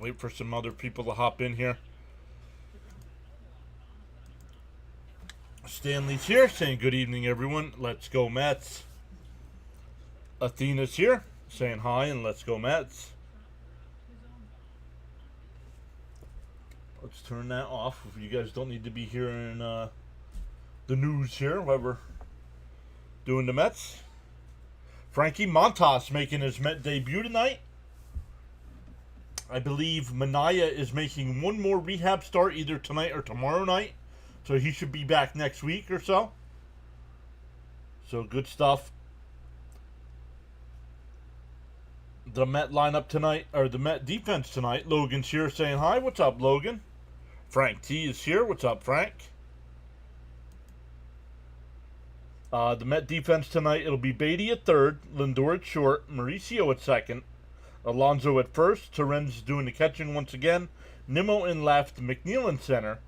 Wait for some other people to hop in here. Stanley's here saying good evening, everyone. Let's go, Mets. Athena's here saying hi and let's go, Mets. Let's turn that off. You guys don't need to be hearing the news here while we're doing the Mets. Frankie Montas making his Met debut tonight. I believe Manaea is making one more rehab start either tonight or tomorrow night. So he should be back next week or so. So good stuff. The Met lineup tonight, or the Met defense tonight. Logan's here saying hi. What's up, Logan? Frank T is here. What's up, Frank? The Met defense tonight, it'll be Beatty at third, Lindor at short, Mauricio at second, Alonso at first, Terens doing the catching once again, Nimmo in left, McNeil in center,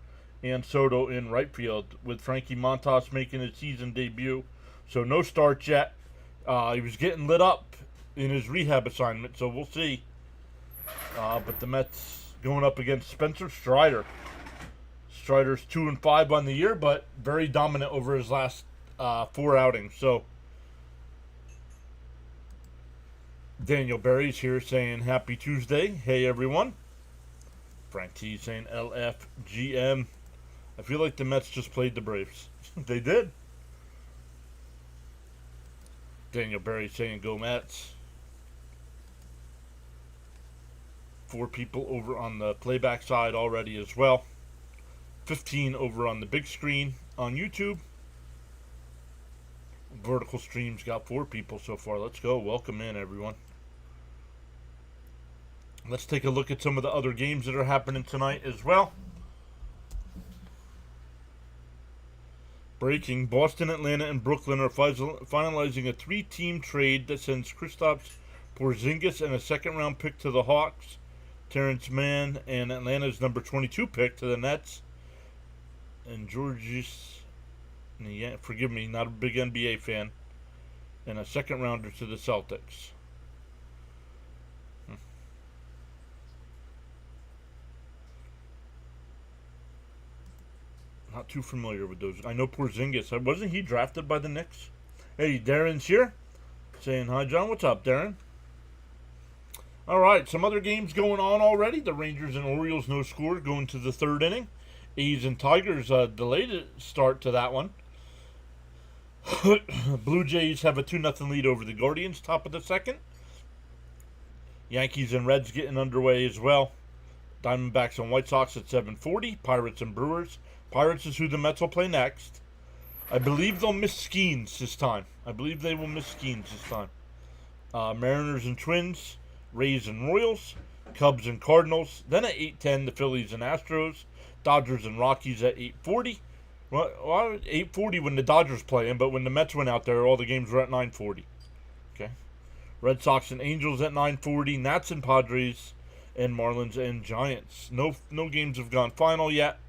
and Soto in right field, with Frankie Montas making his season debut. So no starts yet. He was getting lit up in his rehab assignment, so we'll see. But the Mets going up against Spencer Strider. Strider's 2-5 on the year, but very dominant over his last 4 outings. So Daniel Berry's here saying happy Tuesday. Hey everyone. Frank T saying LFGM. I feel like the Mets just played the Braves. They did. Daniel Berry saying go Mets. 4 people over on the playback side already as well. 15 over on the big screen on YouTube. Vertical streams got 4 people so far. Let's go. Welcome in, everyone. Let's take a look at some of the other games that are happening tonight as well. Breaking: Boston, Atlanta, and Brooklyn are finalizing a 3-team trade that sends Kristaps Porzingis and a second-round pick to the Hawks, Terrence Mann and Atlanta's number 22 pick to the Nets, and Georges, forgive me, not a big NBA fan, and a second-rounder to the Celtics. Not too familiar with those. I know Porzingis. Wasn't he drafted by the Knicks? Hey, Darren's here. Saying hi, John. What's up, Darren? All right, some other games going on already. The Rangers and Orioles, no score, going to the 3rd inning. A's and Tigers, delayed start to that one. Blue Jays have a 2-0 lead over the Guardians, top of the 2nd. Yankees and Reds getting underway as well. Diamondbacks and White Sox at 7:40. Pirates and Brewers. Pirates is who the Mets will play next. I believe they'll miss Skeens this time. Mariners and Twins. Rays and Royals. Cubs and Cardinals. Then at 8:10, the Phillies and Astros. Dodgers and Rockies at 8:40. Well, 8:40 when the Dodgers playing, but when the Mets went out there, all the games were at 9:40. Okay. Red Sox and Angels at 9:40. Nats and Padres. And Marlins and Giants. No games have gone final yet.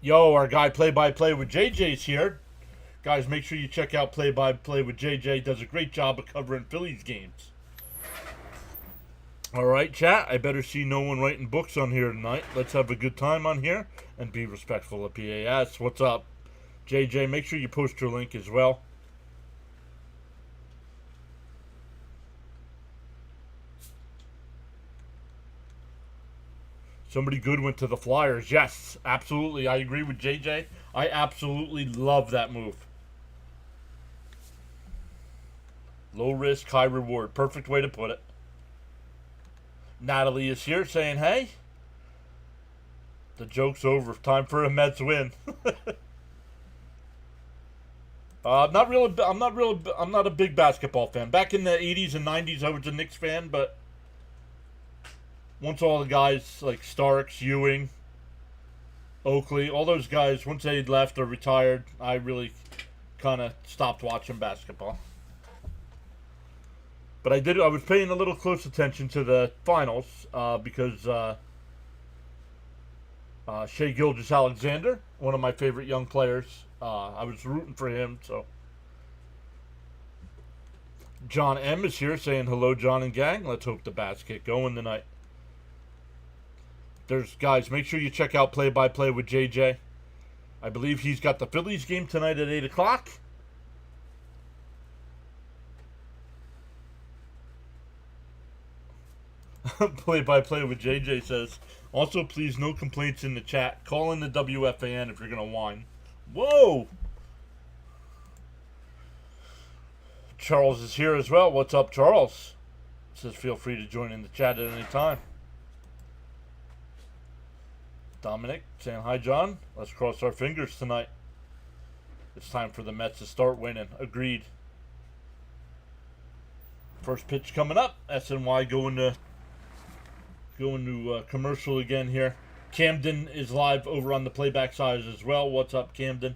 Yo, our guy Play-by-Play with JJ's here. Guys, make sure you check out Play-by-Play with JJ. Does a great job of covering Phillies games. All right, chat. I better see no one writing books on here tonight. Let's have a good time on here and be respectful of PAS. What's up? JJ, make sure you post your link as well. Somebody good went to the Flyers. Yes, absolutely. I agree with JJ. I absolutely love that move. Low risk, high reward. Perfect way to put it. Natalie is here saying, hey, the joke's over. Time for a Mets win. I'm not a big basketball fan. Back in the 80s and 90s, I was a Knicks fan, but once all the guys like Starks, Ewing, Oakley, all those guys, once they left or retired, I really kind of stopped watching basketball. But I was paying a little close attention to the finals because Shai Gilgeous-Alexander, one of my favorite young players, I was rooting for him. So John M is here saying hello, John and gang. Let's hope the Bats get going tonight. There's guys, make sure you check out Play by Play with JJ. I believe he's got the Phillies game tonight at 8 o'clock. Play by Play with JJ says, also please no complaints in the chat. Call in the WFAN if you're going to whine. Whoa! Charles is here as well. What's up, Charles? Says feel free to join in the chat at any time. Dominic saying hi, John. Let's cross our fingers tonight. It's time for the Mets to start winning. Agreed. First pitch coming up. SNY going to commercial again here. Camden is live over on the playback side as well. What's up, Camden?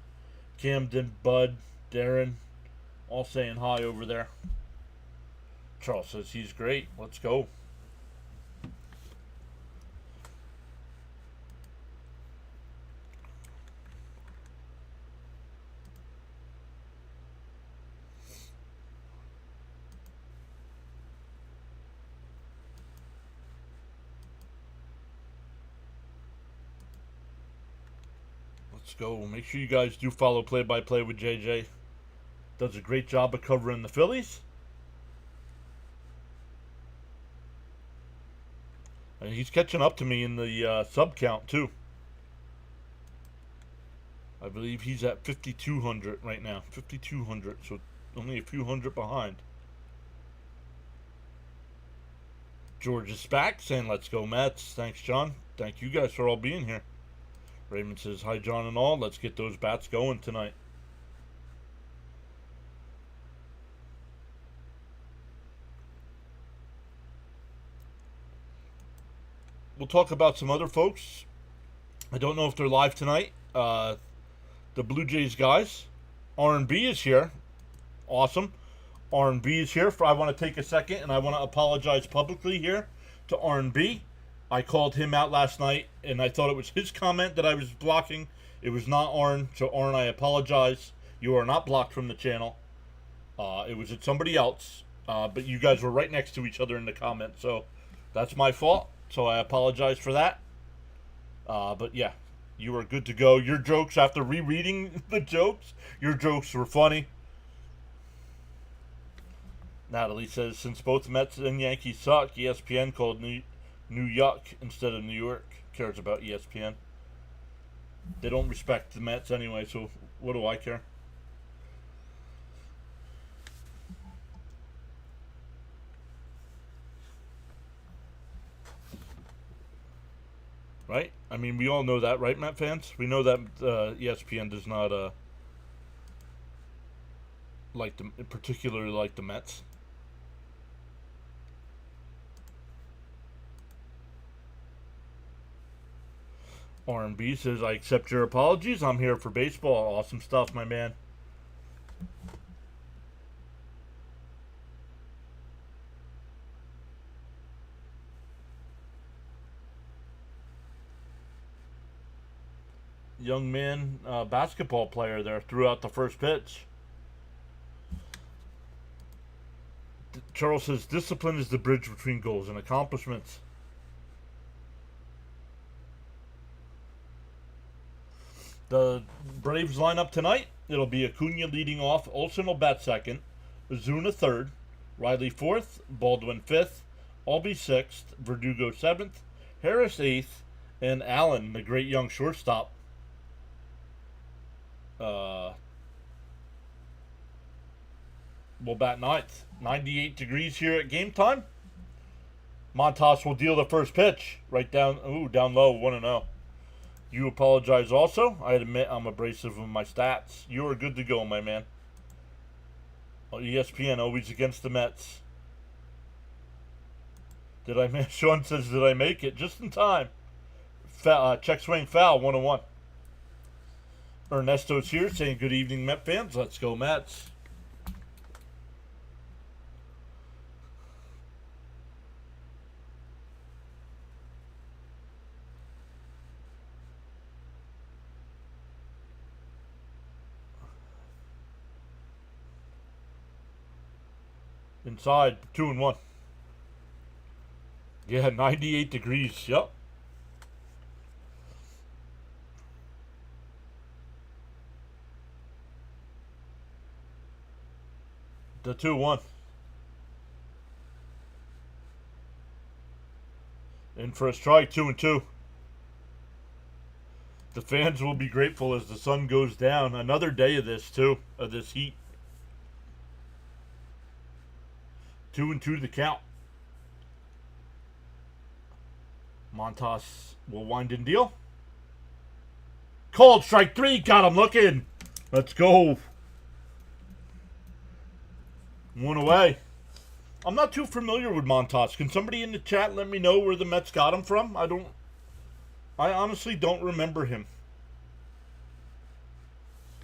Camden, Bud, Darren, all saying hi over there. Charles says he's great. Let's go. Let's go. Make sure you guys do follow Play by Play with JJ. Does a great job of covering the Phillies. And he's catching up to me in the sub count too. I believe he's at 5,200 right now. 5,200, so only a few hundred behind. George is back saying let's go Mets. Thanks, John. Thank you guys for all being here. Raymond says hi, John and all. Let's get those bats going tonight. We'll talk about some other folks. I don't know if they're live tonight. The Blue Jays guys. R&B is here. Awesome. R&B is here. I want to take a second and I want to apologize publicly here to R&B. I called him out last night and I thought it was his comment that I was blocking. It was not Arn. So Arn, I apologize. You are not blocked from the channel. It was at somebody else. But you guys were right next to each other in the comments. So that's my fault. So I apologize for that. But yeah, you are good to go. Your jokes, after rereading the jokes, your jokes were funny. Natalie says, since both Mets and Yankees suck, ESPN called New Yuck instead of New York. Cares about ESPN. They don't respect the Mets anyway, so what do I care? Right? I mean, we all know that, right, Met fans? We know that ESPN does not particularly like the Mets. R&B says, I accept your apologies. I'm here for baseball. Awesome stuff, my man. Young man, basketball player there threw out the first pitch. Charles says, discipline is the bridge between goals and accomplishments. The Braves lineup tonight, it'll be Acuna leading off. Olsen will bat second. Ozuna third. Riley fourth. Baldwin fifth. Albee sixth. Verdugo seventh. Harris eighth. And Allen, the great young shortstop, will bat ninth. 98 degrees here at game time. Montas will deal the first pitch. Right down, down low, 1-0. You apologize also. I admit I'm abrasive with my stats. You are good to go, my man. ESPN always against the Mets. Did I make? Sean says, did I make it? Just in time. Check swing foul, 1-1. Ernesto's here saying good evening, Met fans. Let's go, Mets. Inside, 2-1. Yeah, 98 degrees. Yep. The 2-1. In for a strike, 2-2. The fans will be grateful as the sun goes down. Another day of this, too, of this heat. 2-2 the count. Montas will wind and deal. Cold strike 3. Got him looking. Let's go. 1 away. I'm not too familiar with Montas. Can somebody in the chat let me know where the Mets got him from? I honestly don't remember him.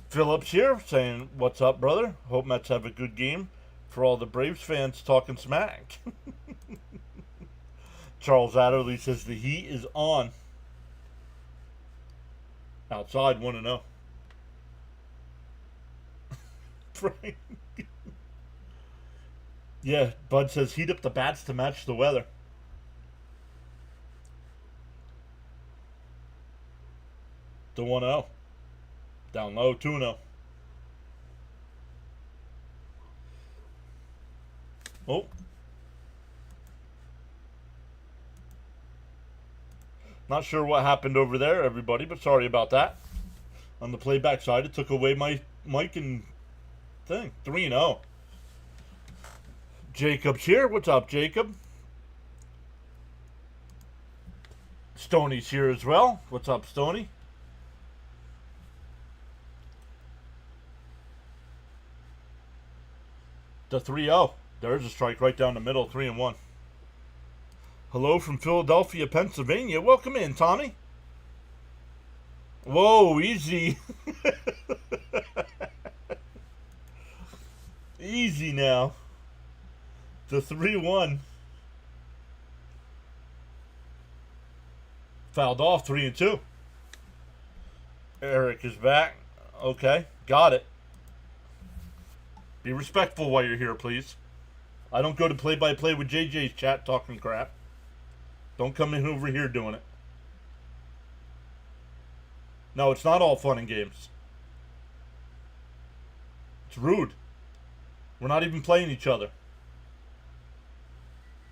Phillips here saying, "What's up, brother? Hope Mets have a good game." For all the Braves fans talking smack. Charles Adderley says the heat is on. Outside 1-0. Frank. Yeah, Bud says heat up the bats to match the weather. The 1-0. Down low, 2-0. Oh. Not sure what happened over there, everybody, but sorry about that. On the playback side, it took away my mic and thing. 3-0. Jacob's here. What's up, Jacob? Stoney's here as well. What's up, Stoney? The 3-0. There's a strike right down the middle, 3-1. Hello from Philadelphia, Pennsylvania. Welcome in, Tommy. Whoa, easy. Easy now. The 3-1. Fouled off, 3-2. Eric is back. Okay, got it. Be respectful while you're here, please. I don't go to play-by-play with JJ's chat talking crap. Don't come in over here doing it. No, it's not all fun and games. It's rude. We're not even playing each other.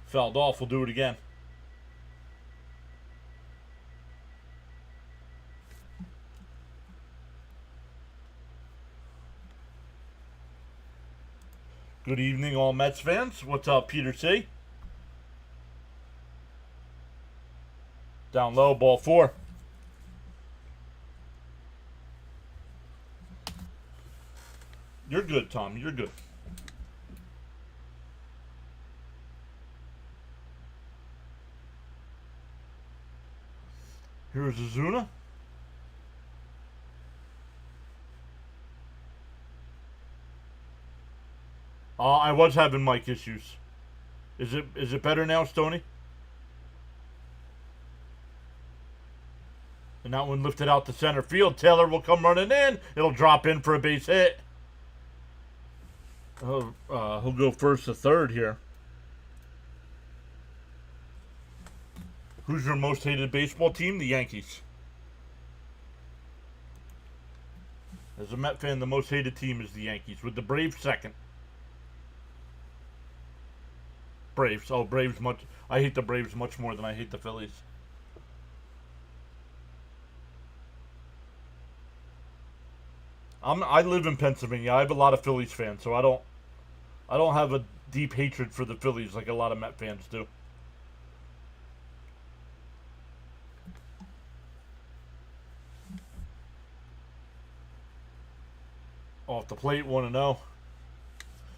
Fouled off, we'll do it again. Good evening, all Mets fans. What's up, Peter C? Down low, ball 4. You're good, Tom. You're good. Here's Azuna. I was having mic issues. Is it better now, Stoney? And that one lifted out to center field. Taylor will come running in. It'll drop in for a base hit. He'll go first to third here. Who's your most hated baseball team? The Yankees. As a Met fan, the most hated team is the Yankees, with the Braves second. Braves. Oh, Braves much. I hate the Braves much more than I hate the Phillies. I live in Pennsylvania. I have a lot of Phillies fans, so I don't have a deep hatred for the Phillies like a lot of Met fans do. Off the plate, 1-0.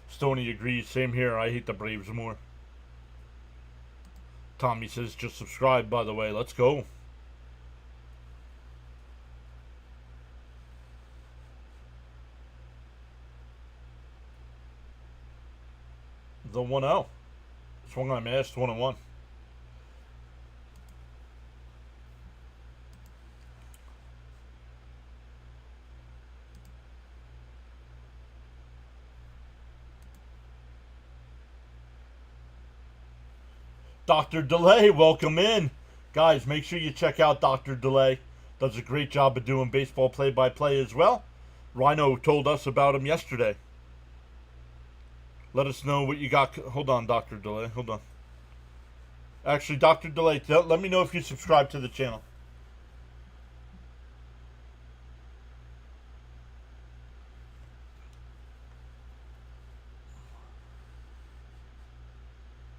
Stoney agrees. Same here. I hate the Braves more. Tommy says just subscribe, by the way. Let's go. The 1-0. Swung on a miss, 1-1. Dr. Delay, welcome in. Guys, make sure you check out Dr. Delay. Does a great job of doing baseball play-by-play as well. Rhino told us about him yesterday. Let us know what you got. Hold on, Dr. Delay. Hold on. Actually, Dr. Delay, let me know if you subscribe to the channel.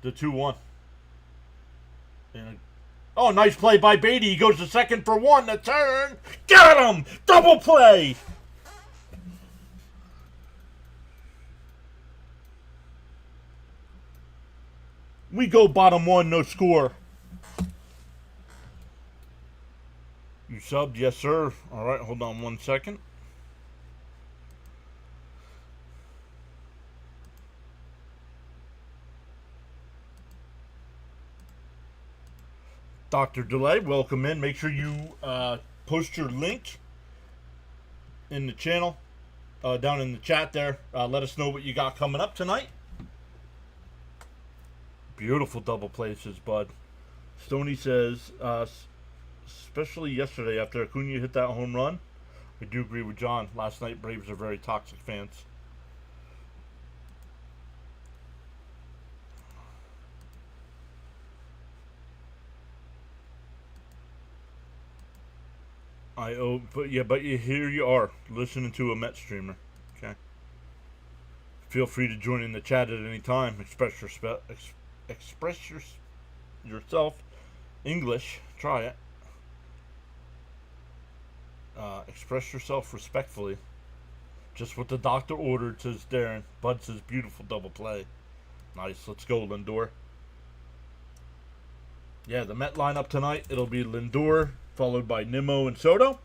The 2-1. Oh, nice play by Beatty. He goes to second for one. The turn. Got him! Double play! We go bottom one, no score. You subbed? Yes, sir. All right, hold on 1 second. Dr. Delay, welcome in. Make sure you post your link in the channel, down in the chat there. Let us know what you got coming up tonight. Beautiful double play, says Bud. Stoney says, especially yesterday after Acuna hit that home run, I do agree with John. Last night, Braves are very toxic fans. But here you are, listening to a Met streamer. Okay. Feel free to join in the chat at any time. Express yourself. English. Try it. Express yourself respectfully. Just what the doctor ordered, says Darren. Bud says beautiful double play. Nice. Let's go, Lindor. Yeah, the Met lineup tonight, it'll be Lindor, followed by Nimmo and Soto.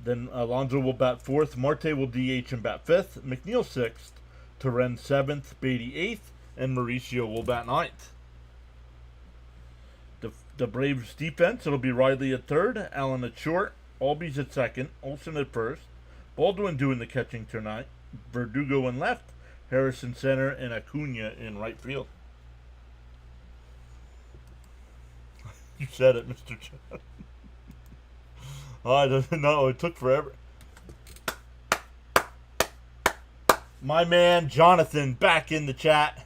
Then Alonso will bat fourth. Marte will DH and bat fifth. McNeil sixth. Torrens seventh. Beatty eighth. And Mauricio will bat ninth. The Braves defense, it'll be Riley at third. Allen at short. Albies at second. Olsen at first. Baldwin doing the catching tonight. Verdugo in left. Harrison center. And Acuna in right field. You said it, Mr. John. I don't know. It took forever. My man Jonathan back in the chat.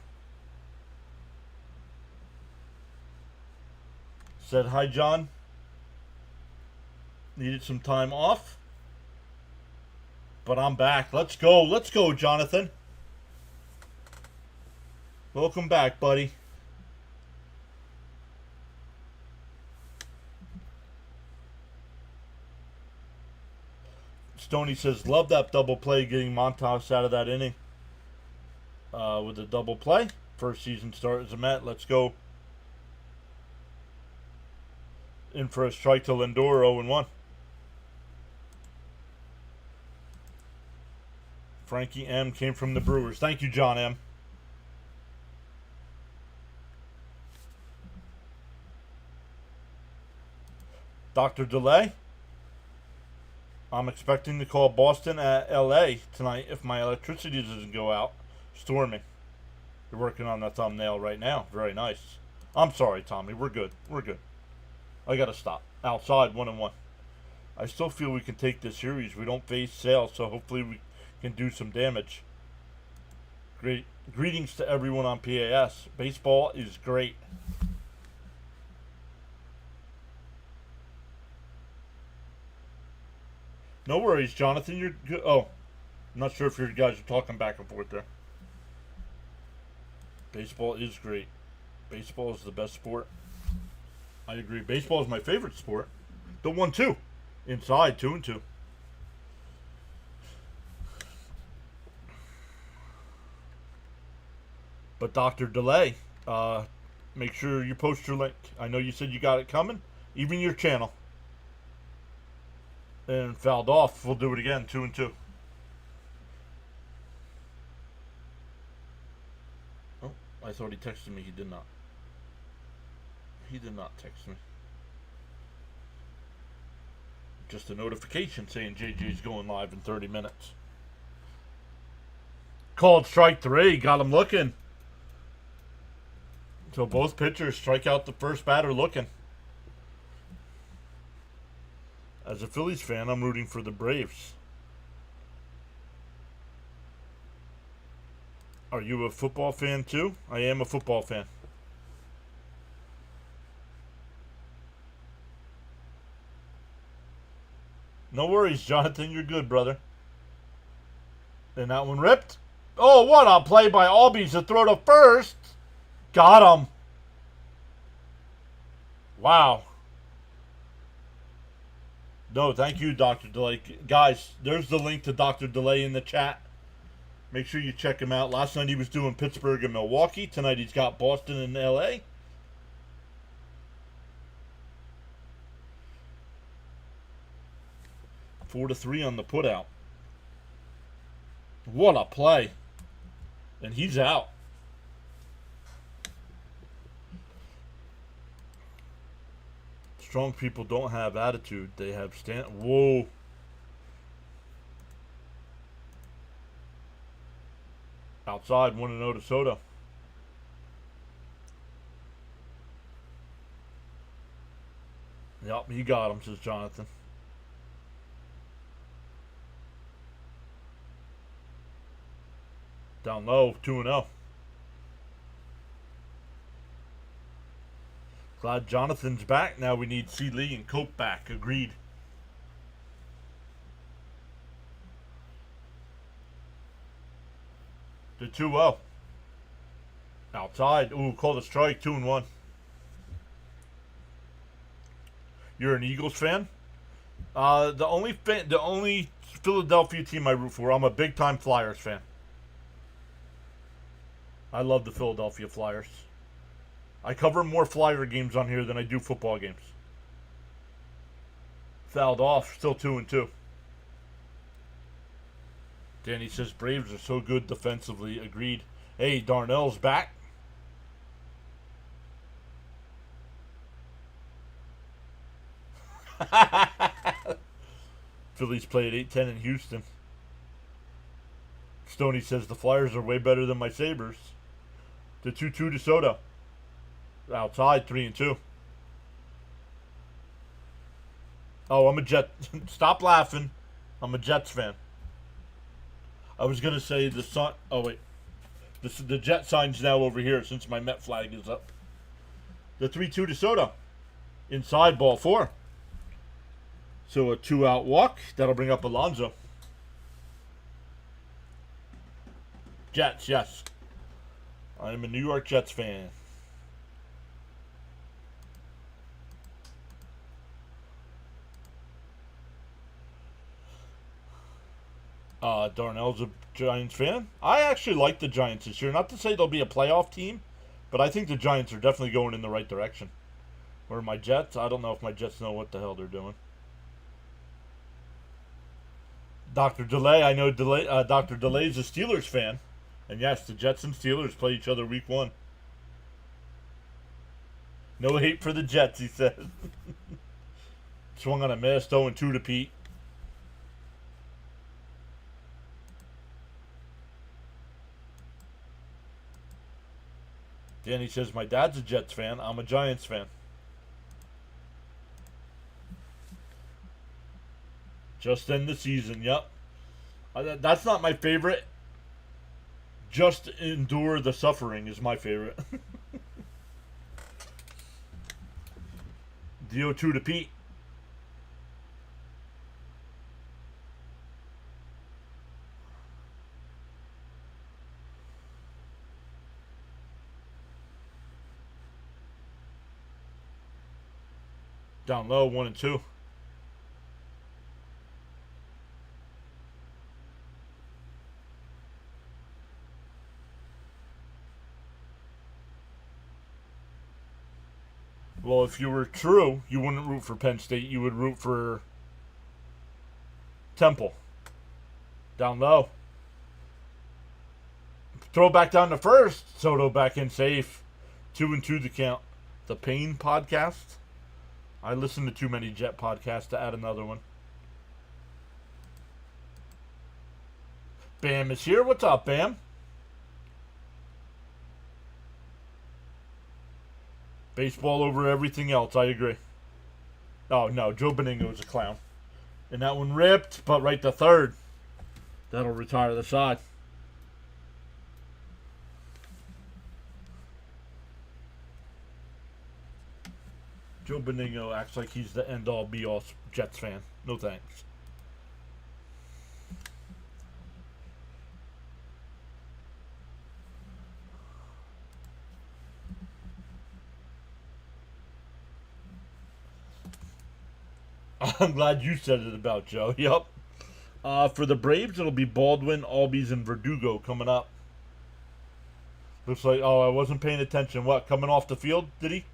Said hi, John. Needed some time off. But I'm back. Let's go. Let's go, Jonathan. Welcome back, buddy. Stoney says, love that double play, getting Montas out of that inning with a double play. First season start as a Met. Let's go. In for a strike to Lindor, 0-1. Frankie M. came from the Brewers. Thank you, John M. Dr. Delay. I'm expecting to call Boston at LA tonight if my electricity doesn't go out. Storming. They're working on that thumbnail right now. Very nice. I'm sorry, Tommy. We're good. We're good. I gotta stop. Outside, 1-1. I still feel we can take this series. We don't face Sale, so hopefully we can do some damage. Great. Greetings to everyone on PAS. Baseball is great. No worries, Jonathan. You're good. Oh, I'm not sure if you guys are talking back and forth there. Baseball is great. Baseball is the best sport. I agree. Baseball is my favorite sport. The 1-2. Inside, 2-2. But Dr. Delay, make sure you post your link. I know you said you got it coming. Even your channel. And fouled off. We'll do it again. 2-2. Oh, I thought he texted me. He did not. He did not text me. Just a notification saying JJ's going live in 30 minutes. Called strike 3. Got him looking. So both pitchers strike out the first batter looking. As a Phillies fan, I'm rooting for the Braves. Are you a football fan too? I am a football fan. No worries, Jonathan. You're good, brother. And that one ripped. Oh, what a play by Albies to throw to first. Got him. Wow. No, thank you, Dr. Delay. Guys, there's the link to Dr. Delay in the chat. Make sure you check him out. Last night he was doing Pittsburgh and Milwaukee. Tonight he's got Boston and LA. Four to 3 on the putout. What a play. And he's out. Strong people don't have attitude. They have Whoa. Outside, 1-0 to Soto. Yep, he got him, says Jonathan. Down low, 2-0. Glad Jonathan's back. Now we need C. Lee and Cope back. Agreed. The 2-0. Outside. Ooh, called a strike. 2-1. You're an Eagles fan? The only Philadelphia team I root for. I'm a big time Flyers fan. I love the Philadelphia Flyers. I cover more Flyer games on here than I do football games. Fouled off. Still 2-2. Danny says Braves are so good defensively. Agreed. Hey, Darnell's back. Phillies play at 8-10 in Houston. Stoney says the Flyers are way better than my Sabres. The 2-2 to Soto. Outside, 3-2. Oh, I'm a Jet. Stop laughing. I'm a Jets fan. I was gonna say the sun. Oh wait, the Jet sign's now over here since my Met flag is up. The 3-2 to Soto. Inside, ball 4. So a 2-out walk. That'll bring up Alonso. Jets, yes. I'm a New York Jets fan. Darnell's a Giants fan. I actually like the Giants this year. Not to say they'll be a playoff team, but I think the Giants are definitely going in the right direction. Where my Jets, I don't know if my Jets know what the hell they're doing. Dr. Delay, I know Dr. Delay's a Steelers fan. And yes, the Jets and Steelers play each other week 1. No hate for the Jets, he says. Swung on a miss, 0-2 to Pete. Danny says, my dad's a Jets fan. I'm a Giants fan. Just end the season, yep. That's not my favorite. Just endure the suffering is my favorite. The 0-2 to Pete. Down low, 1-2. Well, if you were true, you wouldn't root for Penn State. You would root for Temple. Down low. Throw back down to first. Soto back in safe. 2-2 the count. The Pain podcast. I listen to too many Jet podcasts to add another one. Bam is here. What's up, Bam? Baseball over everything else. I agree. Oh, no. Joe Beningo's a clown. And that one ripped, but right to third. That'll retire the side. Joe Beningo acts like he's the end-all, be-all Jets fan. No thanks. I'm glad you said it about Joe. Yep. For the Braves, it'll be Baldwin, Albies, and Verdugo coming up. Looks like, oh, I wasn't paying attention. What, coming off the field, did he?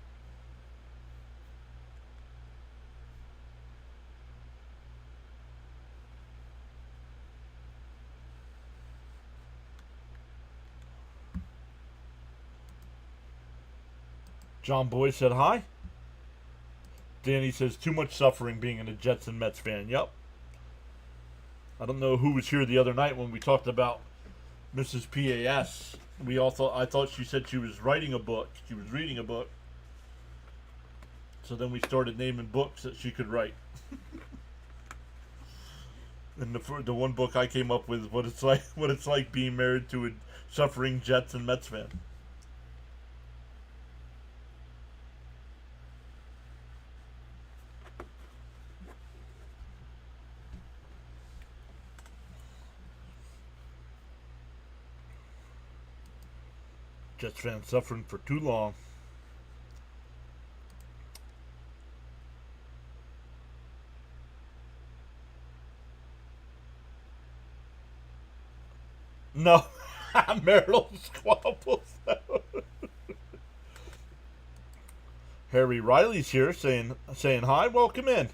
John Boy said hi. Danny says, too much suffering being a Jets and Mets fan. Yep. I don't know who was here the other night when we talked about Mrs. PAS. I thought she said she was writing a book. She was reading a book. So then we started naming books that she could write. And the one book I came up with, what it's like being married to a suffering Jets and Mets fan. Jets fans suffering for too long. No, marital squabbles. Harry Riley's here saying hi. Welcome in.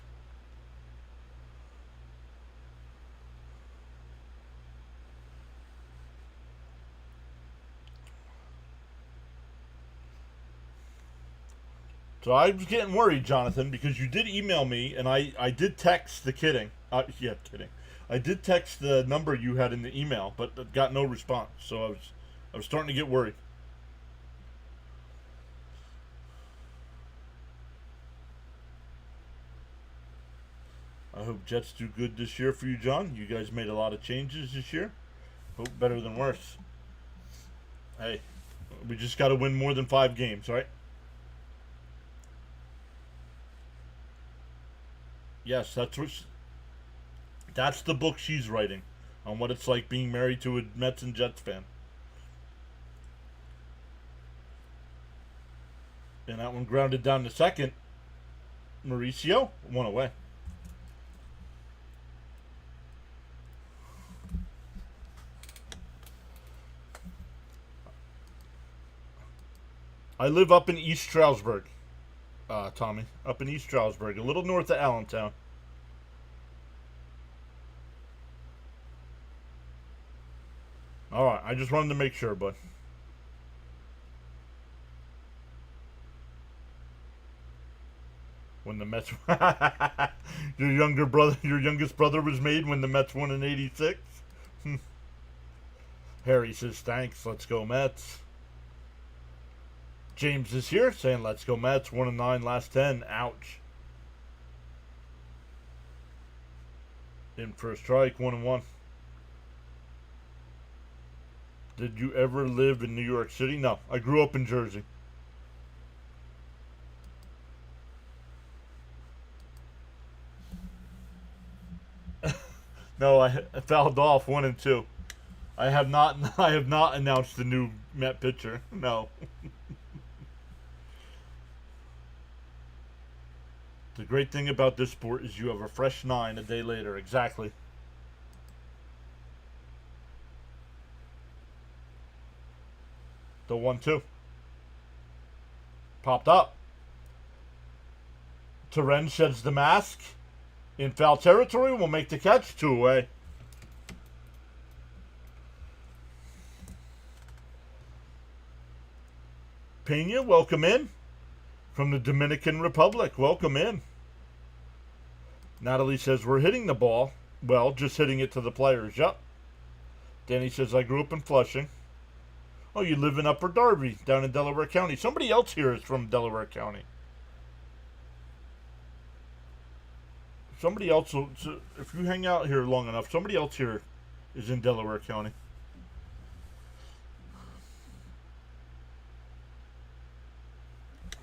So I was getting worried, Jonathan, because you did email me, and I did text the kidding. Kidding. I did text the number you had in the email, but got no response. So I was starting to get worried. I hope Jets do good this year for you, John. You guys made a lot of changes this year. Hope better than worse. Hey, we just got to win more than 5 games, right? Yes, that's the book she's writing on what it's like being married to a Mets and Jets fan. And that one grounded down to second. Mauricio, 1 away. I live up in East Stroudsburg, Tommy. Up in East Stroudsburg, a little north of Allentown. All right, I just wanted to make sure, bud. When the Mets, your youngest brother was made when the Mets won in '86. Harry says thanks. Let's go Mets. James is here saying let's go Mets. 1-9 last 10. Ouch. In for a strike. 1-1. Did you ever live in New York City? No, I grew up in Jersey. No, I fouled off 1 and 2. I have not announced the new Met pitcher. No. The great thing about this sport is you have a fresh 9 a day later. Exactly. The 1-2. Popped up. Terren sheds the mask. In foul territory, will make the catch. 2 away. Pena, welcome in. From the Dominican Republic, welcome in. Natalie says, we're hitting the ball. Well, just hitting it to the players. Yep. Danny says, I grew up in Flushing. Oh, you live in Upper Darby, down in Delaware County. Somebody else here is from Delaware County. Somebody else, if you hang out here long enough, somebody else here is in Delaware County.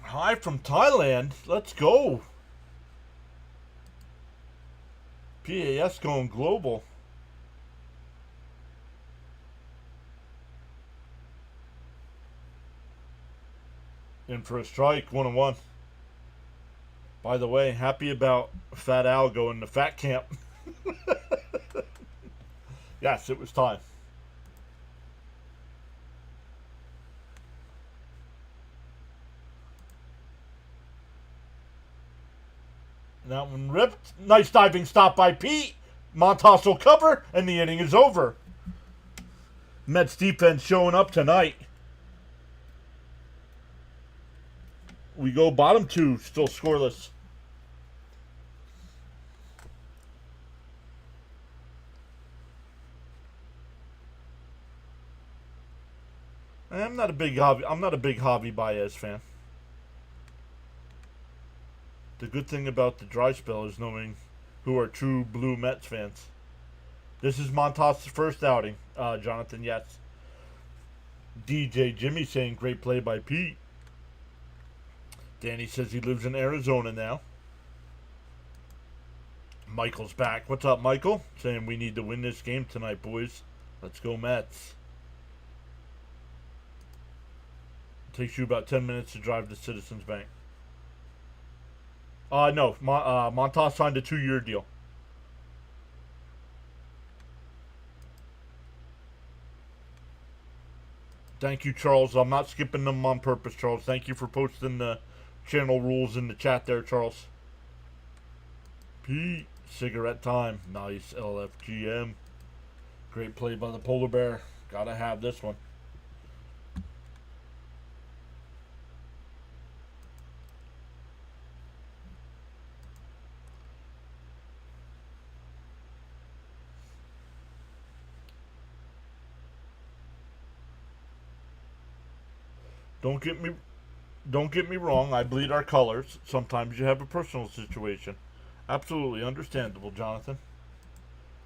Hi from Thailand. Let's go. PAS going global. In for a strike, 1-1. By the way, happy about Fat Al going to Fat Camp. Yes, it was time. That one ripped. Nice diving stop by Pete. Montas will cover, and the inning is over. Mets defense showing up tonight. We go bottom two, still scoreless. I'm not a big Javi Baez fan. The good thing about the dry spell is knowing who are true blue Mets fans. This is Montas' first outing, Jonathan, yes. DJ Jimmy saying great play by Pete. Danny says he lives in Arizona now. Michael's back. What's up, Michael? Saying we need to win this game tonight, boys. Let's go, Mets. It takes you about 10 minutes to drive to Citizens Bank. No. Montas signed a 2-year deal. Thank you, Charles. I'm not skipping them on purpose, Charles. Thank you for posting the channel rules in the chat there, Charles. Pete, cigarette time. Nice LFGM. Great play by the Polar Bear. Gotta have this one. Don't get me wrong, I bleed our colors. Sometimes you have a personal situation. Absolutely understandable, Jonathan.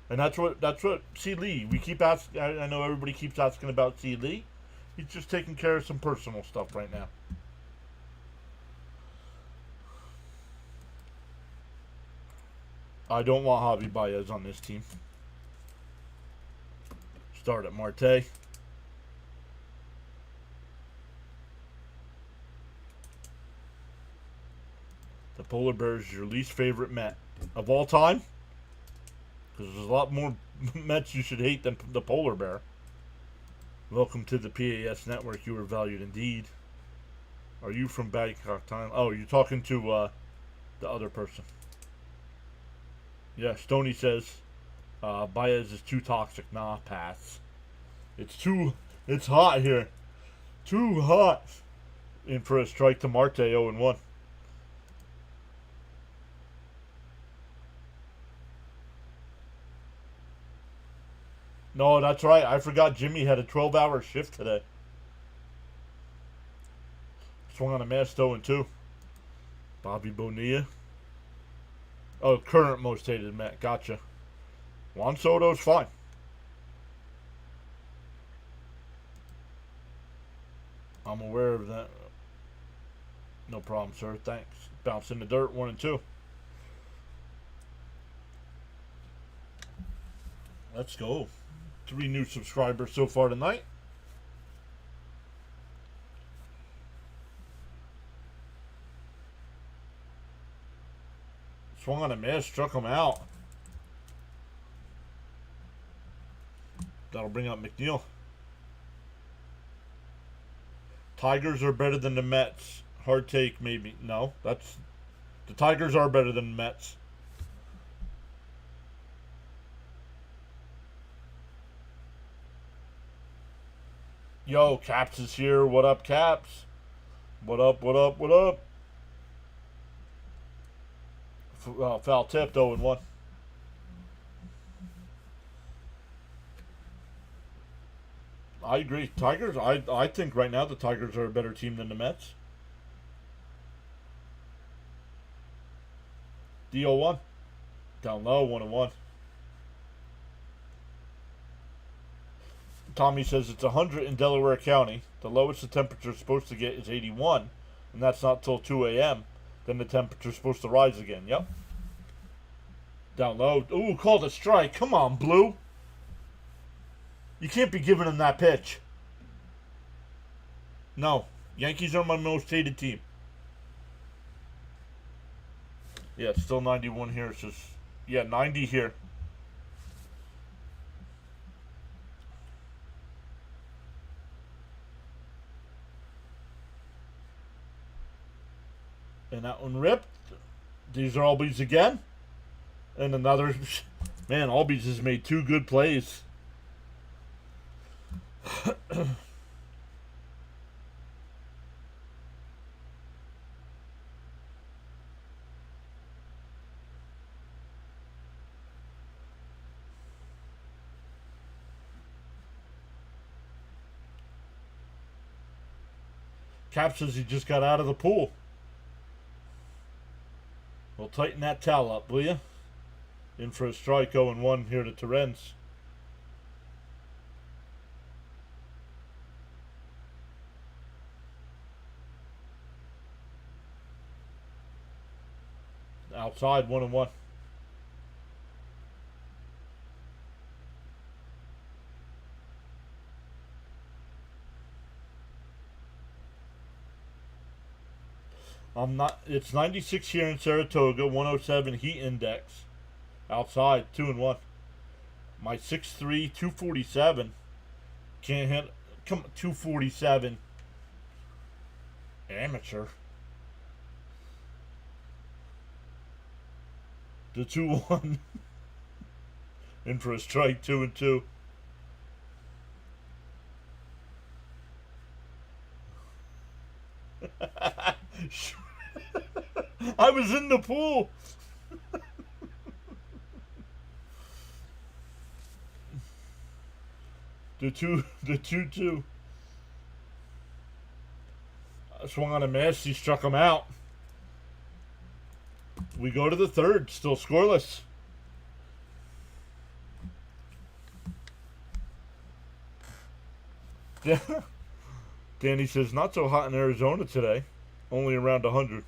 And that's what C. Lee. We keep asking. I know everybody keeps asking about C. Lee. He's just taking care of some personal stuff right now. I don't want Javi Baez on this team. Start at Marte. The Polar Bear is your least favorite Met of all time? Because there's a lot more Mets you should hate than the Polar Bear. Welcome to the PAS Network. You are valued indeed. Are you from Bangkok, Thailand? Oh, you're talking to the other person. Yeah, Stoney says Baez is too toxic. Nah, pass. It's hot here. Too hot. In for a strike to Marte, 0-1. No, that's right. I forgot Jimmy had a 12-hour shift today. Swung on a missed 0-2. Bobby Bonilla. Oh, current most hated Met. Gotcha. Juan Soto's fine. I'm aware of that. No problem, sir. Thanks. Bounce in the dirt, 1-2. Let's go. 3 new subscribers so far tonight. Swung on a miss, struck him out. That'll bring up McNeil. Tigers are better than the Mets. Hard take, maybe. No, the Tigers are better than the Mets. Yo, Caps is here. What up, Caps? What up, what up, what up? Foul tipped, 0-1. I agree. Tigers. I think right now the Tigers are a better team than the Mets. DO1 down low 1-1. Tommy says it's 100 in Delaware County. The lowest the temperature is supposed to get is 81, and that's not till 2 a.m. Then the temperature's supposed to rise again. Yep. Down low. Ooh, called a strike. Come on, Blue. You can't be giving him that pitch. No. Yankees are my most hated team. Yeah, it's still 91 here. It's just, yeah, 90 here. And that one ripped. These are Albies again. And another. Man, Albies has made 2 good plays. Cap says he just got out of the pool. Well, tighten that towel up, will you? In for a strike, 0-1 here to Terrence. Outside, 1-1. It's 96 here in Saratoga, 107 heat index. Outside, 2-1. My 6'3", 247. Can't hit. Come on, 247. Amateur. The 2-1. In for a strike, 2-2. I was in the pool. The 2-2. Swung on a miss. He struck him out. We go to the third. Still scoreless. Yeah. Danny says, not so hot in Arizona today. Only around 100.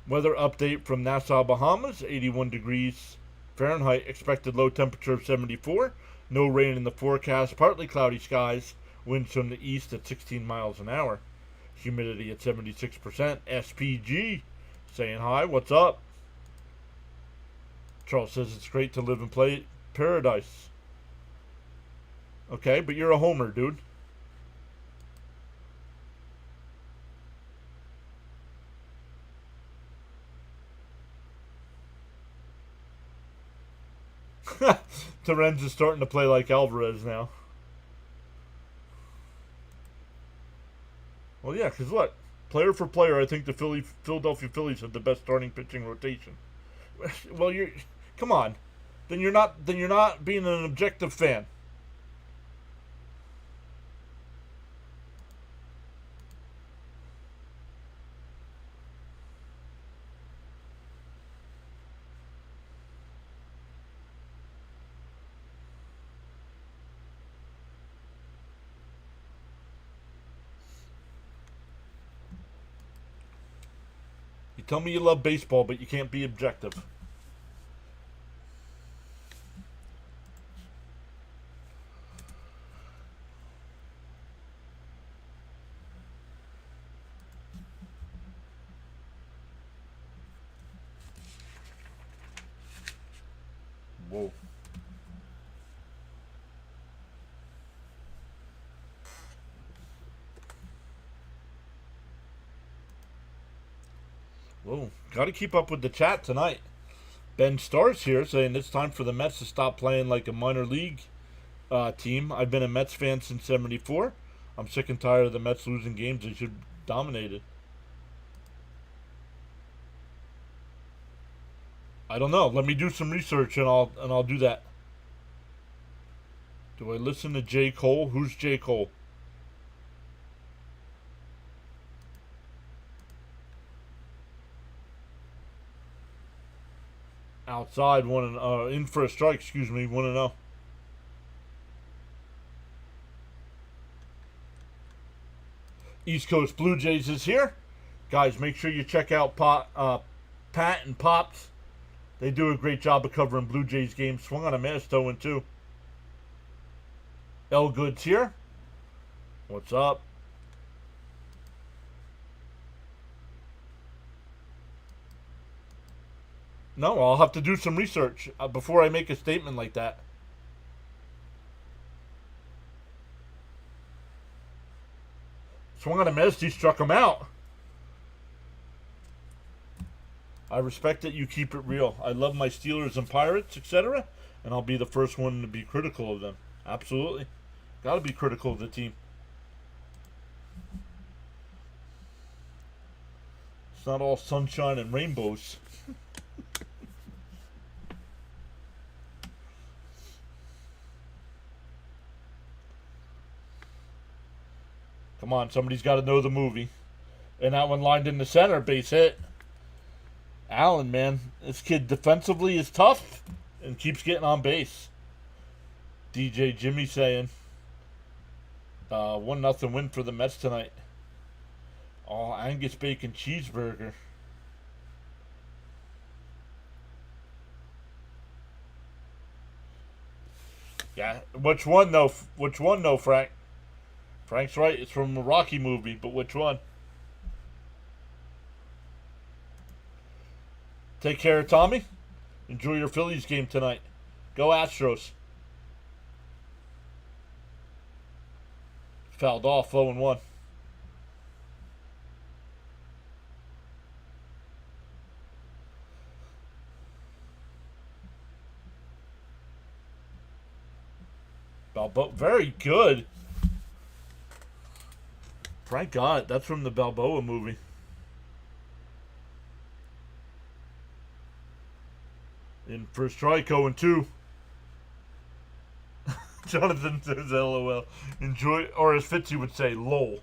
Weather update from Nassau, Bahamas. 81 degrees Fahrenheit. Expected low temperature of 74. No rain in the forecast. Partly cloudy skies. Winds from the east at 16 miles an hour. Humidity at 76%. SPG saying hi. What's up? Charles says it's great to live and play paradise. Okay, but you're a homer, dude. Terrence is starting to play like Alvarez now. Well, yeah, because what? Player for player, I think the Philadelphia Phillies have the best starting pitching rotation. Well, come on. Then you're not being an objective fan. You tell me you love baseball, but you can't be objective. Whoa. Whoa. Got to keep up with the chat tonight. Ben Starr's here saying it's time for the Mets to stop playing like a minor league team. I've been a Mets fan since '74. I'm sick and tired of the Mets losing games they should dominate it. I don't know. Let me do some research and I'll do that. Do I listen to J. Cole? Who's J. Cole? Outside, in for a strike, 1-0. East Coast Blue Jays is here. Guys, make sure you check out Pat and Pops. They do a great job of covering Blue Jays games. Swung on a miss, 0-2. L Good's here. What's up? No, I'll have to do some research before I make a statement like that. Swung on a miss, he struck him out. I respect that you keep it real. I love my Steelers and Pirates, etc., and I'll be the first one to be critical of them. Absolutely. Gotta be critical of the team. It's not all sunshine and rainbows. Come on, somebody's got to know the movie. And that one lined in the center, base hit. Allen, man, this kid defensively is tough and keeps getting on base. DJ Jimmy saying 1-0 win for the Mets tonight. Oh, Angus bacon cheeseburger. Yeah, which one though? Which one though, Frank? Frank's right. It's from a Rocky movie, but which one? Take care, Tommy. Enjoy your Phillies game tonight. Go Astros. Fouled off, 0-1. Balboa, very good. Frank got it. That's from the Balboa movie. In for a strike, 0-2. Jonathan says LOL. Enjoy, or as Fitzy would say, LOL.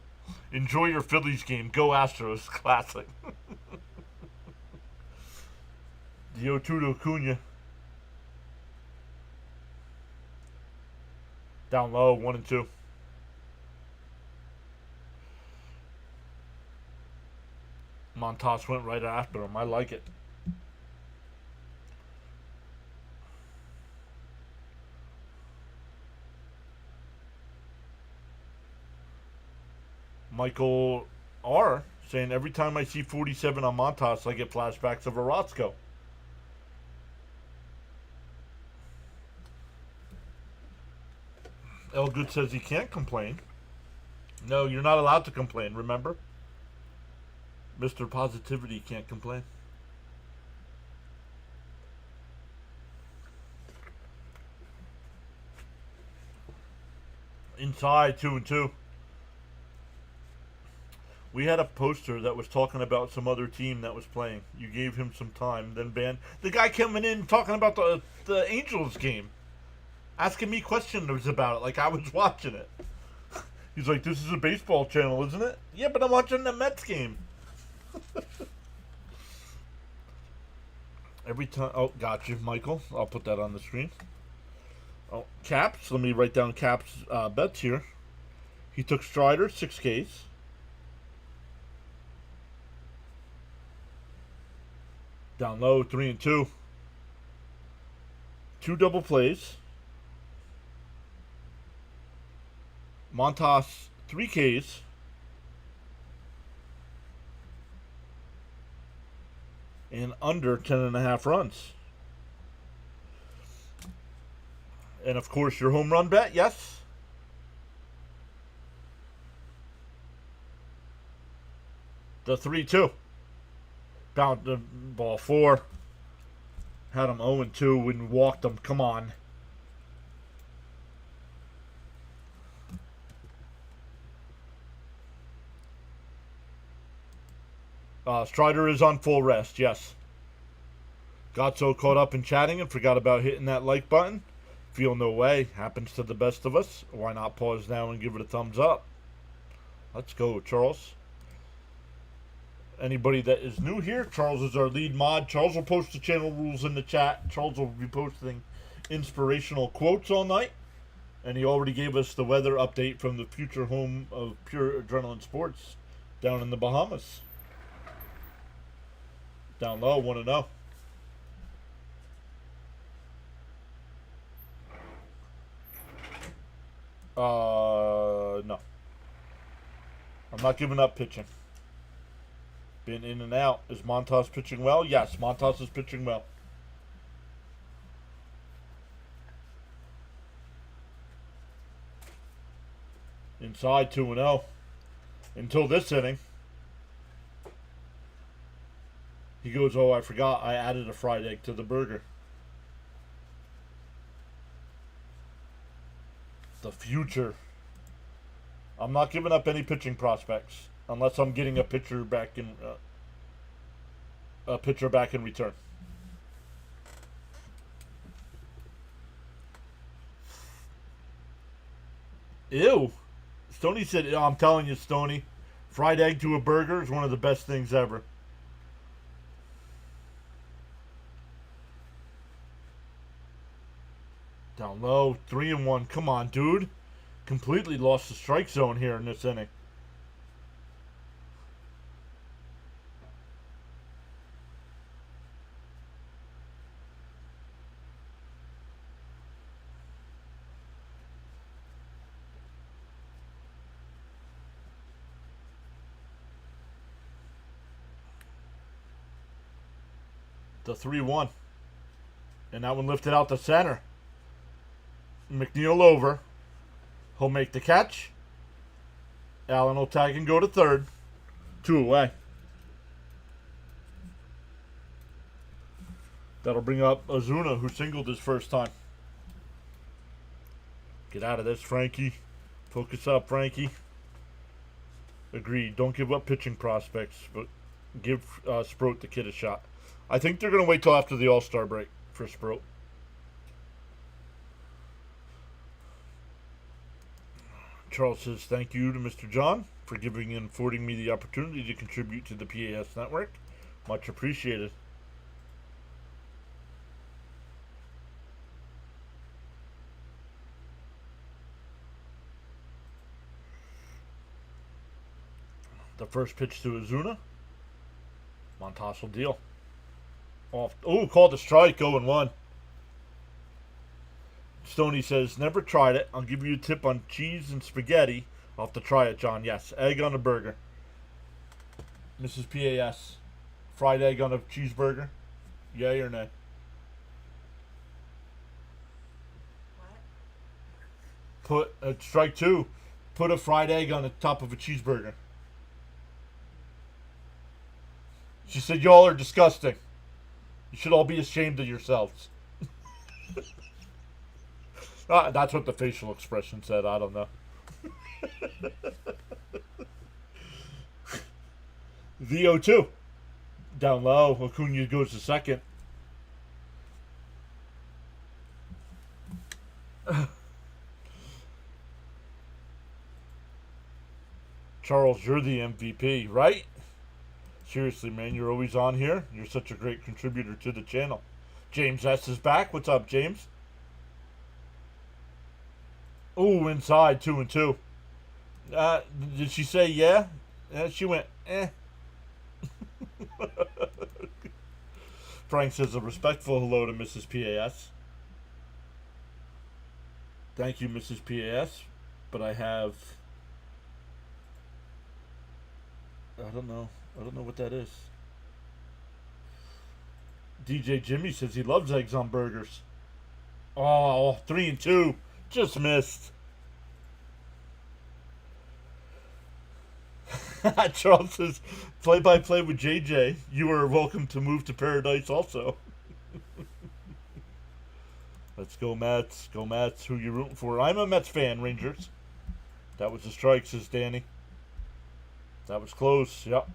Enjoy your Phillies game. Go Astros. Classic. The 0-2 to Acuna. Down low, 1-2. Montas went right after him. I like it. Michael R. saying, every time I see 47 on Montas, I get flashbacks of Orozco. Elgood says he can't complain. No, you're not allowed to complain, remember? Mr. Positivity can't complain. Inside, 2-2. We had a poster that was talking about some other team that was playing. You gave him some time, then banned. The guy coming in talking about the Angels game. Asking me questions about it like I was watching it. He's like, this is a baseball channel, isn't it? Yeah, but I'm watching the Mets game. Every time. Oh, gotcha, Michael. I'll put that on the screen. Oh, Caps. Let me write down Caps' bets here. He took Strider, 6 Ks. Down low, 3-2. 2 double plays. Montas, 3 Ks. And under 10.5 runs. And of course, your home run bet, yes? The 3-2. Bound the ball 4. Had him 0-2 and walked him. Come on. Strider is on full rest, yes. Got so caught up in chatting and forgot about hitting that like button. Feel no way. Happens to the best of us. Why not pause now and give it a thumbs up? Let's go, Charles. Anybody that is new here, Charles is our lead mod. Charles will post the channel rules in the chat. Charles will be posting inspirational quotes all night. And he already gave us the weather update from the future home of Pure Adrenaline Sports down in the Bahamas. Down low, 1-0. No. I'm not giving up pitching. Been in and out. Is Montas pitching well? Yes, Montas is pitching well. Inside 2-0. Until this inning. He goes, oh, I forgot I added a fried egg to the burger. The future. I'm not giving up any pitching prospects unless I'm getting a pitcher back in return. Ew. Stoney said, I'm telling you, Stoney, fried egg to a burger is one of the best things ever. Down low, 3-1. Come on, dude. Completely lost the strike zone here in this inning. The 3-1. And that one lifted out the center. McNeil over. He'll make the catch. Allen will tag and go to third. 2 away. That'll bring up Ozuna, who singled his first time. Get out of this, Frankie. Focus up, Frankie. Agreed. Don't give up pitching prospects, but give Sproat the kid a shot. I think they're going to wait till after the All-Star break for Sproat. Charles says, thank you to Mr. John for giving and affording me the opportunity to contribute to the PAS network. Much appreciated. The first pitch to Ozuna. Montas will deal. Off. Oh, called a strike, 0-1. Stoney says, never tried it. I'll give you a tip on cheese and spaghetti. I'll have to try it, John. Yes, egg on a burger. Mrs. PAS, fried egg on a cheeseburger? Yay or nay? What? Put, strike 2. Put a fried egg on the top of a cheeseburger. She said, y'all are disgusting. You should all be ashamed of yourselves. That's what the facial expression said. I don't know. The 0-2. Down low. Acuna goes to second. Charles, you're the MVP, right? Seriously, man, you're always on here. You're such a great contributor to the channel. James S. is back. What's up, James? Ooh, inside, 2-2. Did she say yeah? She went, eh. Frank says a respectful hello to Mrs. PAS. Thank you, Mrs. PAS. But I have... I don't know what that is. DJ Jimmy says he loves eggs on burgers. Oh, 3-2. Just missed. Charles says, play-by-play with JJ. You are welcome to move to paradise also. Let's go, Mets. Go, Mets. Who you rooting for? I'm a Mets fan, Rangers. That was a strike, says Danny. That was close. Yep.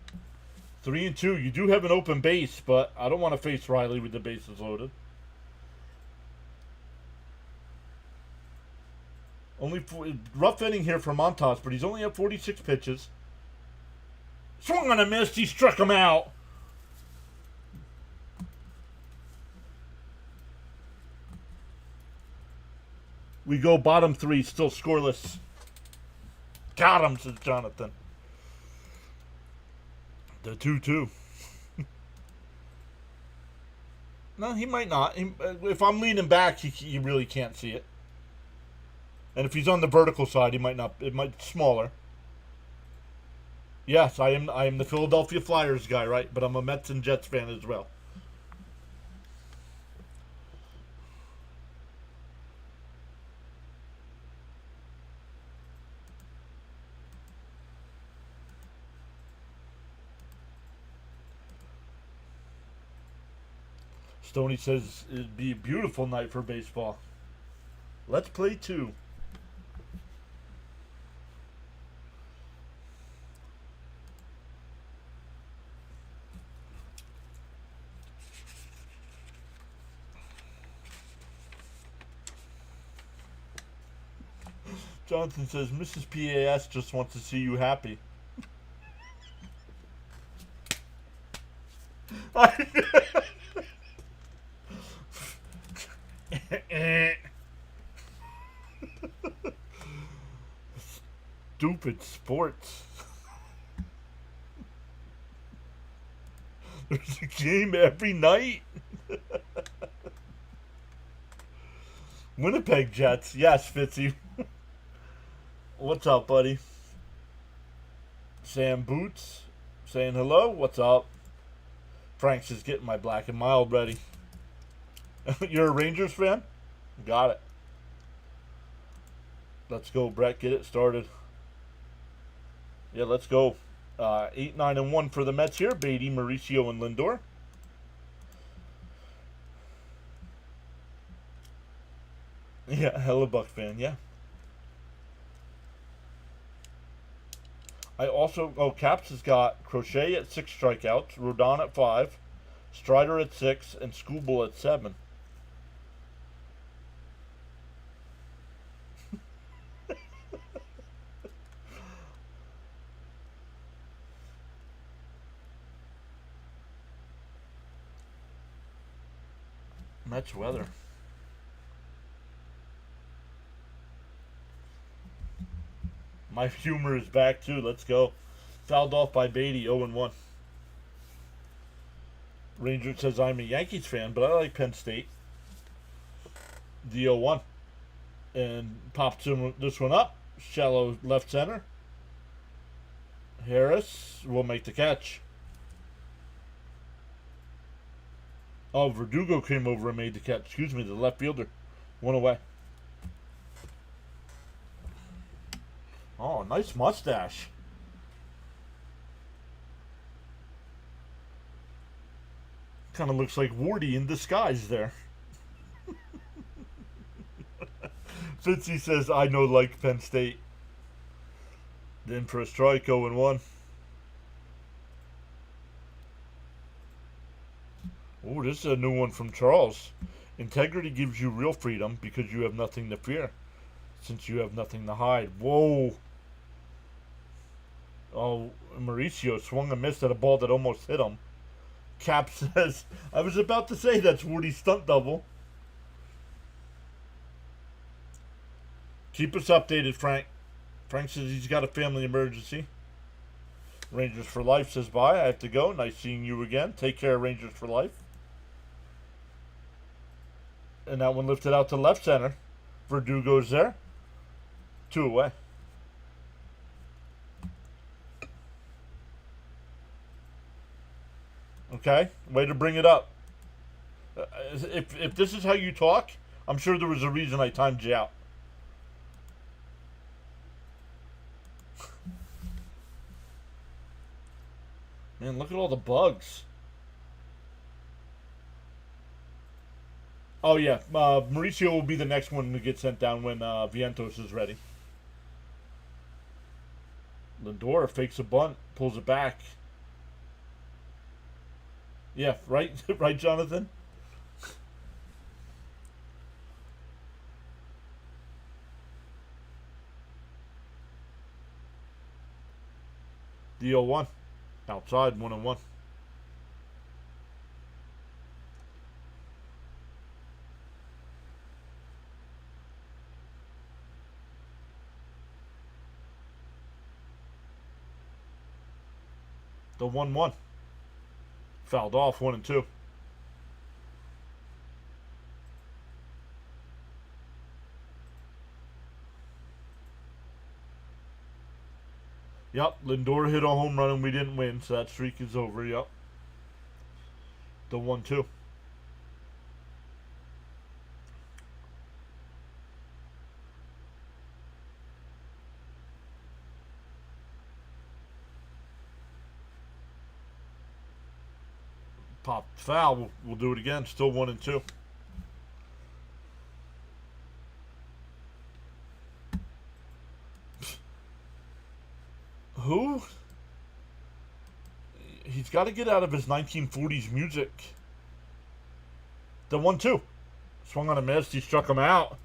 3-2. You do have an open base, but I don't want to face Riley with the bases loaded. Only rough inning here for Montas, but he's only at 46 pitches. Swung on a miss. He struck him out. We go bottom 3, still scoreless. Got him, says Jonathan. The 2-2. No, he might not. If I'm leaning back, you really can't see it. And if he's on the vertical side, he might not. It might be smaller. Yes, I am the Philadelphia Flyers guy, right? But I'm a Mets and Jets fan as well. Stoney says it'd be a beautiful night for baseball. Let's play 2. Jonathan says Mrs. PAS just wants to see you happy. Stupid sports. There's a game every night. Winnipeg Jets. Yes, Fitzy. What's up, buddy? Sam Boots saying hello. What's up? Frank's just getting my black and mild ready. You're a Rangers fan? Got it. Let's go, Brett. Get it started. Yeah, let's go. 8, 9, and 1 for the Mets here. Beatty, Mauricio, and Lindor. Yeah, Hellebuck fan, yeah. I also, Caps has got Crochet at 6 strikeouts, Rodon at 5, Strider at 6, and Skubal at 7. Mets weather. My humor is back too. Let's go. Fouled off by Beatty, 0-1. Ranger says I'm a Yankees fan, but I like Penn State. The 0-1. And pops this one up. Shallow left center. Harris will make the catch. Oh, Verdugo came over and made the catch. Excuse me, the left fielder. 1 away. Oh, nice mustache. Kind of looks like Wardy in disguise there. Fitzy says, I know like Penn State. Then for a strike, 0-1. Oh, this is a new one from Charles. Integrity gives you real freedom because you have nothing to fear, since you have nothing to hide. Whoa. Oh, Mauricio swung and missed at a ball that almost hit him. Cap says, I was about to say that's Woody's stunt double. Keep us updated, Frank. Frank says he's got a family emergency. Rangers for Life says bye. I have to go. Nice seeing you again. Take care, Rangers for Life. And that one lifted out to left center. Verdugo's there. 2 away. Okay, way to bring it up. If this is how you talk, I'm sure there was a reason I timed you out. Man, look at all the bugs. Oh yeah, Mauricio will be the next one to get sent down when Vientos is ready. Lindor fakes a bunt, pulls it back. Yeah, right, right, Jonathan. The 0-1. Outside, 1-1. The 1-1. Fouled off, 1-2. Yep, Lindor hit a home run and we didn't win, so that streak is over. Yep. The 1-2. Pop foul. We'll do it again. Still 1-2. Who? He's got to get out of his 1940s music. The 1-2. Swung on a miss. He struck him out.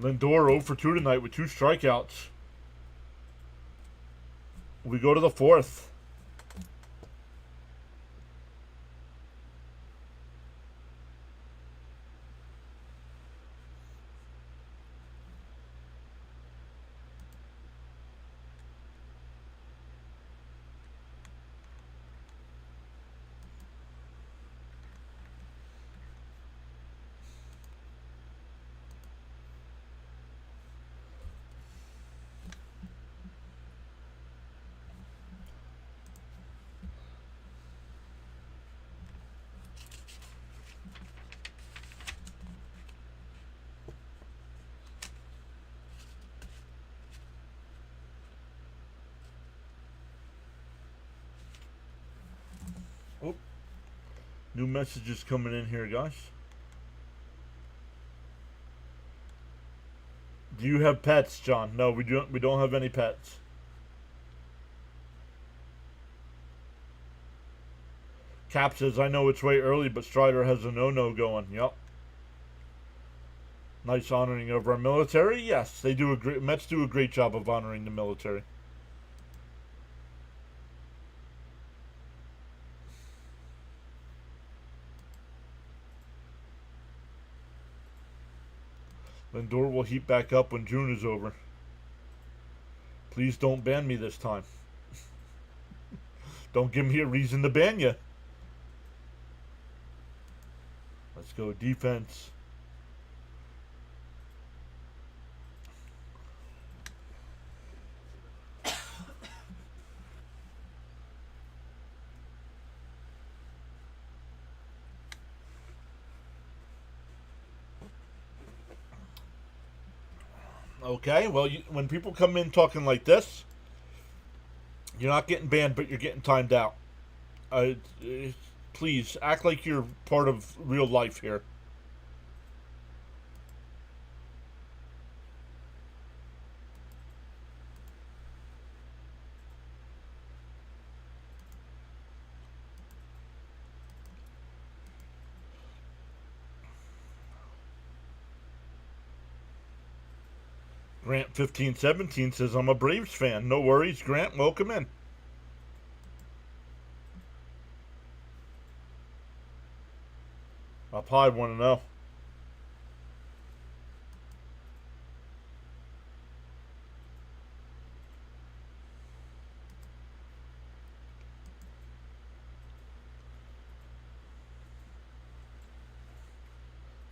Lindor 0 for 2 tonight with 2 strikeouts. We go to the 4th. Oh, new messages coming in here, guys. Do you have pets, John? No, we don't. We don't have any pets. Cap says, I know it's way early, but Strider has a no-no going. Yep. Nice honoring of our military. Yes, they do. Mets do a great job of honoring the military. Lindor will heat back up when June is over. Please don't ban me this time. Don't give me a reason to ban you. Let's go defense. Okay, well, when people come in talking like this, you're not getting banned, but you're getting timed out. Please, act like you're part of real life here. Grant 1517 says, I'm a Braves fan. No worries, Grant. Welcome in. Up high, 1-0.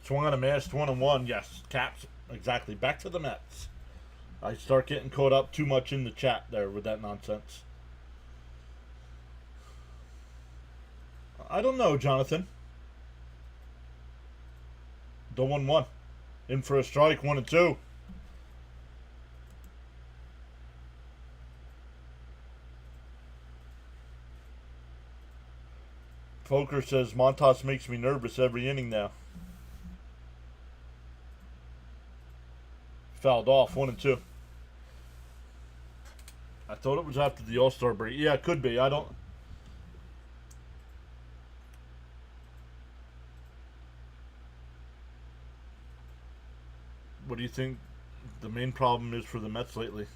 Swung on a miss, 1-1. Yes, Caps. Exactly. Back to the Mets. I start getting caught up too much in the chat there with that nonsense. I don't know, Jonathan. The 1-1. In for a strike, 1-2. Poker says Montas makes me nervous every inning now. Fouled off, 1-2. I thought it was after the All-Star break. Yeah, it could be. I don't. What do you think the main problem is for the Mets lately?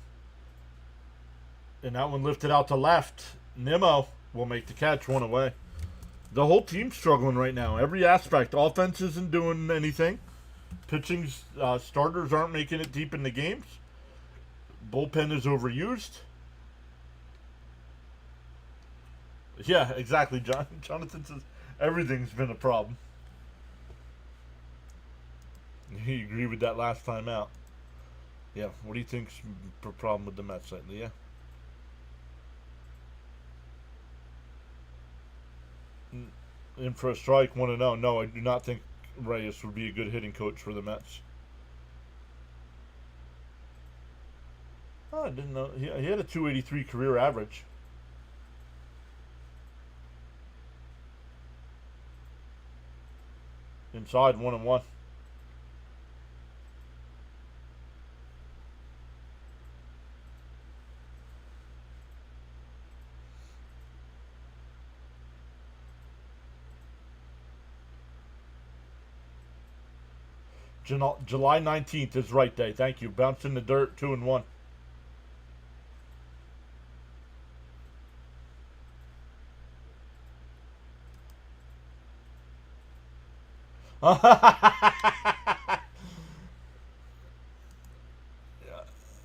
And that one lifted out to left. Nimmo will make the catch, one away. The whole team's struggling right now. Every aspect. Offense isn't doing anything. Pitching's starters aren't making it deep in the games. Bullpen is overused. Yeah, exactly, John. Jonathan says everything's been a problem. He agreed with that last time out. Yeah, what do you think's the problem with the Mets lately? Yeah. In for a strike, 1-0. No, I do not think Reyes would be a good hitting coach for the Mets. Oh, I didn't know. He had a 283 career average. Inside, 1-1. July 19th is right day. Thank you. Bounce in the dirt, 2-1.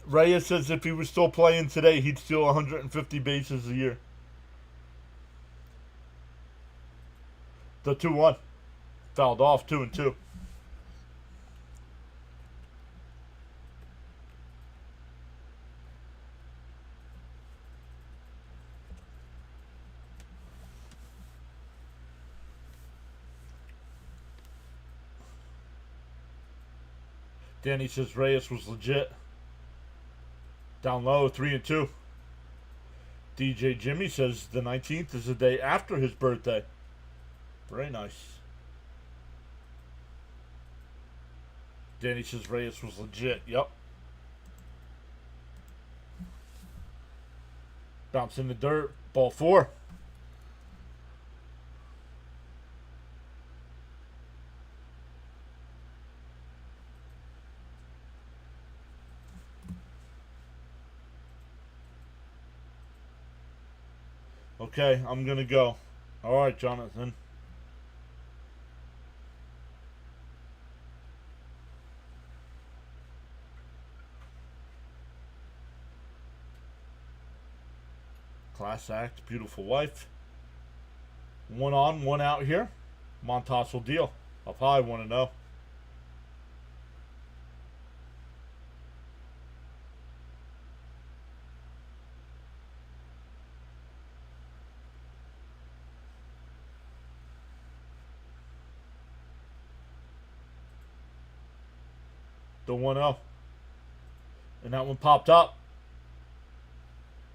Reyes says if he was still playing today, he'd steal 150 bases a year. The 2-1. Fouled off, 2-2. Danny says Reyes was legit. Down low, 3-2. DJ Jimmy says the 19th is the day after his birthday. Very nice. Danny says Reyes was legit. Yep. Bounce in the dirt. Ball 4. Okay, I'm going to go. All right, Jonathan. Class act, beautiful wife. 1 on, 1 out here. Montas will deal. Up high, 1-0. The 1-0. And that one popped up.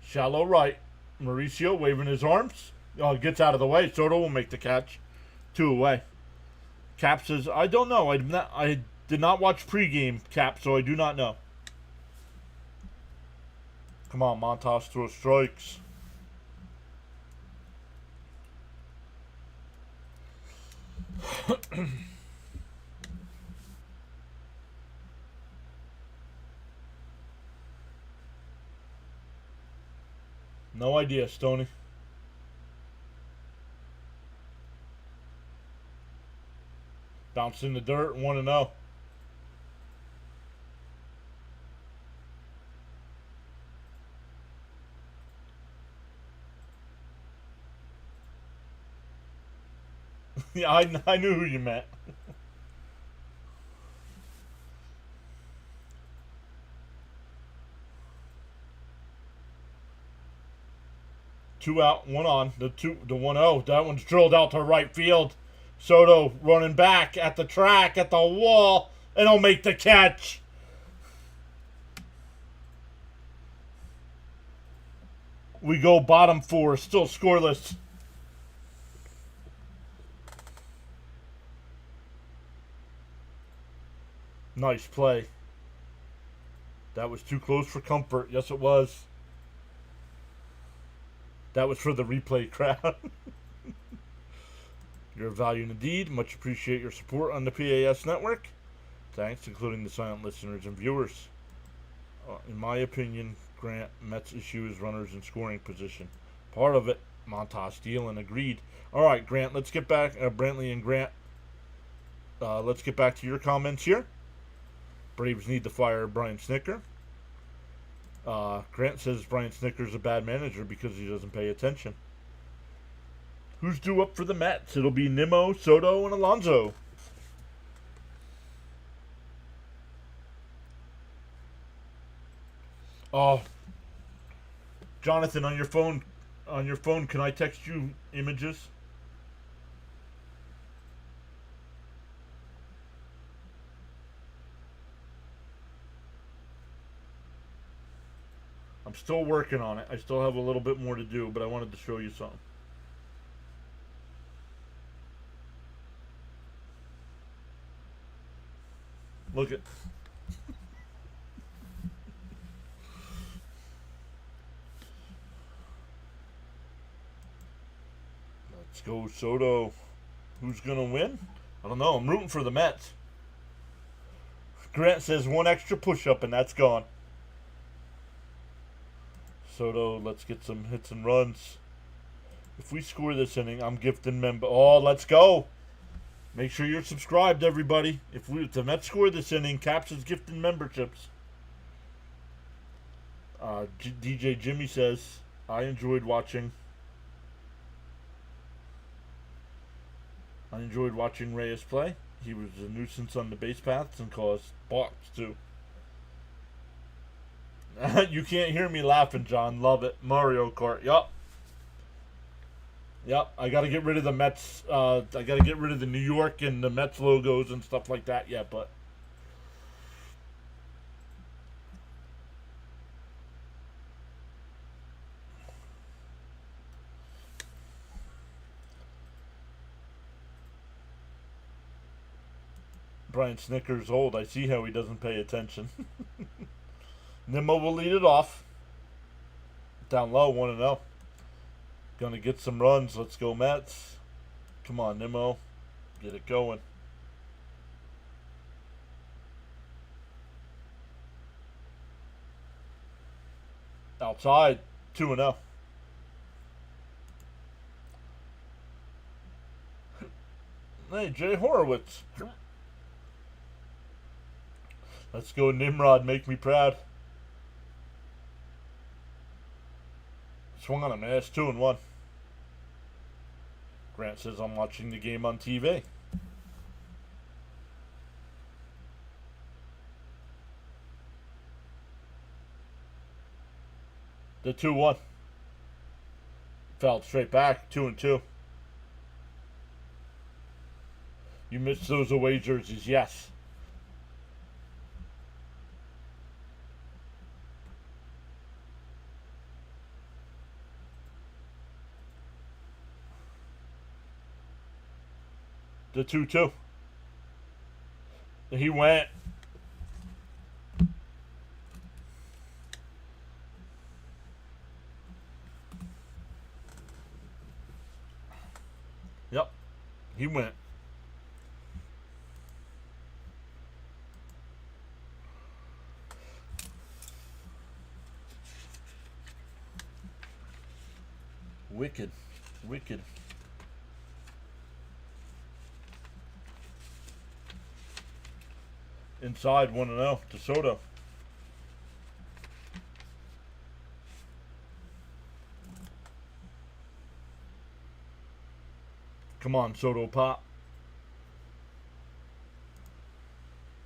Shallow right. Mauricio waving his arms. Oh, gets out of the way. Soto will make the catch. 2 away. Cap says, I don't know. I did not watch pregame, Cap, so I do not know. Come on, Montas throws strikes. No idea, Stoney. Bounce in the dirt, 1-0. Yeah, I knew who you meant. Two out, 1 on. The 1-0. That one's drilled out to right field. Soto running back at the track, at the wall, and he'll make the catch. We go bottom 4, still scoreless. Nice play. That was too close for comfort. Yes, it was. That was for the replay crowd. You're a value indeed. Much appreciate your support on the PAS network. Thanks, including the silent listeners and viewers. In my opinion, Grant, Mets issue is runners in scoring position. Part of it, Montas Thielen, agreed. All right, Grant, let's get back, Brantley and Grant, let's get back to your comments here. Braves need to fire Brian Snitker. Grant says Brian Snitker's a bad manager because he doesn't pay attention. Who's due up for the Mets? It'll be Nimmo, Soto, and Alonso. Oh, Jonathan, on your phone, can I text you images? I'm still working on it. I still have a little bit more to do, but I wanted to show you something. Look at. Let's go, Soto. Who's gonna win? I don't know. I'm rooting for the Mets. Grant says one extra push-up and that's gone. Soto, let's get some hits and runs. If we score this inning, I'm gifting member. Oh, let's go. Make sure you're subscribed, everybody. If the Mets score this inning, Caps is gifting memberships. DJ Jimmy says, I enjoyed watching Reyes play. He was a nuisance on the base paths and caused balks, too. You can't hear me laughing, John. Love it. Mario Kart. Yup. I got to get rid of the Mets. I got to get rid of the New York and the Mets logos and stuff like that yet, but. Brian Snitker's old. I see how he doesn't pay attention. Nimmo will lead it off. Down low, 1-0. Gonna get some runs. Let's go, Mets. Come on, Nimmo. Get it going. Outside, 2-0. Hey, Jay Horowitz. Let's go, Nimrod. Make me proud. Swung on him, man. It's 2-1. Grant says I'm watching the game on TV. The 2-1. Fell straight back. 2-2. You missed those away jerseys, yes. The 2-2. He went. Yep. He went. Wicked. Wicked. Inside 1-0 to Soto. Come on, Soto pop.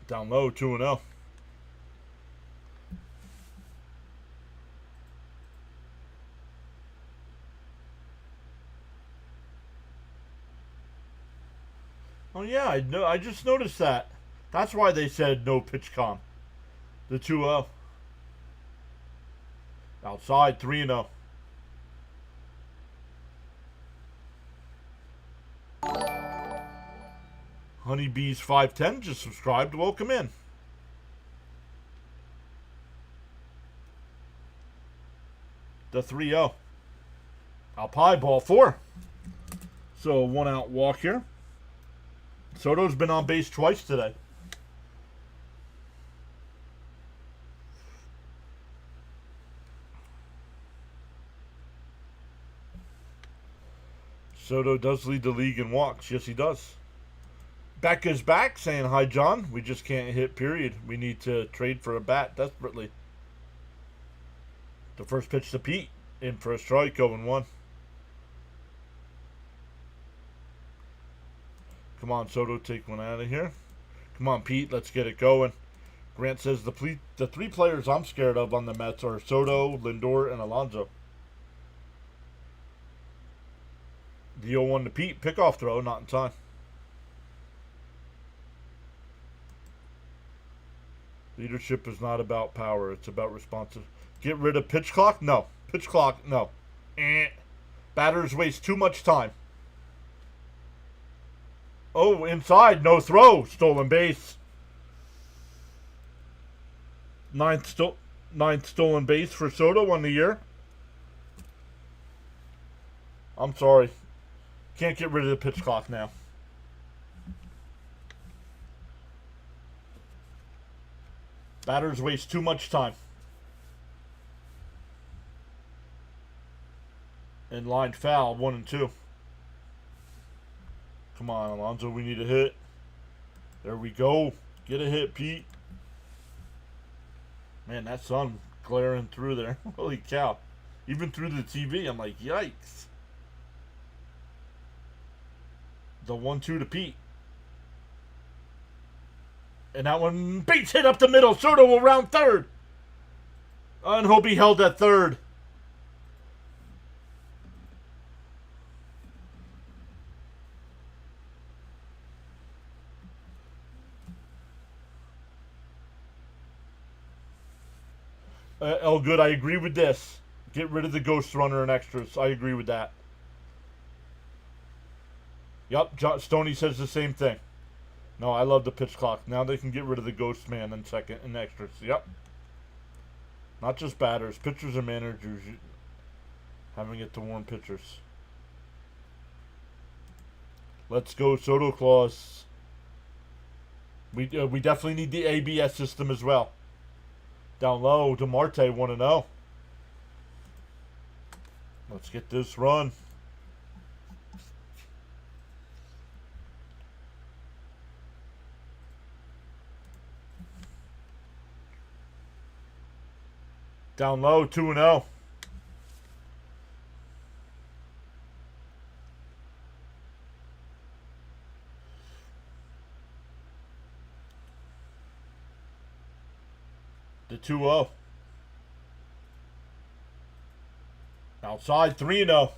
Down low, 2-0. Oh yeah, I just noticed that. That's why they said no pitch com. The 2-0. Outside, 3-0. Honeybees 510 just subscribed. Welcome in. The 3-0. Alpie ball 4. So 1 out walk here. Soto's been on base twice today. Soto does lead the league in walks. Yes, he does. Becca's back saying, hi, John. We just can't hit, period. We need to trade for a bat desperately. The first pitch to Pete. In for a strike, 0-1. Come on, Soto, take one out of here. Come on, Pete, let's get it going. Grant says the three players I'm scared of on the Mets are Soto, Lindor, and Alonso. The 0-1 to Pete. Pickoff throw, not in time. Leadership is not about power. It's about responsive. Get rid of pitch clock? No. Pitch clock? No. Batters waste too much time. Oh, inside. No throw. Stolen base. Ninth stolen base for Soto on the year. I'm sorry. Can't get rid of the pitch clock now. Batters waste too much time. And line foul, 1 and 2. Come on, Alonso, we need a hit. There we go. Get a hit, Pete. Man, that sun glaring through there. Holy cow. Even through the TV, I'm like, yikes. The 1-2 to Pete. And that one, base hit up the middle. Soto will round third. And he'll be held at third. Elgood, I agree with this. Get rid of the ghost runner and extras. I agree with that. Yep, Stoney says the same thing. No, I love the pitch clock. Now they can get rid of the ghost man and second and extras. Yep. Not just batters. Pitchers and managers having it to warn pitchers. Let's go, Soto Claus. We definitely need the ABS system as well. Down low, DeMarte 1-0. Let's get this run. Down low, 2-0. The 2-0. Outside, 3-0.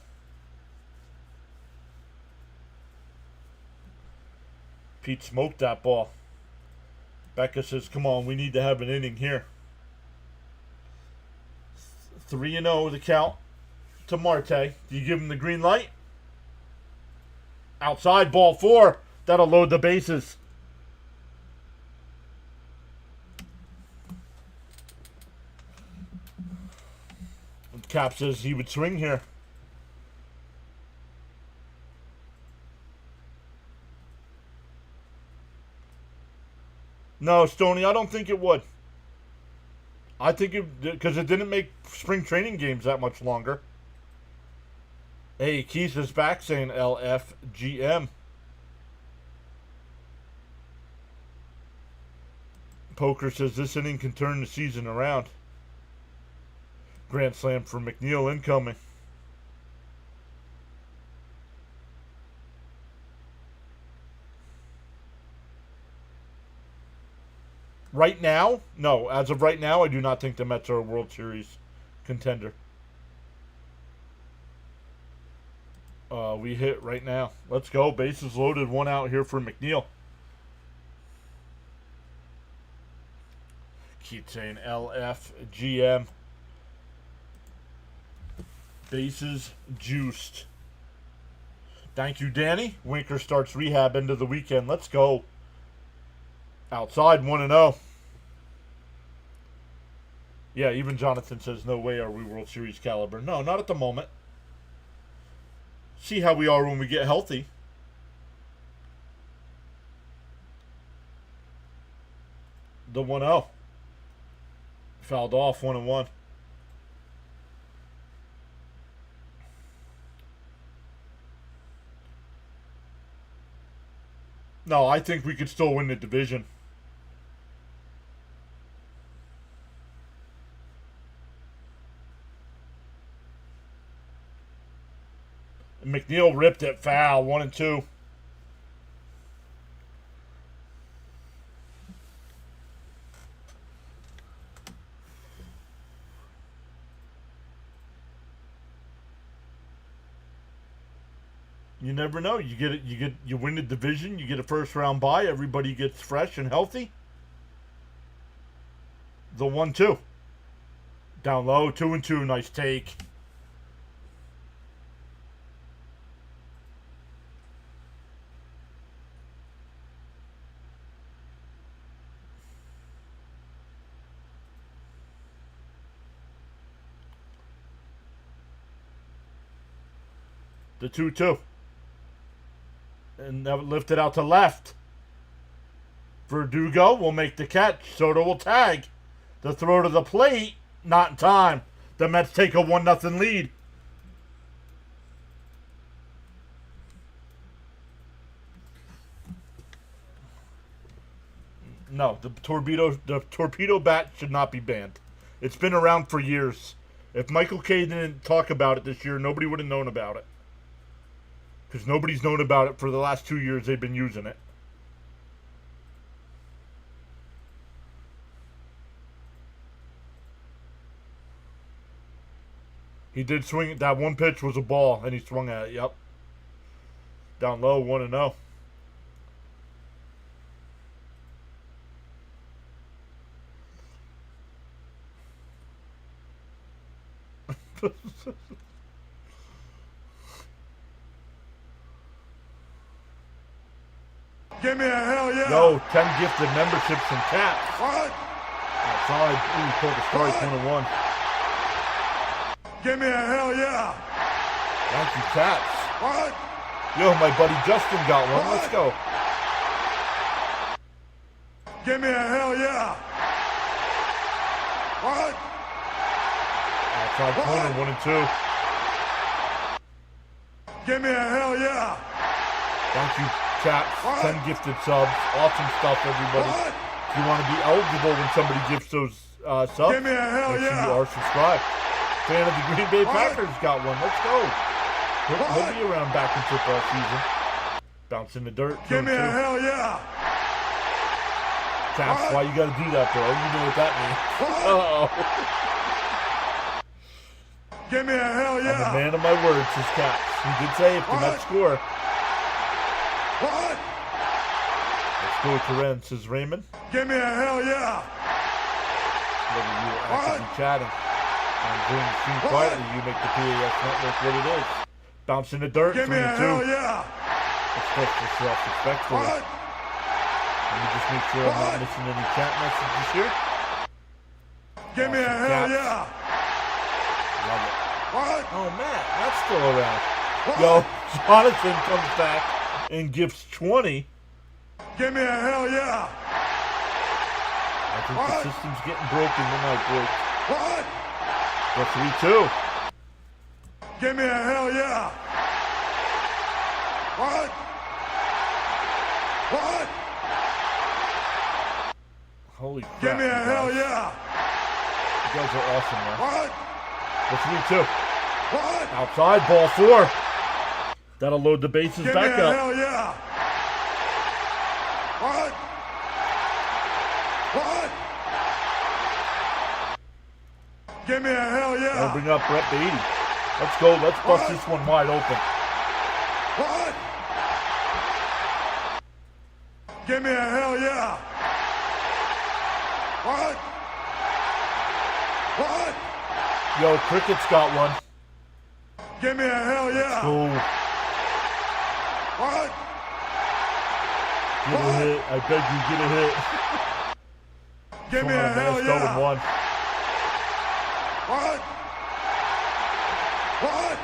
Pete smoked that ball. Becca says, come on, we need to have an inning here. 3-0 the count to Marte. Do you give him the green light? Outside, ball 4. That'll load the bases. Cap says he would swing here. No, Stoney, I don't think it would. I think it, because it didn't make spring training games that much longer. Hey, Keith is back saying LFGM. Poker says this inning can turn the season around. Grand slam for McNeil incoming. Right now, no. As of right now, I do not think the Mets are a World Series contender. We hit right now. Let's go. Bases loaded. 1 out here for McNeil. Keep saying LFGM. Bases juiced. Thank you, Danny. Winker starts rehab into the weekend. Let's go. Outside, 1-0. Yeah, even Jonathan says, no way are we World Series caliber. No, not at the moment. See how we are when we get healthy. The 1-0. Fouled off, 1-1. No, I think we could still win the division. McNeil ripped it foul, 1-2. You never know. You win the division, you get a first round bye, everybody gets fresh and healthy. The 1-2. Down low, 2-2, nice take. The 2-2. And that lifted out to left. Verdugo will make the catch. Soto will tag. The throw to the plate, not in time. The Mets take a 1-0 lead. No, the torpedo bat should not be banned. It's been around for years. If Michael Kay didn't talk about it this year, nobody would have known about it. Because nobody's known about it for the last 2 years they've been using it. He did swing it. That one pitch was a ball, and he swung at it. Yep. Down low, 1-0. Give me a hell yeah. Yo, 10 gifted memberships from Caps. What? Outside. Ooh, he pulled a strike, 1-1. Give me a hell yeah. Thank you, Caps. What? Yo, my buddy Justin got one. Let's go. Give me a hell yeah. What? Outside corner, 1-2. Give me a hell yeah. Thank you, Caps. 10 gifted subs. Awesome stuff, everybody. What? If you want to be eligible when somebody gives those subs, Give me a hell make sure yeah. you are subscribed. Fan of the Green Bay Packers got one. Let's go. He'll be around back in football season. Bounce in the dirt. Give me a hell yeah. Caps, why you got to do that, bro? You know what that means. Uh-oh. Give me a hell yeah. I'm a man of my word, says Caps. He did say if the Mets score. What? Let's go to Ren, says Raymond. Give me a hell yeah. Look at you actively chatting. And doing the stream quietly, you make the PAS network what it is. Bounce in the dirt, 3-2. Give me a hell yeah. Express yourself respectfully. What? Let me just make sure I'm not missing any chat messages here. Give me a hell yeah. Love it. What? Oh, Matt's still around. What? Yo, Jonathan comes back and gifts 20. Give me a hell yeah. I think What? the system's getting broken tonight, boys. What? The 3-2. Give me a hell yeah. What? What? Holy crap. Give me a you hell guys. yeah. You guys are awesome, man. What? The 3-2. What? Outside, ball 4. That'll load the bases Give back me a up. hell yeah. What? What? Give me a hell That'll yeah. bring up Brett Beatty. Let's go. Let's bust What? this one wide open. What? Give me a hell yeah. What? What? Yo, Cricket's got one. Give me a hell yeah. Go. What? Get a hit. I beg you, get a hit. Give Come me on, a man. hell Let's go with yeah. one. What? What?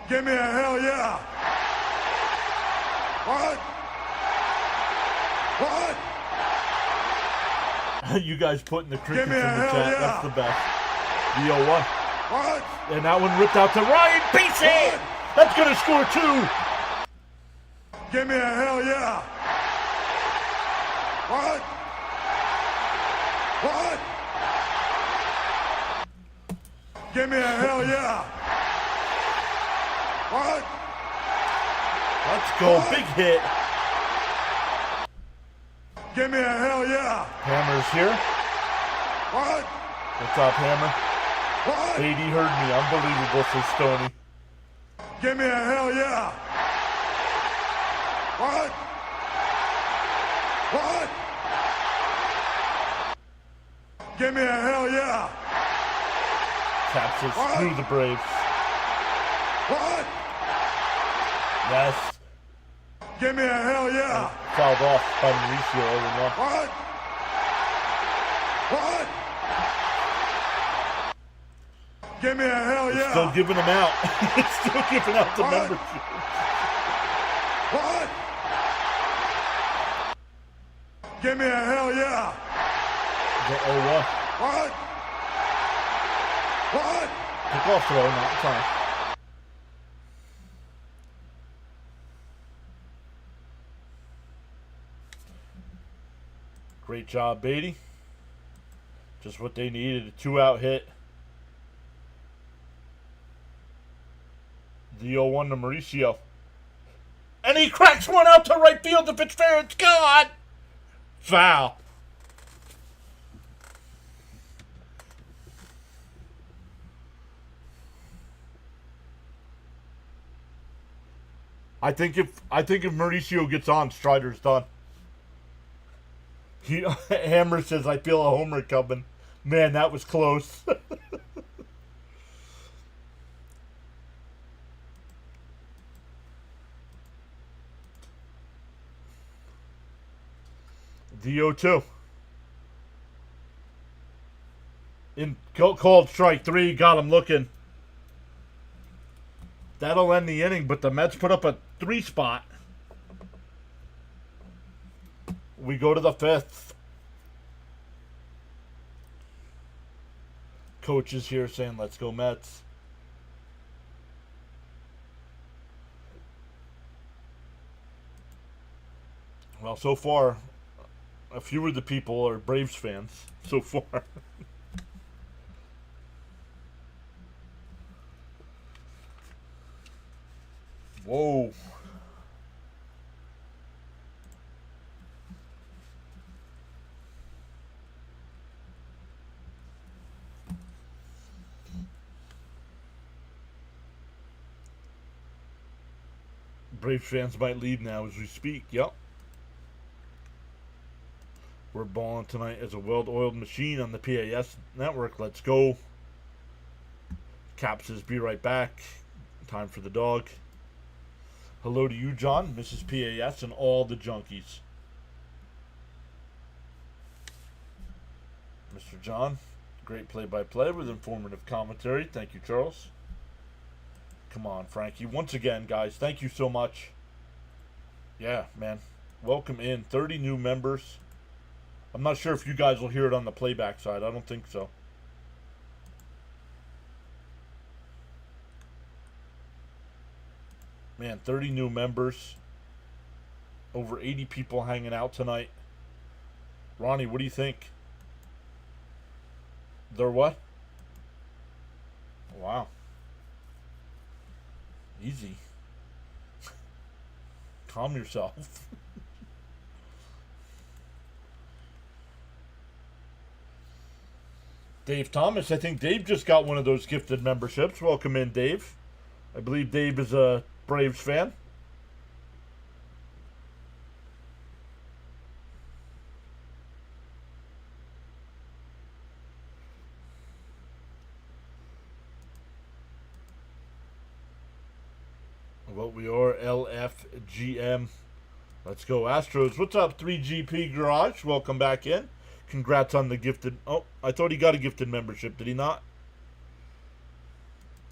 Give me a hell yeah. What? What? You guys putting the Crickets Give me in a the hell chat. yeah. That's the best. The 0-1. What? And that one ripped out to Ryan. Base hit. That's going to score 2. Give me a hell yeah. What? What? Give me a hell yeah. What? Let's go. Big hit. Give me a hell yeah. Hammer's here. What? What's up, Hammer? What? Beatty heard me. Unbelievable, says Stoney. Give me a hell yeah. What? What? Give me a hell yeah. Cap says, What? screw the Braves. What? Yes. Give me a hell yeah. Fouled off by Mauricio 0-1. What? What? Give me a hell yeah. Still giving them out. Still giving out the What? membership. What? Give me a hell yeah. The 0-1. What? What? Pick off throw, not time. Great job, Beatty. Just what they needed. A 2-out hit. The 0-1 to Mauricio. And he cracks one out to right field if it's fair. It's gone. Foul. I think if Mauricio gets on, Strider's done. Hammer says, I feel a homer coming. Man, that was close. The 0-2. Called strike 3. Got him looking. That'll end the inning, but the Mets put up a 3 spot. We go to the 5th. Coach is here saying, let's go Mets. Well, so far, a few of the people are Braves fans so far. Whoa. Braves fans might leave now as we speak. Yep. We're balling tonight as a well-oiled machine on the PAS network. Let's go. Cap says, be right back. Time for the dog. Hello to you, John, Mrs. PAS, and all the junkies. Mr. John, great play-by-play with informative commentary. Thank you, Charles. Come on, Frankie. Once again, guys, thank you so much. Yeah, man. Welcome in. 30 new members. I'm not sure if you guys will hear it on the playback side. I don't think so. Man, 30 new members. Over 80 people hanging out tonight. Ronnie, what do you think? They're what? Wow. Easy. Calm yourself. Dave Thomas, I think Dave just got one of those gifted memberships. Welcome in, Dave. I believe Dave is a Braves fan. What we are, LFGM. Let's go, Astros. What's up, 3GP Garage? Welcome back in. Congrats on the gifted. Oh, I thought he got a gifted membership. Did he not?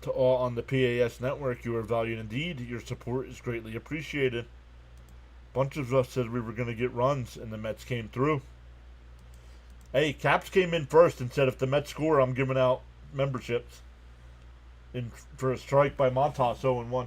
To all on the PAS network, you are valued indeed. Your support is greatly appreciated. Bunch of us said we were going to get runs, and the Mets came through. Hey, Caps came in first and said if the Mets score, I'm giving out memberships. For a strike by Montas, 0-1.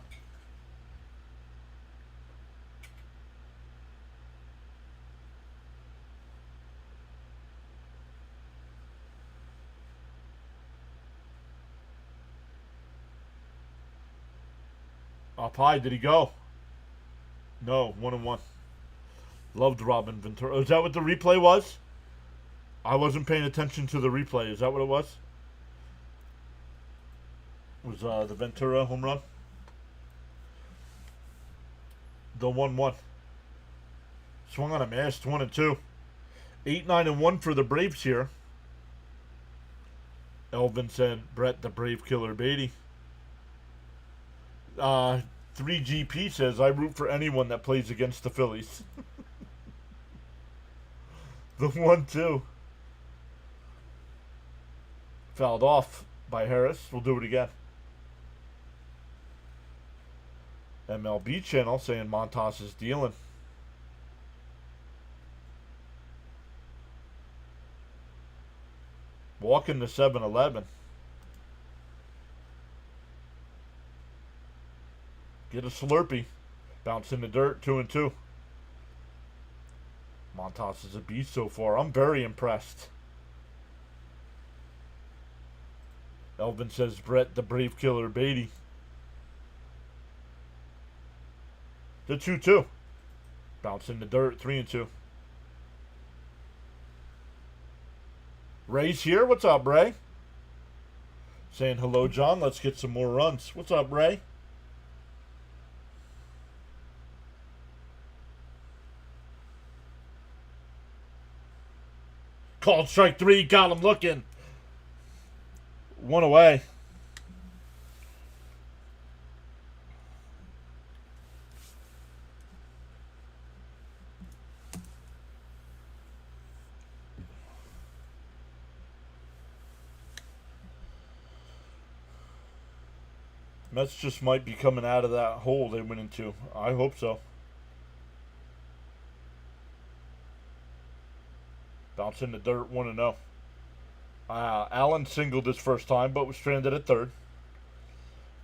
Up high. Did he go? No. 1-1. Loved Robin Ventura. Is that what the replay was? I wasn't paying attention to the replay. Is that what it was? Was the Ventura home run? The 1-1. Swung on a miss. 1-2. 8-9-1 for the Braves here. Elvin said, Brett the Brave Killer Beatty. 3GP says, I root for anyone that plays against the Phillies. The 1-2. Fouled off by Harris. We'll do it again. MLB channel saying Montas is dealing. Walking to 7-Eleven. Get a Slurpee. Bounce in the dirt. 2-2. Montas is a beast so far. I'm very impressed. Elvin says Brett the Brave Killer Beatty. The 2-2. Bounce in the dirt. 3-2. Ray's here. What's up, Ray? Saying hello, John. Let's get some more runs. What's up, Ray? Called strike 3. Got him looking. 1 away. Mets just might be coming out of that hole they went into. I hope so. Bounce in the dirt, 1-0. Allen singled his first time, but was stranded at third.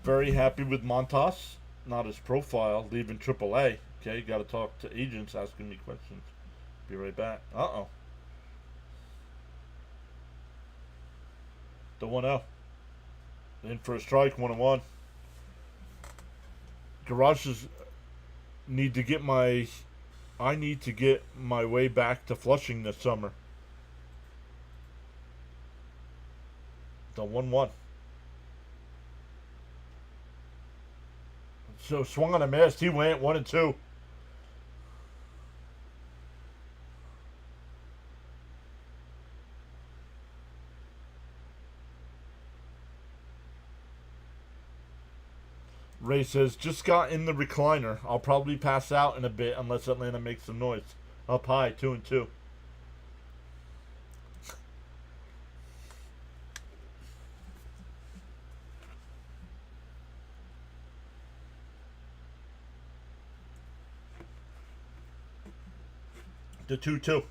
Very happy with Montas. Not his profile, leaving AAA. Okay, got to talk to agents asking me questions. Be right back. Uh-oh. The 1-0. In for a strike, 1-1. Garages need to get my... I need to get my way back to Flushing this summer. The 1-1. So swung on a miss. He went 1-2. Ray says, just got in the recliner. I'll probably pass out in a bit unless Atlanta makes some noise. Up high, 2-2. The 2-2.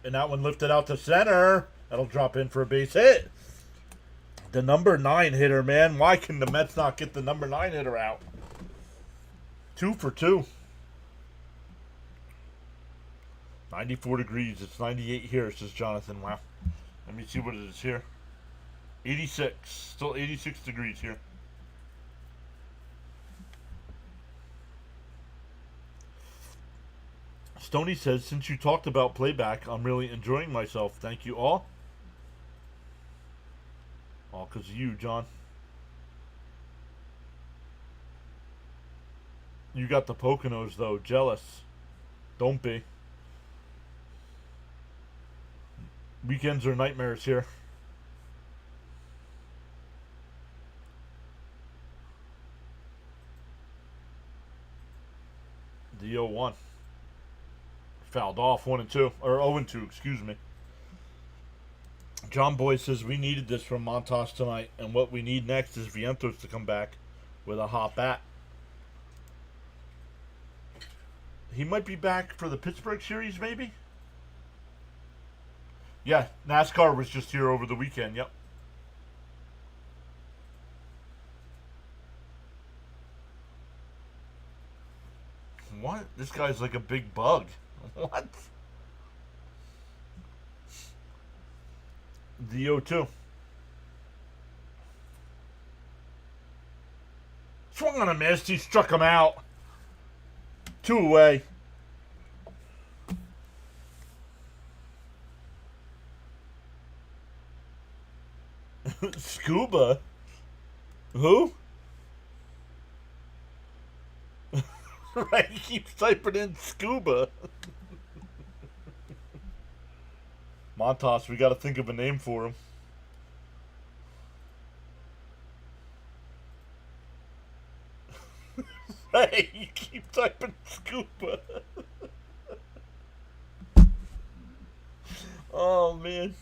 And that one lifted out to center. That'll drop in for a base hit. The number 9 hitter, man. Why can the Mets not get the number 9 hitter out? 2 for 2. 94 degrees. It's 98 here, says Jonathan. Wow. Let me see what it is here. 86. Still 86 degrees here. Stoney says, since you talked about playback, I'm really enjoying myself. Thank you all. All because of you, John. You got the Poconos, though. Jealous. Don't be. Weekends are nightmares here. The 0-1. Fouled off 1-2. Or 0-2, excuse me. John Boy says we needed this from Montas tonight, and what we need next is Vientos to come back with a hot bat. He might be back for the Pittsburgh series, maybe? Yeah, NASCAR was just here over the weekend, yep. What? This guy's like a big bug. What? The 0-2. Swung on a miss. He struck him out. 2 away. Scuba? Who? Right, he keeps typing in scuba. Montas, we gotta think of a name for him. Hey, you keep typing scuba. Oh, man.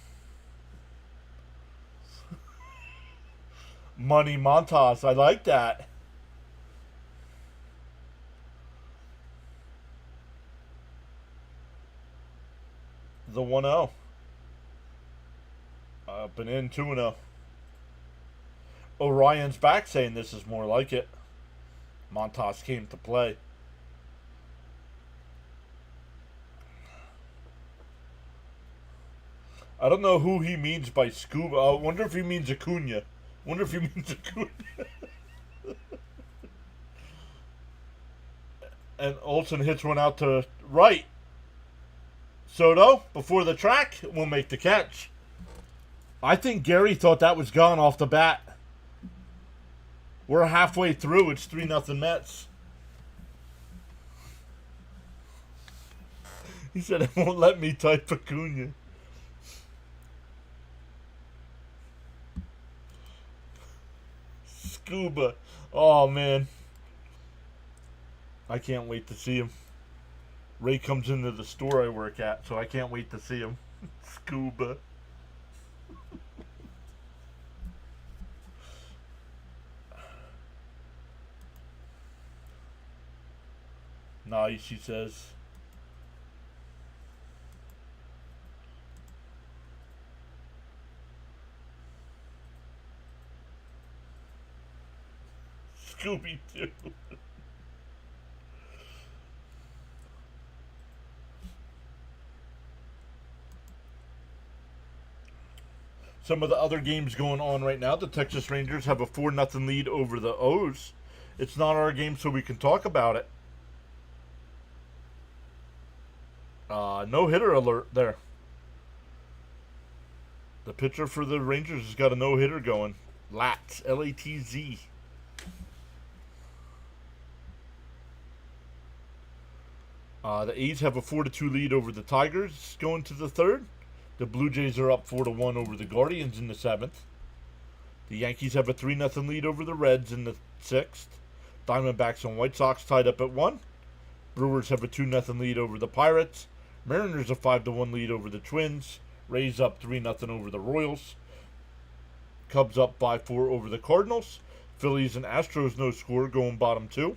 Money Montas, I like that. The 1-0. Up and in 2-0. Orion's back saying this is more like it. Montas came to play. I don't know who he means by scuba. I wonder if he means Acuna. Wonder if he means Acuna. And Olsen hits one out to right. Soto, before the track, will make the catch. I think Gary thought that was gone off the bat. We're halfway through. It's 3-0 Mets. He said it won't let me type Acuna. Scuba. Oh, man. I can't wait to see him. Ray comes into the store I work at, so I can't wait to see him. Scuba. Nice, he says. Scooby-Doo. Some of the other games going on right now, the Texas Rangers have a 4-0 lead over the O's. It's not our game, so we can talk about it. No-hitter alert there. The pitcher for the Rangers has got a no-hitter going. Latz, L-A-T-Z. The A's have a 4-2 lead over the Tigers going to the third. The Blue Jays are up 4-1 over the Guardians in the seventh. The Yankees have a 3-0 lead over the Reds in the sixth. Diamondbacks and White Sox tied up at 1. Brewers have a 2-0 lead over the Pirates. Mariners a 5-1 lead over the Twins. Rays up 3-0 over the Royals. Cubs up 5-4 over the Cardinals. Phillies and Astros no score going bottom 2.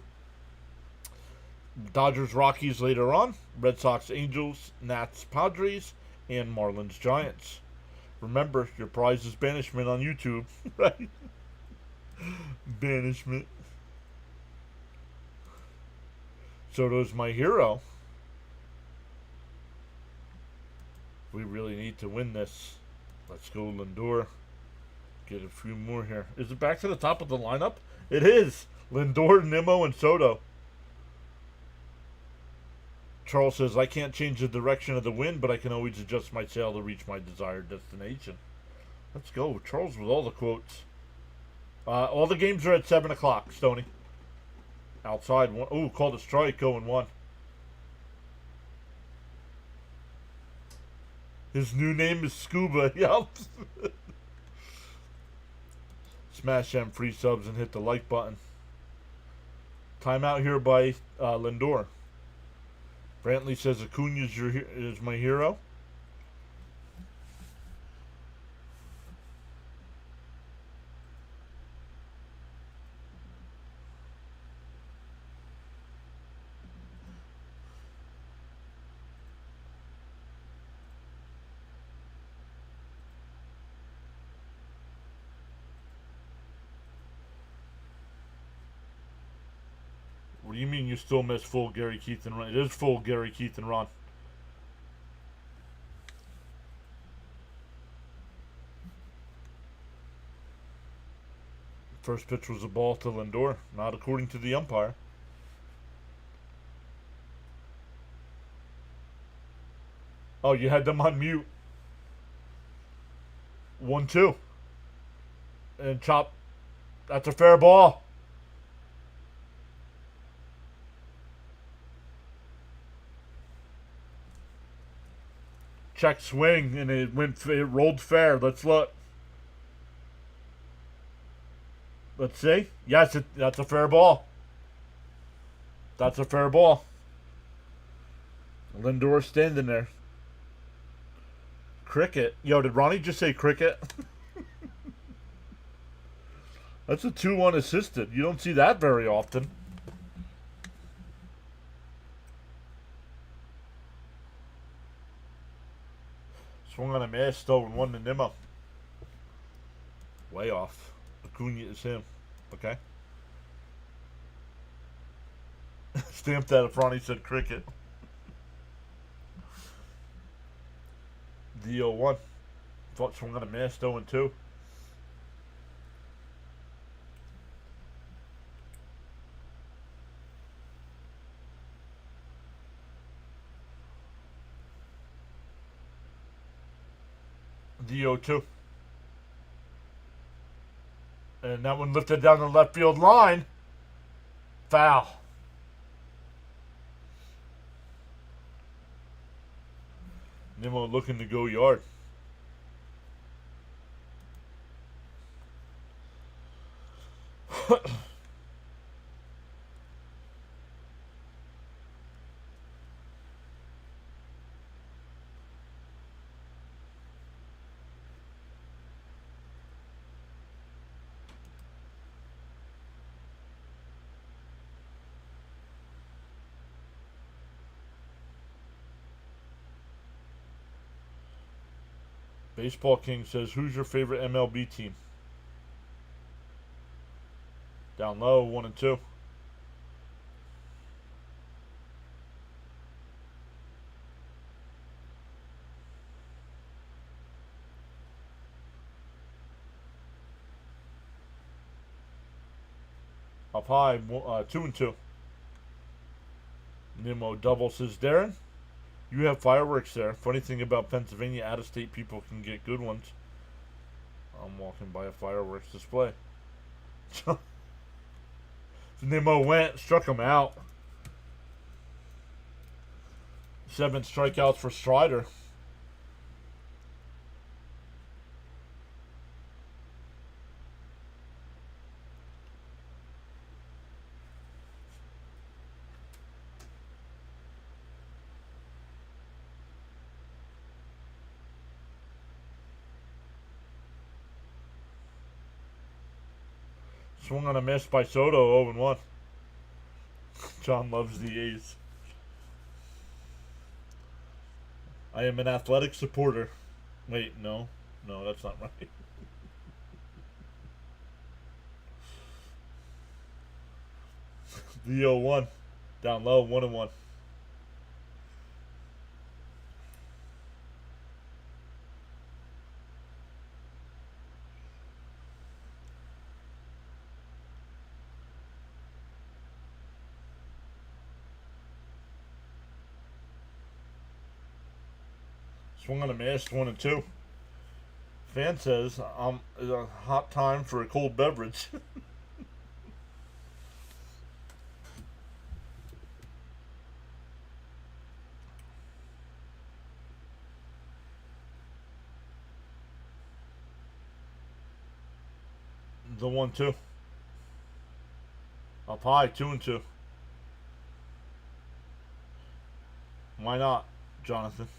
Dodgers Rockies later on. Red Sox Angels, Nats Padres, and Marlins Giants. Remember, your prize is banishment on YouTube, right? Banishment. Soto's my hero. We really need to win this. Let's go Lindor. Get a few more here. Is it back to the top of the lineup? It is. Lindor, Nimmo, and Soto. Charles says, I can't change the direction of the wind, but I can always adjust my sail to reach my desired destination. Let's go. Charles with all the quotes. All the games are at 7 o'clock, Stoney. Outside. Oh, called a strike, 0-1. His new name is Scuba. Yup. Smash them free subs and hit the like button. Timeout here by Lindor. Brantley says Acuna is my hero. What do you mean you still miss full Gary, Keith, and Ron? It is full Gary, Keith, and Ron. First pitch was a ball to Lindor, not according to the umpire. Oh, you had them on mute. 1-2. And chop. That's a fair ball. Check swing, and it rolled fair. Let's look. Let's see. Yes, that's a fair ball. That's a fair ball. Lindor standing there. Cricket. Yo, did Ronnie just say cricket? That's a 2-1 assisted. You don't see that very often. Swung on a miss, stolen 1 to Nimmo. Way off. Acuna is him. Okay. Stamped that if Ronnie said cricket. The 0-1. Thought swung on a miss, 0-2. The 0-2. And that one lifted down the left field line. Foul. Nimmo looking to go yard. Baseball King says, who's your favorite MLB team? Down low, 1 and 2. Up high, 2 and 2. Nimmo double says, Darren, you have fireworks there. Funny thing about Pennsylvania, out-of-state people can get good ones. I'm walking by a fireworks display. Nimmo went, struck him out. 7 strikeouts for Strider. Swung on a miss by Soto, 0-1. John loves the A's. I am an athletic supporter. Wait, no. No, that's not right. The 0-1. Down low, 1-1. Swung on a miss, 1 and 2. Fan says, it's a hot time for a cold beverage. The 1-2. Up high, 2 and 2. Why not, Jonathan?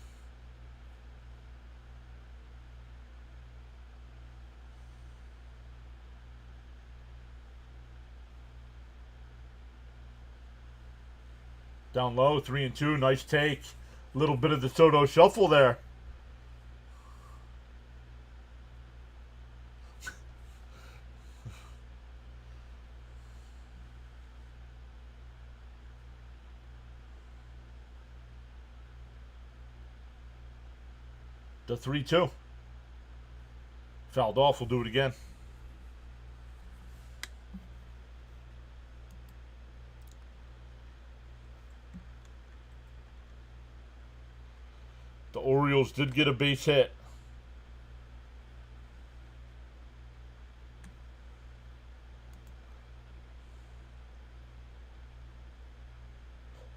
Down low, 3 and 2. Nice take. Little bit of the Soto shuffle there. The 3-2. Fouled off. We'll do it again. The Orioles did get a base hit.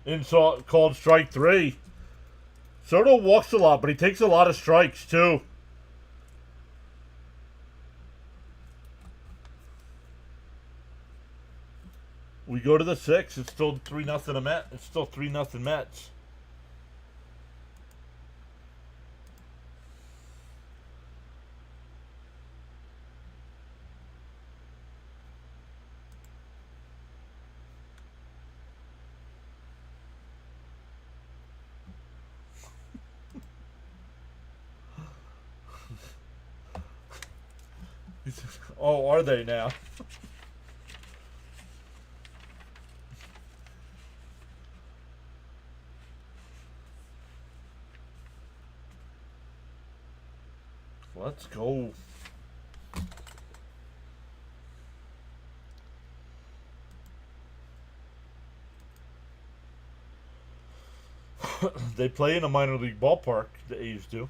Insult called strike 3. Soto walks a lot, but he takes a lot of strikes too. We go to the 6th. It's still 3-0 Mets. It's still 3-0 Mets. Oh, are they now? Let's go. They play in a minor league ballpark, the A's do.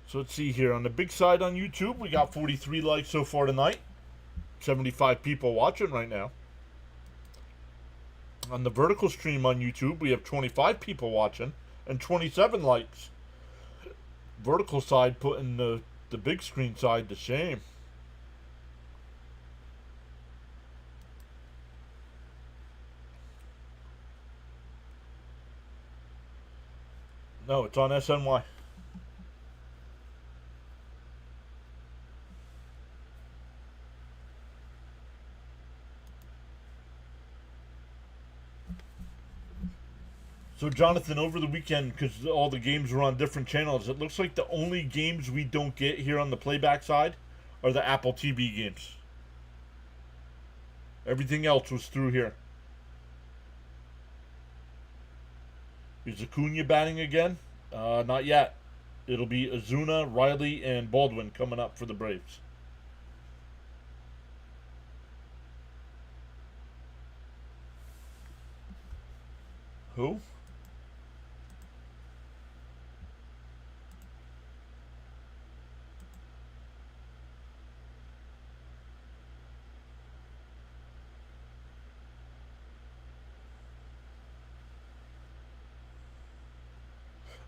So let's see here. On the big side on YouTube, we got 43 likes so far tonight. 75 people watching right now. On the vertical stream on YouTube, we have 25 people watching and 27 likes. Vertical side putting the big screen side to shame. No, it's on SNY. So, Jonathan, over the weekend, because all the games were on different channels, it looks like the only games we don't get here on the playback side are the Apple TV games. Everything else was through here. Is Acuna batting again? Not yet. It'll be Azuna, Riley, and Baldwin coming up for the Braves. Who?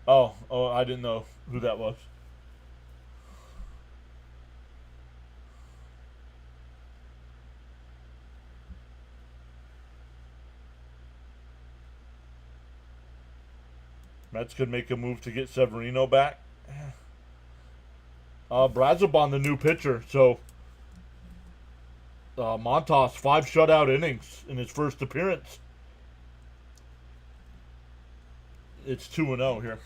Oh, I didn't know who that was. Mets could make a move to get Severino back. Brazabon, the new pitcher. So, Montas, 5 shutout innings in his first appearance. It's 2-0 here.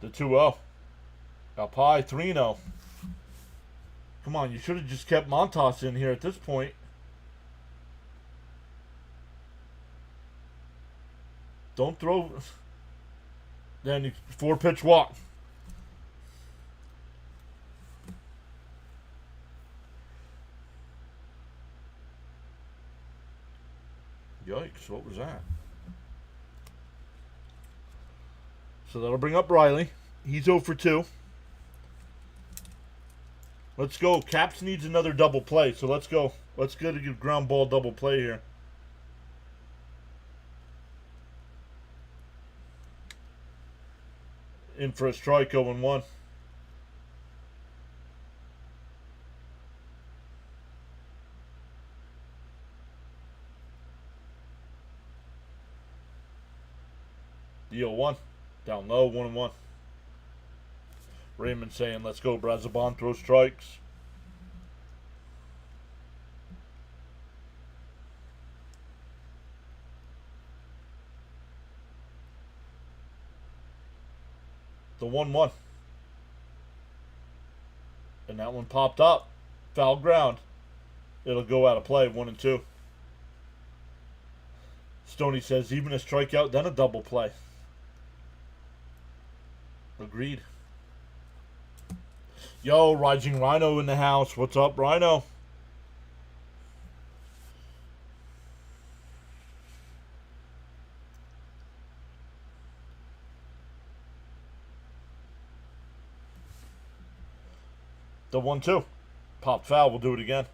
The 2-0. Alpai, 3-0. Come on, you should have just kept Montas in here at this point. Don't throw. Then 4-pitch walk. Yikes, what was that? So that'll bring up Riley. He's 0 for 2. Let's go. Caps needs another double play, so let's go. Let's get a ground ball double play here. In for a strike, 0-1. The 0-1. Down low, 1-1. Raymond saying, let's go, Brazabon, throw strikes. The 1-1. And that one popped up. Foul ground. It'll go out of play, 1-2. Stoney says, even a strikeout, then a double play. Agreed. Yo, Rising Rhino in the house. What's up, Rhino? The 1-2. Pop foul. We'll do it again.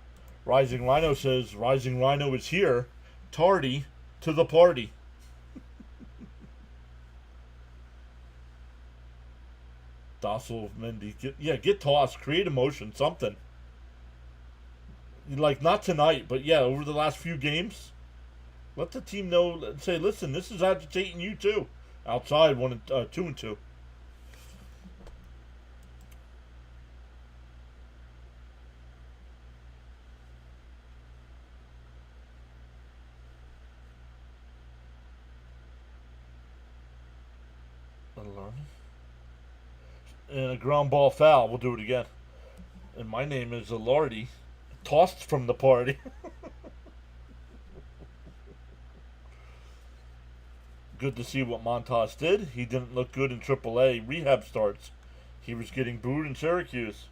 Rising Rhino says, Rising Rhino is here. Tardy to the party. Docile Mendy. Get tossed. Create emotion. Something. Like, not tonight, but yeah, over the last few games. Let the team know. Say, listen, this is agitating you too. Outside, 2-2. And a ground ball foul. We'll do it again. And my name is Alardi. Tossed from the party. Good to see what Montas did. He didn't look good in AAA rehab starts. He was getting booed in Syracuse.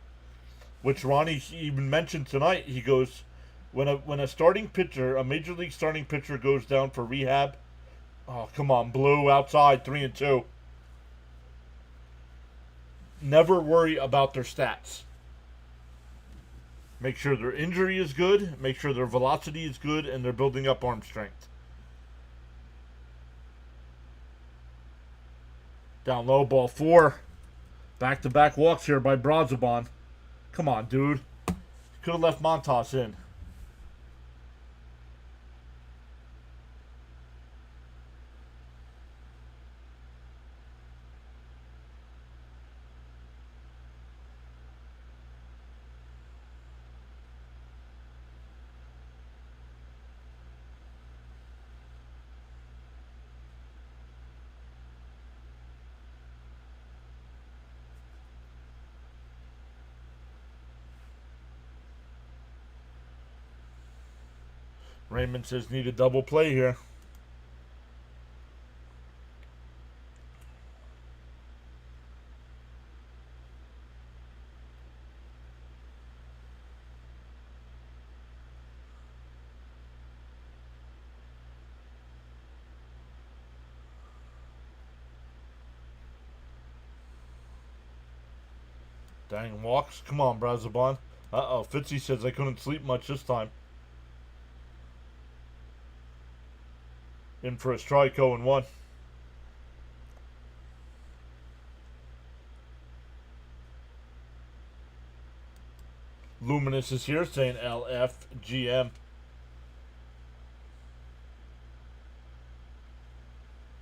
Which Ronnie even mentioned tonight. He goes, when a starting pitcher, a major league starting pitcher goes down for rehab, oh, come on, Blue, outside, 3-2. Never worry about their stats. Make sure their injury is good, make sure their velocity is good, and they're building up arm strength. Down low, ball 4. Back-to-back walks here by Brazoban. Come on, dude. Could have left Montas in. Raymond says need a double play here. Dang walks. Come on, Brazoban. Uh-oh. Fitzy says I couldn't sleep much this time. In for a strike, 0-1. Luminous is here saying LFGM.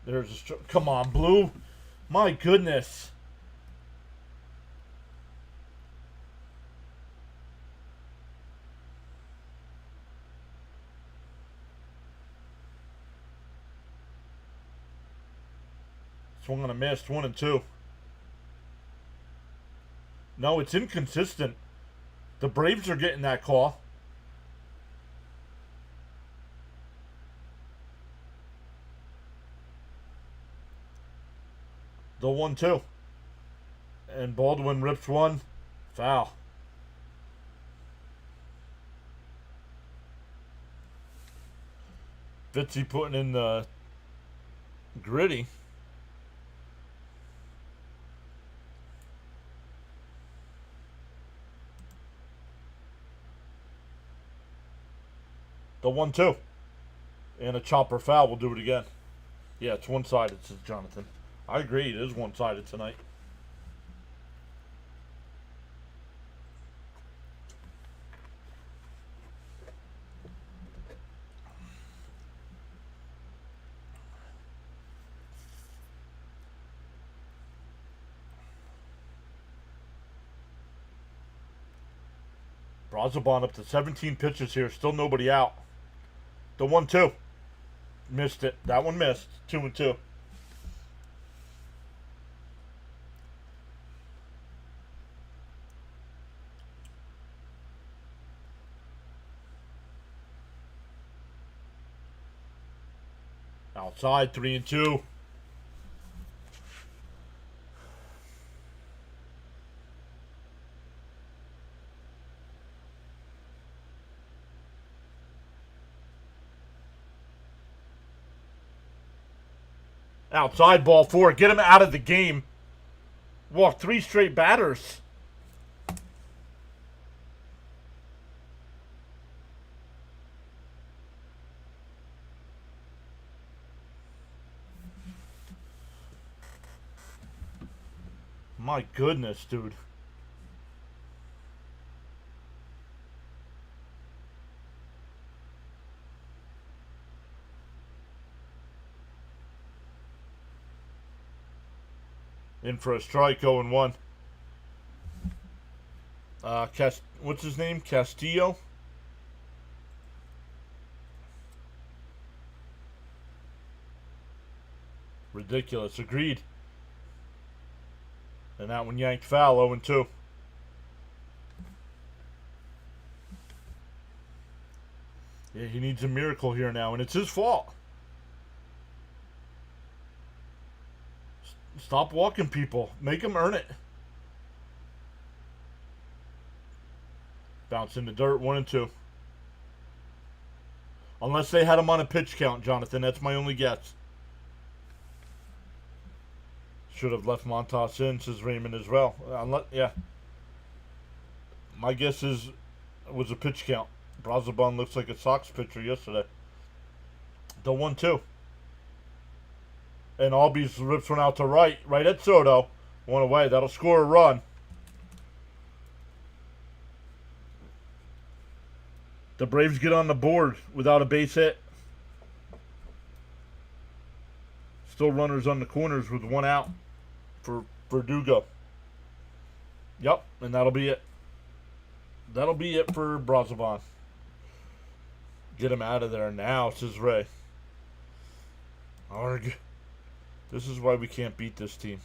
There's a strike. Come on, Blue. My goodness. Swung on a miss, 1-2. No, it's inconsistent. The Braves are getting that call. The 1-2. And Baldwin rips one. Foul. Fitzy putting in the gritty. The 1-2. And a chopper foul. We'll do it again. Yeah, it's one-sided, says Jonathan. I agree. It is one-sided tonight. Brazoban up to 17 pitches here. Still nobody out. The 1-2. Missed it. That one missed. 2-2. Outside, 3-2. Outside ball 4. Get him out of the game. Walk 3 straight batters. My goodness, dude. In for a strike, 0-1. What's his name? Castillo? Ridiculous. Agreed. And that one yanked foul, 0-2. Yeah, he needs a miracle here now, and it's his fault. Stop walking people. Make them earn it. Bounce in the dirt, 1-2. Unless they had him on a pitch count, Jonathan. That's my only guess. Should have left Montas in, says Raymond as well. Yeah. My guess is it was a pitch count. Brazoban looks like a Sox pitcher yesterday. The 1-2. And Albies rips one out to right at Soto. One away. That'll score a run. The Braves get on the board without a base hit. Still runners on the corners with 1 out for Verdugo. Yep, and that'll be it. That'll be it for Brazoban. Get him out of there now, says Ray. Arg. This is why we can't beat this team.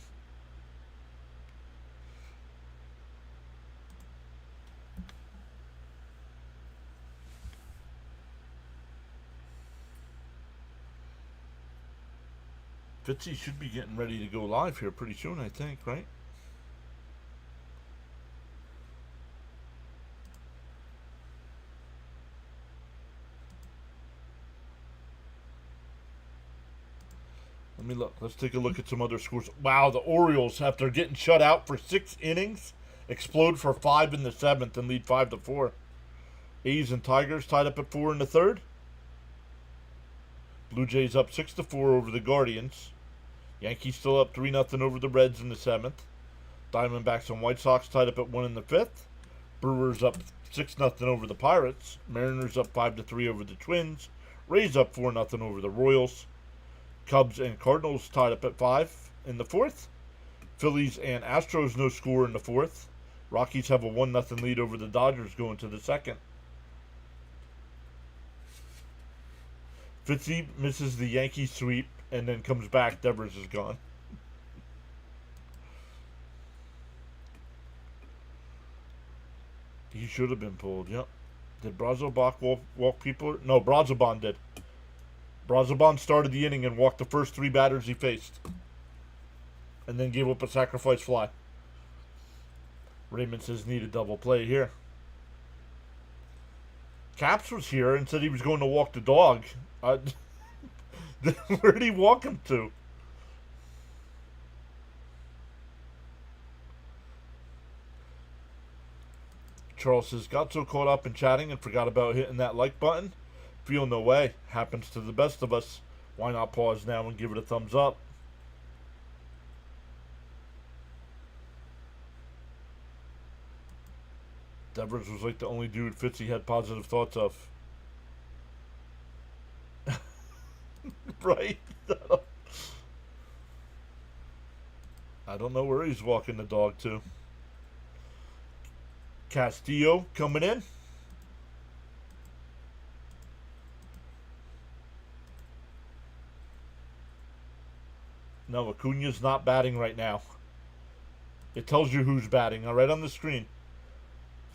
Fitzy should be getting ready to go live here pretty soon, I think, right? Let me look. Let's take a look at some other scores. Wow, the Orioles, after getting shut out for 6 innings, explode for 5 in the 7th and lead 5-4. A's and Tigers tied up at 4 in the 3rd. Blue Jays up 6-4 over the Guardians. Yankees still up 3-0 over the Reds in the 7th. Diamondbacks and White Sox tied up at 1 in the 5th. Brewers up 6-0 over the Pirates. Mariners up 5-3 over the Twins. Rays up 4-0 over the Royals. Cubs and Cardinals tied up at 5 in the 4th. Phillies and Astros no score in the 4th. Rockies have a 1-0 lead over the Dodgers going to the 2nd. Fitzy misses the Yankee sweep and then comes back. Devers is gone. He should have been pulled, yep. Did Brazoban walk people? No, Brazoban did. Brazoban started the inning and walked the first 3 batters he faced. And then gave up a sacrifice fly. Raymond says need a double play here. Caps was here and said he was going to walk the dog. Where did he walk him to? Charles says, got so caught up in chatting and forgot about hitting that like button. Feel no way. Happens to the best of us. Why not pause now and give it a thumbs up? Devers was like the only dude Fitzy had positive thoughts of. Right? I don't know where he's walking the dog to. Castillo coming in. No, Acuna's not batting right now. It tells you who's batting, right on the screen.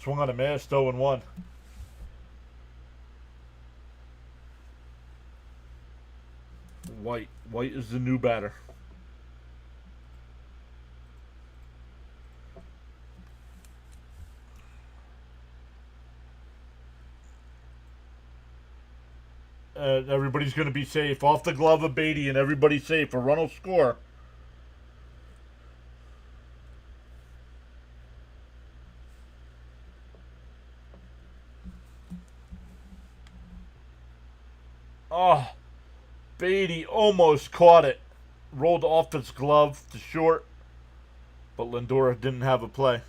Swung on a miss, 0-1. White is the new batter. Everybody's going to be safe. Off the glove of Beatty, and everybody's safe. A run will score. Oh, Beatty almost caught it. Rolled off his glove to short, but Lindor didn't have a play.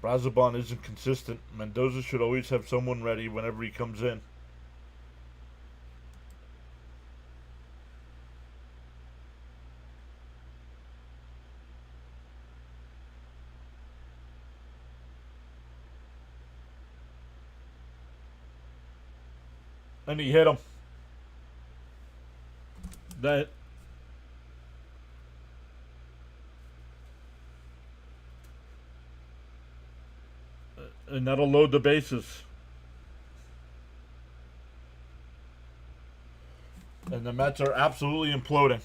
Brazoban isn't consistent. Mendoza should always have someone ready whenever he comes in. And he hit him. And that'll load the bases. And the Mets are absolutely imploding.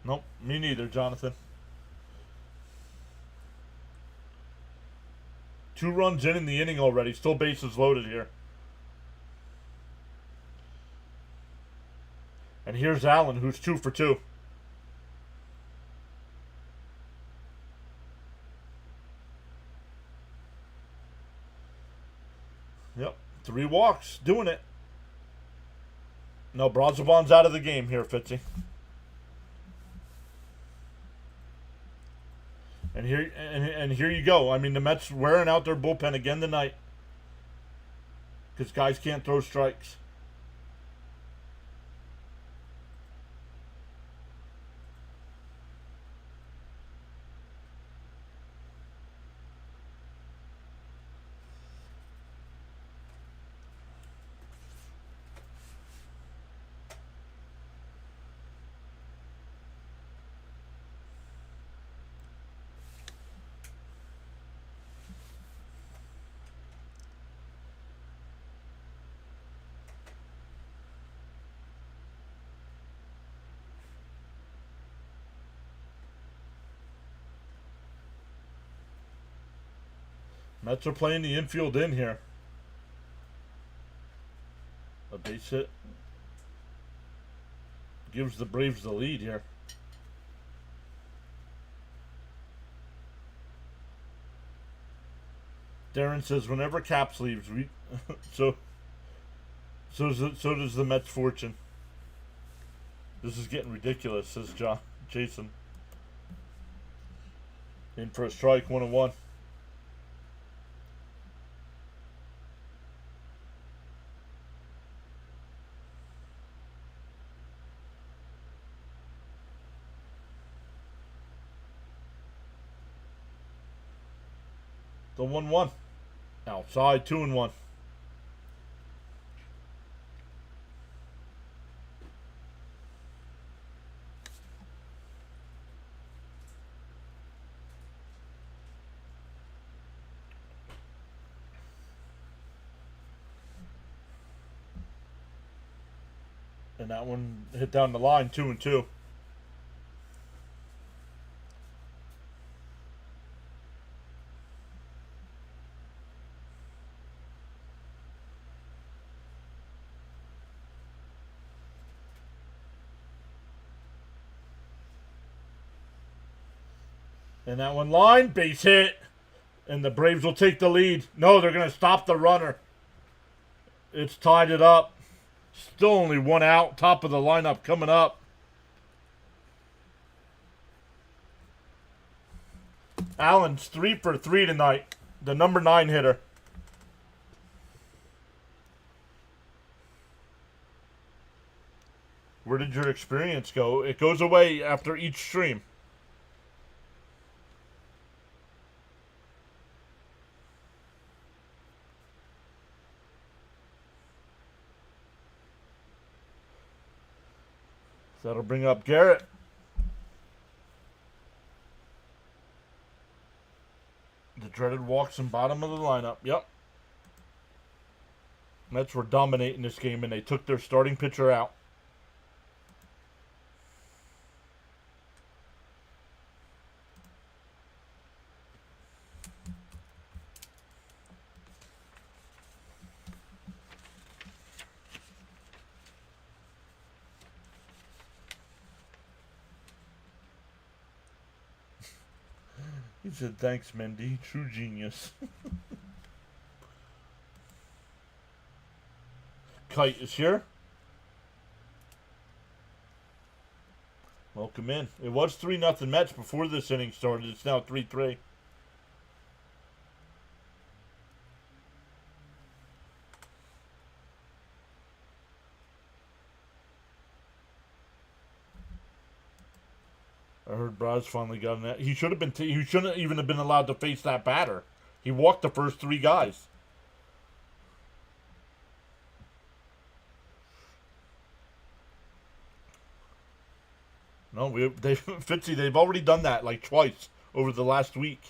Nope, me neither, Jonathan. 2 runs in the inning already. Still bases loaded here. And here's Allen, who's 2 for 2. Yep, 3 walks, doing it. No, Brazoban's out of the game here, Fitzy. And here you go. I mean, the Mets wearing out their bullpen again tonight because guys can't throw strikes. Mets are playing the infield in here. A base hit gives the Braves the lead here. Darren says whenever Caps leaves, so does the Mets' fortune. This is getting ridiculous, says Jason. In for a strike, 1-1. The 1-1. Outside, 2-1. And that one hit down the line, 2-2. And that one line, base hit. And the Braves will take the lead. No, they're going to stop the runner. It's tied it up. Still only 1 out. Top of the lineup coming up. Allen's 3 for 3 tonight. The number 9 hitter. Where did your experience go? It goes away after each stream. So that'll bring up Garrett. The dreaded walks in bottom of the lineup. Yep. Mets were dominating this game, and they took their starting pitcher out. He said, thanks, Mendy. True genius. Kite is here. Welcome in. It was 3-0 Mets before this inning started. It's now 3-3. I heard Braz finally got in that. He should have been. He shouldn't even have been allowed to face that batter. He walked the first 3 guys. No, Fitzy, they've already done that like twice over the last week.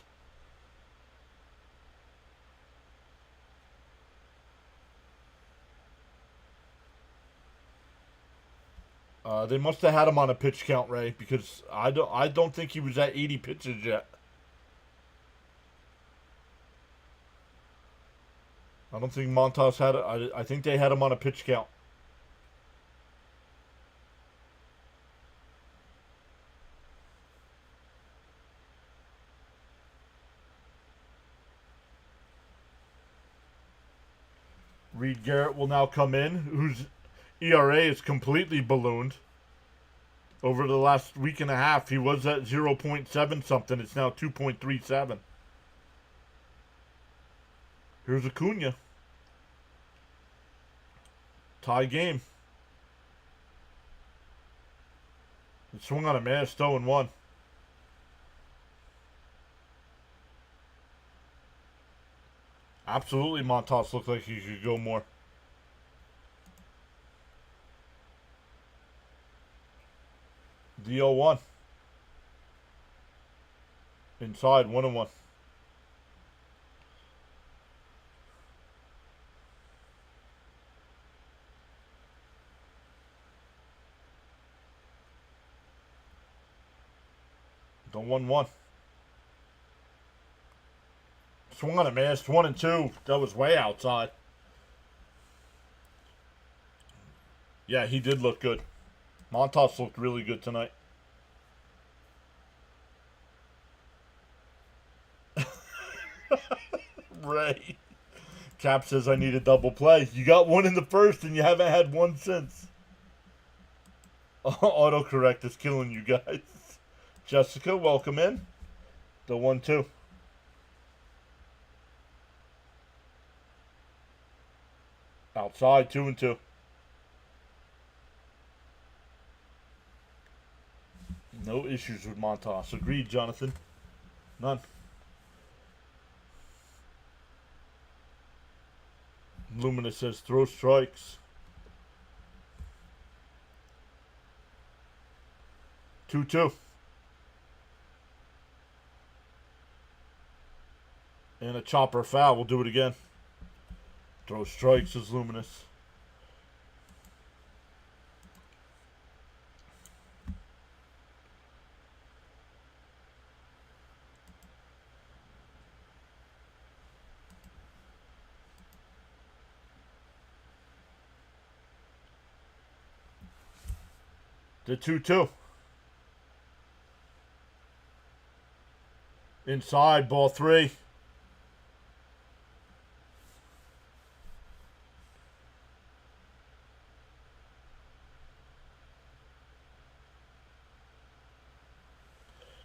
They must have had him on a pitch count, Ray, because I don't think he was at 80 pitches yet. I don't think Montas had it. I think they had him on a pitch count. Reed Garrett will now come in, whose ERA is completely ballooned. Over the last week and a half, he was at 0.7 something. It's now 2.37. Here's Acuna. Tie game. It swung on a mass, 0-1. Absolutely, Montas looked like he could go more. DO1. Inside, 1-1. The 1-1. Swung on a miss. 1-2. That was way outside. Yeah, he did look good. Montas looked really good tonight. Ray. Cap says I need a double play. You got one in the first and you haven't had one since. Autocorrect is killing you guys. Jessica, welcome in. The 1-2. Outside, 2-2. No issues with Montas. Agreed, Jonathan. None. Luminous says throw strikes. 2-2. And a chopper foul. We'll do it again. Throw strikes is Luminous. The 2-2. Inside, ball 3.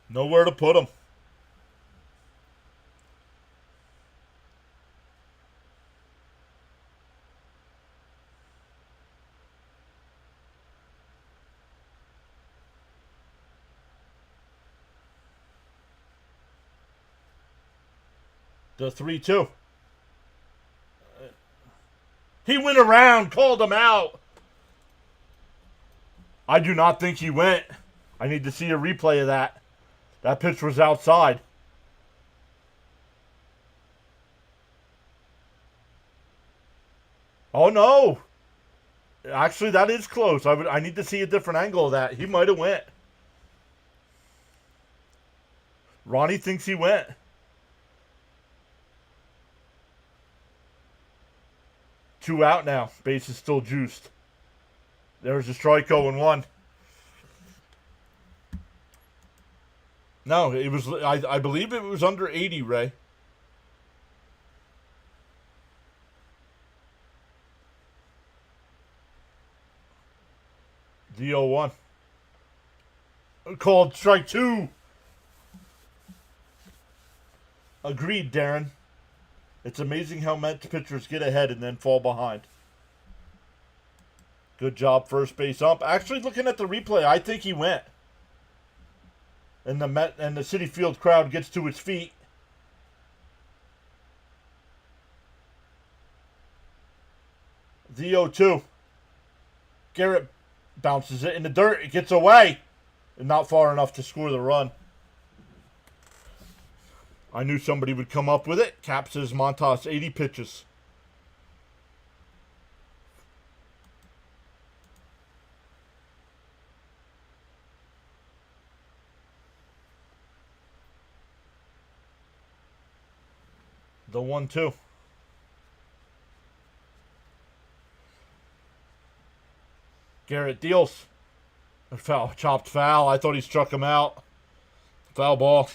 Nowhere to put him. The 3-2. He went around, called him out. I do not think he went. I need to see a replay of that. That pitch was outside. Oh no! Actually, that is close. I need to see a different angle of that. He might have went. Ronnie thinks he went. Two out now. Base is still juiced. There's a strike 0-1. No, it was. I believe it was under 80, Ray. The 0-1. Called strike 2. Agreed, Darren. It's amazing how Mets pitchers get ahead and then fall behind. Good job, first base ump. Actually, looking at the replay, I think he went. And the Citi Field crowd gets to its feet. The 0-2. Garrett bounces it in the dirt. It gets away. And not far enough to score the run. I knew somebody would come up with it. Cap says Montas 80 pitches. The 1-2. Garrett deals. Foul, chopped foul. I thought he struck him out. Foul ball.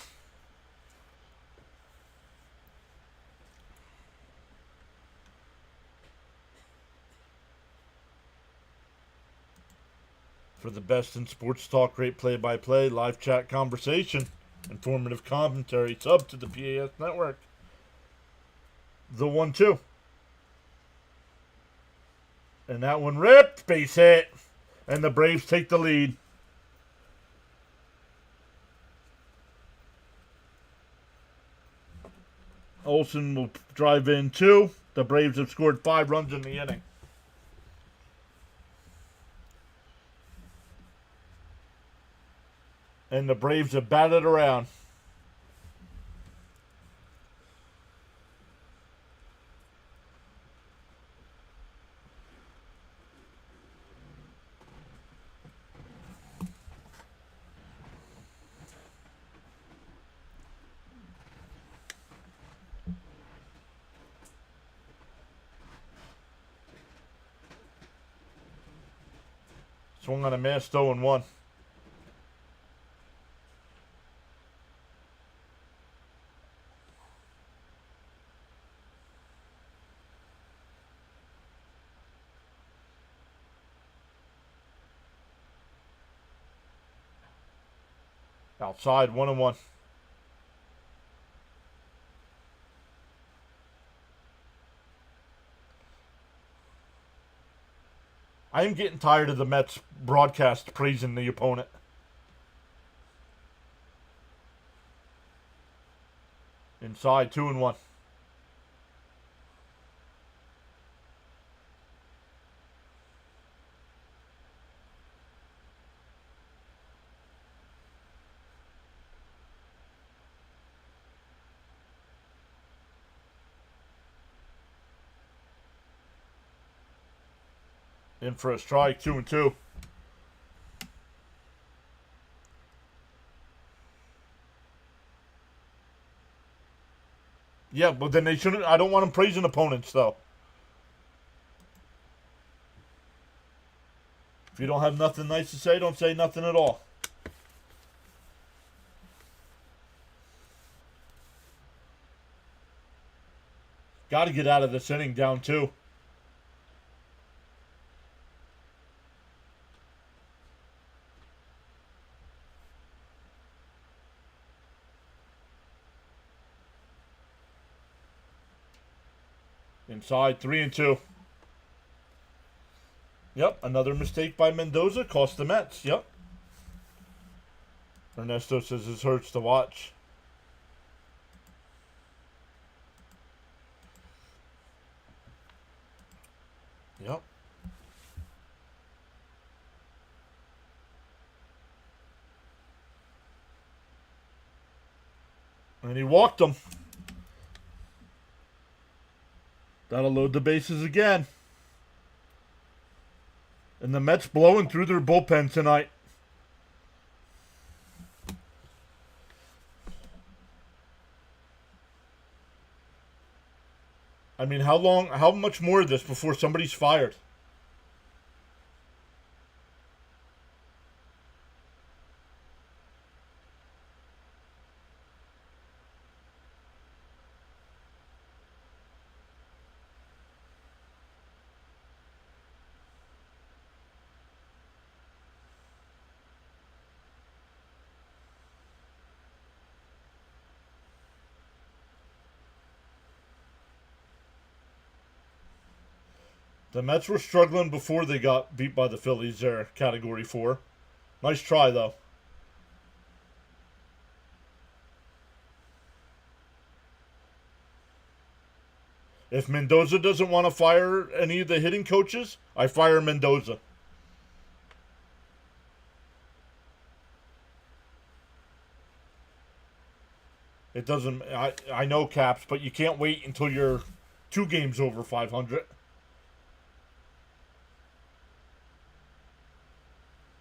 For the best in sports talk, great play-by-play, live chat conversation, informative commentary, sub to the PAS network. The 1-2. And that one ripped. Base hit. And the Braves take the lead. Olsen will drive in 2. The Braves have scored 5 runs in the inning. And the Braves have batted around. Swung on a missed 0-1. Outside, 1-1. I am getting tired of the Mets broadcast praising the opponent. Inside, 2-1. In for a strike, 2-2. Yeah, but then they shouldn't. I don't want them praising opponents, though. If you don't have nothing nice to say, don't say nothing at all. Got to get out of this inning down 2. Inside, 3-2. Yep, another mistake by Mendoza cost the Mets. Yep. Ernesto says this hurts to watch. Yep. And he walked him. That'll load the bases again. And the Mets blowing through their bullpen tonight. I mean, how much more of this before somebody's fired? The Mets were struggling before they got beat by the Phillies there, Category 4. Nice try, though. If Mendoza doesn't want to fire any of the hitting coaches, I fire Mendoza. It doesn't... I know, Caps, but you can't wait until you're 2 games over 500.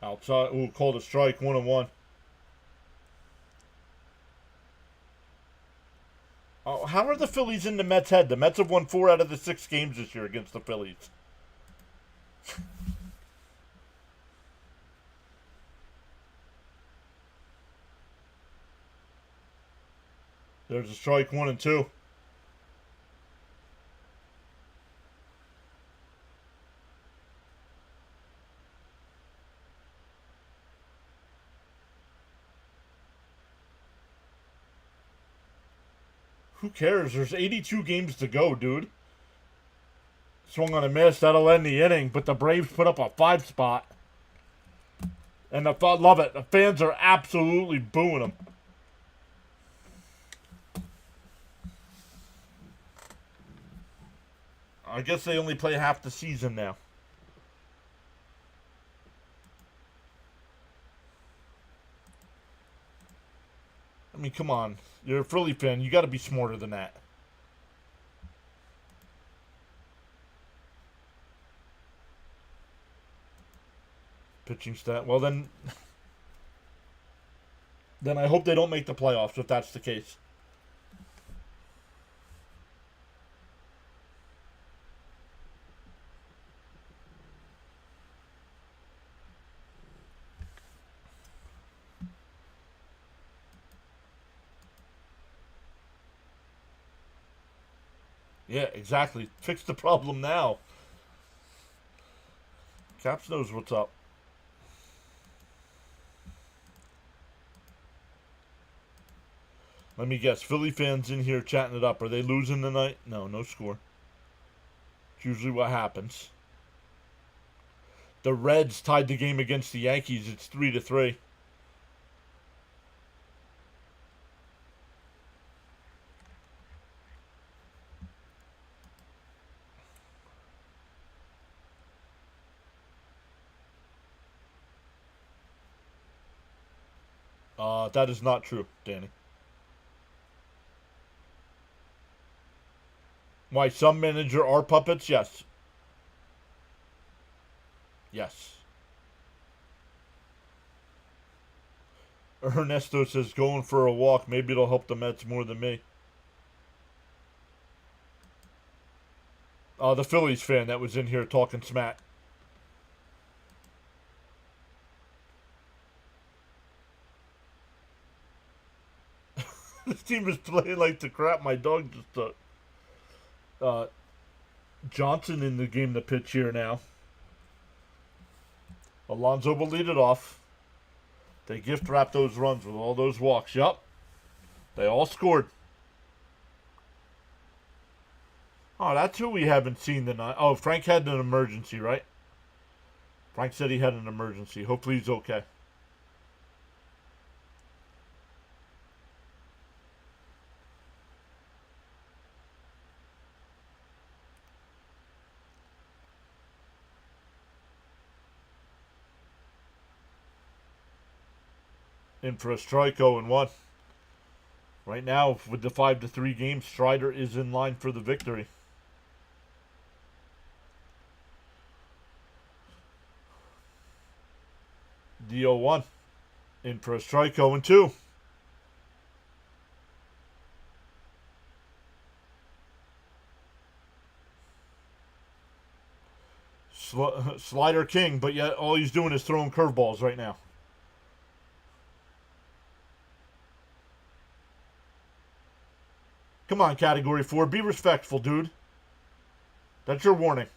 Outside. Ooh, called a strike. 1-1. Oh, how are the Phillies in the Mets' head? The Mets have won 4 out of the 6 games this year against the Phillies. There's a strike. 1-2. Who cares? There's 82 games to go, dude. Swung on a miss. That'll end the inning. But the Braves put up a 5 spot. And I love it. The fans are absolutely booing them. I guess they only play half the season now. I mean, come on. You're a Philly fan. You got to be smarter than that. Pitching stat. Well, then I hope they don't make the playoffs if that's the case. Yeah, exactly. Fix the problem now. Caps knows what's up. Let me guess. Philly fans in here chatting it up. Are they losing tonight? No, no score. It's usually what happens. The Reds tied the game against the Yankees. It's 3-3. That is not true, Danny. Why, some manager are puppets? Yes. Yes. Ernesto says, going for a walk. Maybe it'll help the Mets more than me. The Phillies fan that was in here talking smack. This team is playing like the crap my dog just took. Johnson in the game to pitch here now. Alonso will lead it off. They gift wrap those runs with all those walks. Yup. They all scored. Oh, that's who we haven't seen tonight. Oh, Frank had an emergency, right? Frank said he had an emergency. Hopefully he's okay. In for a strike, 0-1. Right now, with the 5-3 game, Strider is in line for the victory. The 0-1. In for a strike, 0-2. Slider king, but yet all he's doing is throwing curveballs right now. Come on, Category 4. Be respectful, dude. That's your warning.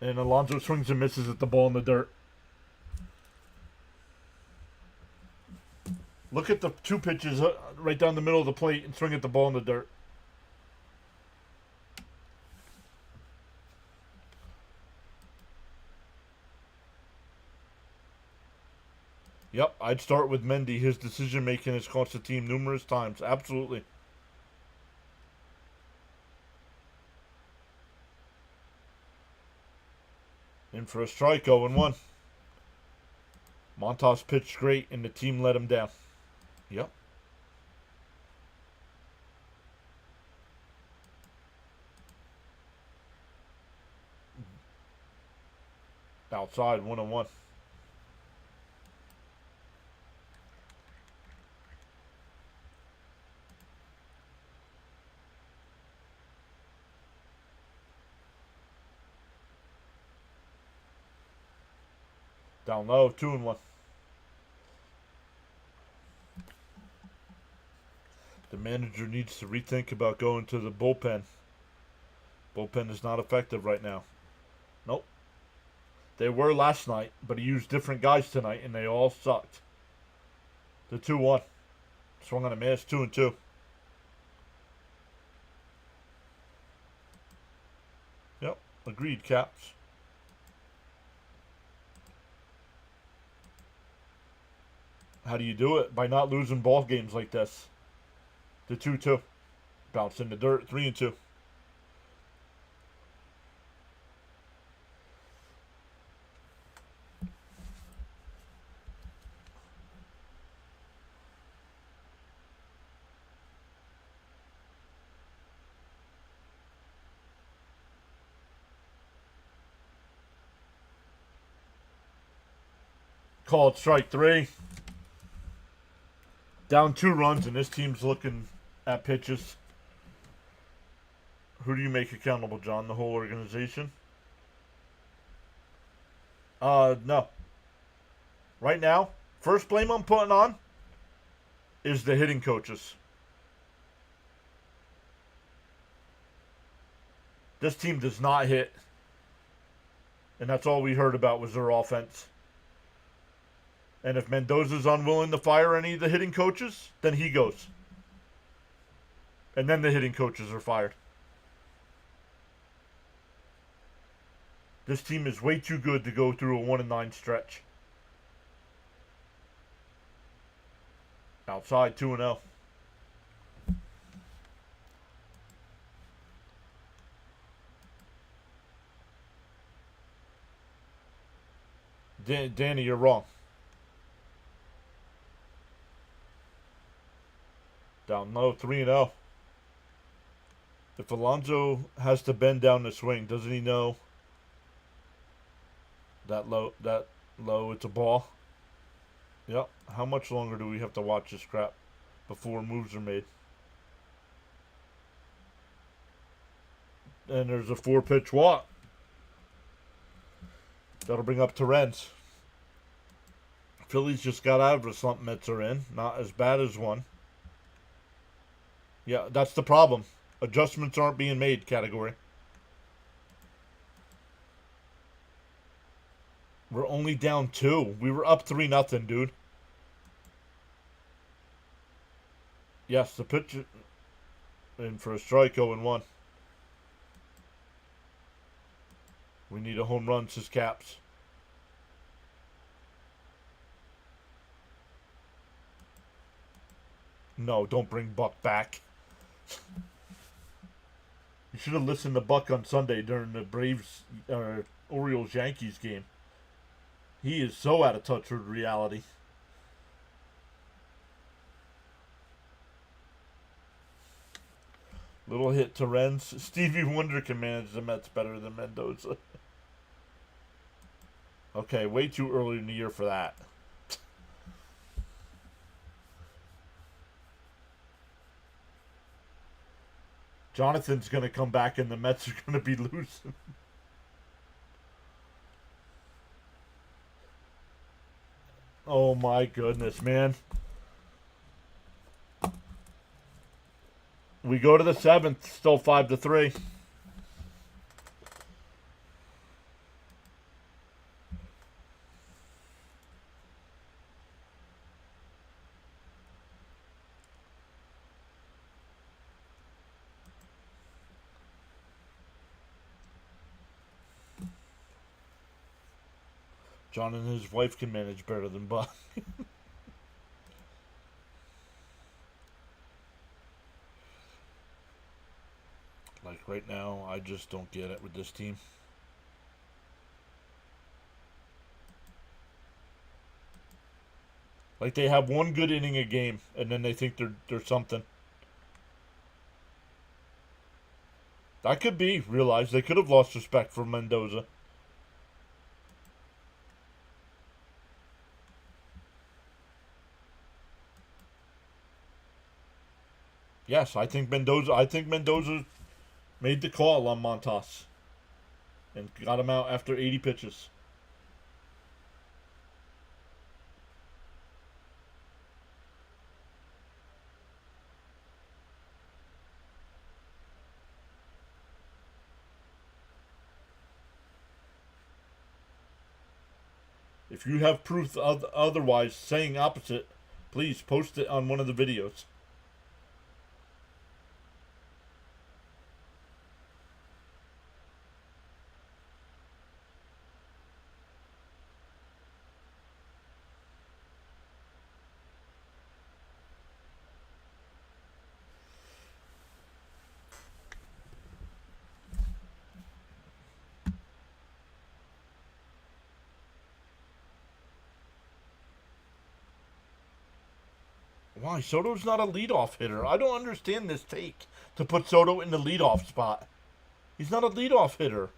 And Alonso swings and misses at the ball in the dirt. Look at the 2 pitches right down the middle of the plate and swing at the ball in the dirt. Yep, I'd start with Mendy. His decision making has cost the team numerous times. Absolutely. In for a strike, 0-1. Montas pitched great, and the team let him down. Yep. Outside, 1-1. Down low, 2-1. The manager needs to rethink about going to the bullpen. Bullpen is not effective right now. Nope. They were last night, but he used different guys tonight, and they all sucked. The 2-1. Swung on a miss, 2-2. Yep, agreed, Caps. How do you do it? By not losing ball games like this. The 2-2. Bounce in the dirt, 3-2. Called strike 3. Down 2 runs, and this team's looking at pitches. Who do you make accountable, John? The whole organization? No. Right now, first blame I'm putting on is the hitting coaches. This team does not hit. And that's all we heard about was their offense. And if Mendoza's unwilling to fire any of the hitting coaches, then he goes. And then the hitting coaches are fired. This team is way too good to go through a 1-9 stretch. Outside, 2-0. Danny, you're wrong. Down low, 3-0. If Alonso has to bend down the swing, doesn't he know that low, it's a ball? Yep. How much longer do we have to watch this crap before moves are made? And there's a 4-pitch walk. That'll bring up Terrence. Phillies just got out of the slump Mets are in. Not as bad as one. Yeah, that's the problem. Adjustments aren't being made, Category. We're only down 2. We were up 3-0, dude. Yes, the pitch in for a strike, 0-1. We need a home run, says Caps. No, don't bring Buck back. You should have listened to Buck on Sunday during the Braves Orioles Yankees game. He is so out of touch with reality. Little hit to Renz. Stevie Wonder can manage the Mets better than Mendoza. Okay, way too early in the year for that. Jonathan's going to come back and the Mets are going to be losing. Oh my goodness, man. We go to the 7th, still 5-3. John and his wife can manage better than Buck. Like right now, I just don't get it with this team. Like they have one good inning a game, and then they think they're something. That could be realized. They could have lost respect for Mendoza. Yes, I think Mendoza made the call on Montas and got him out after 80 pitches. If you have proof otherwise, saying opposite, please post it on one of the videos. Why? Soto's not a leadoff hitter. I don't understand this take to put Soto in the leadoff spot. He's not a leadoff hitter.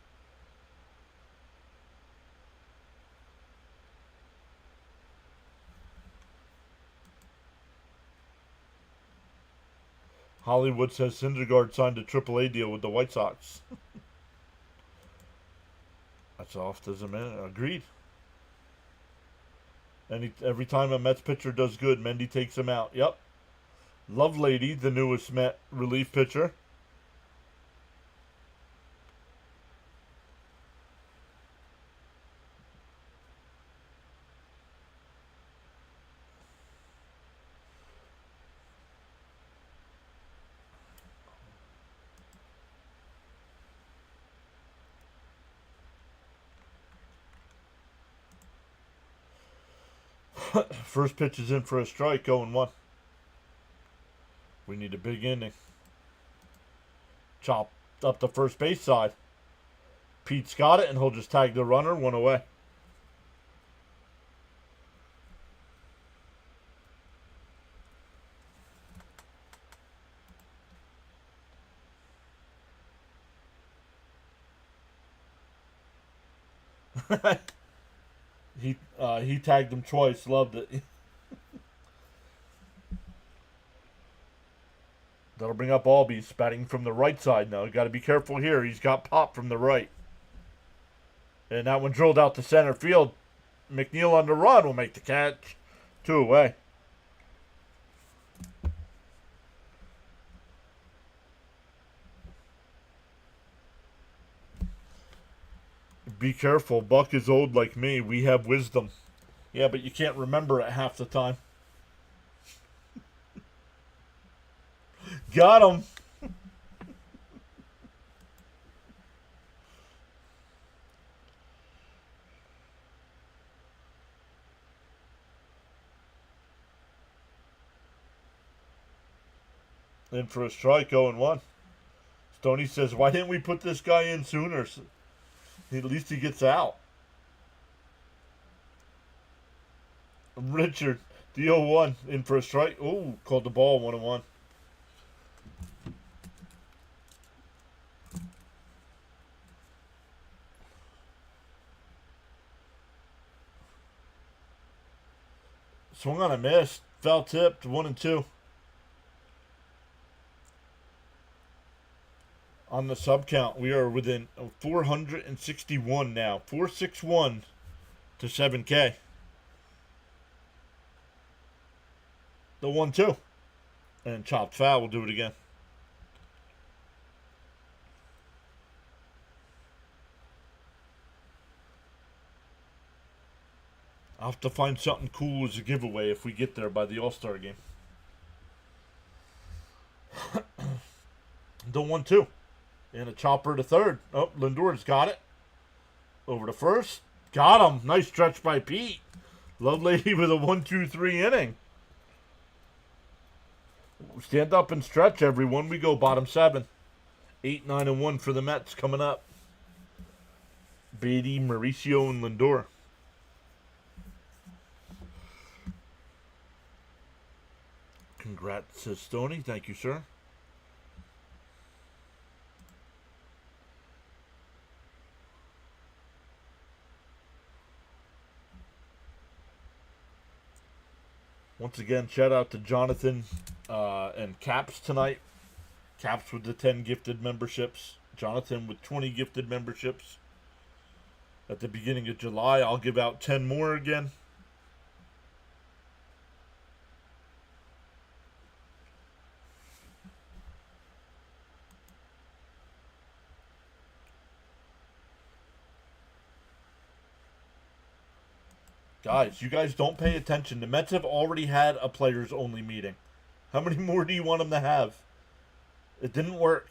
Hollywood says Syndergaard signed a AAA deal with the White Sox. That's off as a minute. Agreed. And every time a Mets pitcher does good, Mendy takes him out. Yep. Lovelady, the newest Met relief pitcher. First pitch is in for a strike, 0-1. We need a big inning. Chop up the first base side. Pete's got it, and he'll just tag the runner, one away. He tagged him twice. Loved it. That'll bring up Albies batting from the right side now. You got to be careful here. He's got pop from the right, and that one drilled out to center field. McNeil on the run will make the catch. 2 away. Be careful. Buck is old like me. We have wisdom. Yeah, but you can't remember it half the time. Got him. In for a strike, 0-1. Stoney says, why didn't we put this guy in sooner? At least he gets out. Richard, the 0-1, in for a strike. Oh, called the ball, 1-1. Swung on a miss. Foul tipped. 1-2. On the sub count, we are within 461 now. 461 to 7K. The 1-2. And chopped foul. We'll do it again. I'll have to find something cool as a giveaway if we get there by the All-Star game. The 1-2. And a chopper to third. Oh, Lindor's got it. Over to first. Got him. Nice stretch by Pete. Lovelady with a 1-2-3 inning. Stand up and stretch, everyone. We go bottom 7. 8, 9, and 1 for the Mets coming up. Beatty, Mauricio, and Lindor. Congrats, says Stoney. Thank you, sir. Once again, shout out to Jonathan and Caps tonight. Caps with the 10 gifted memberships. Jonathan with 20 gifted memberships. At the beginning of July, I'll give out 10 more again. Guys, you guys don't pay attention. The Mets have already had a players-only meeting. How many more do you want them to have? It didn't work.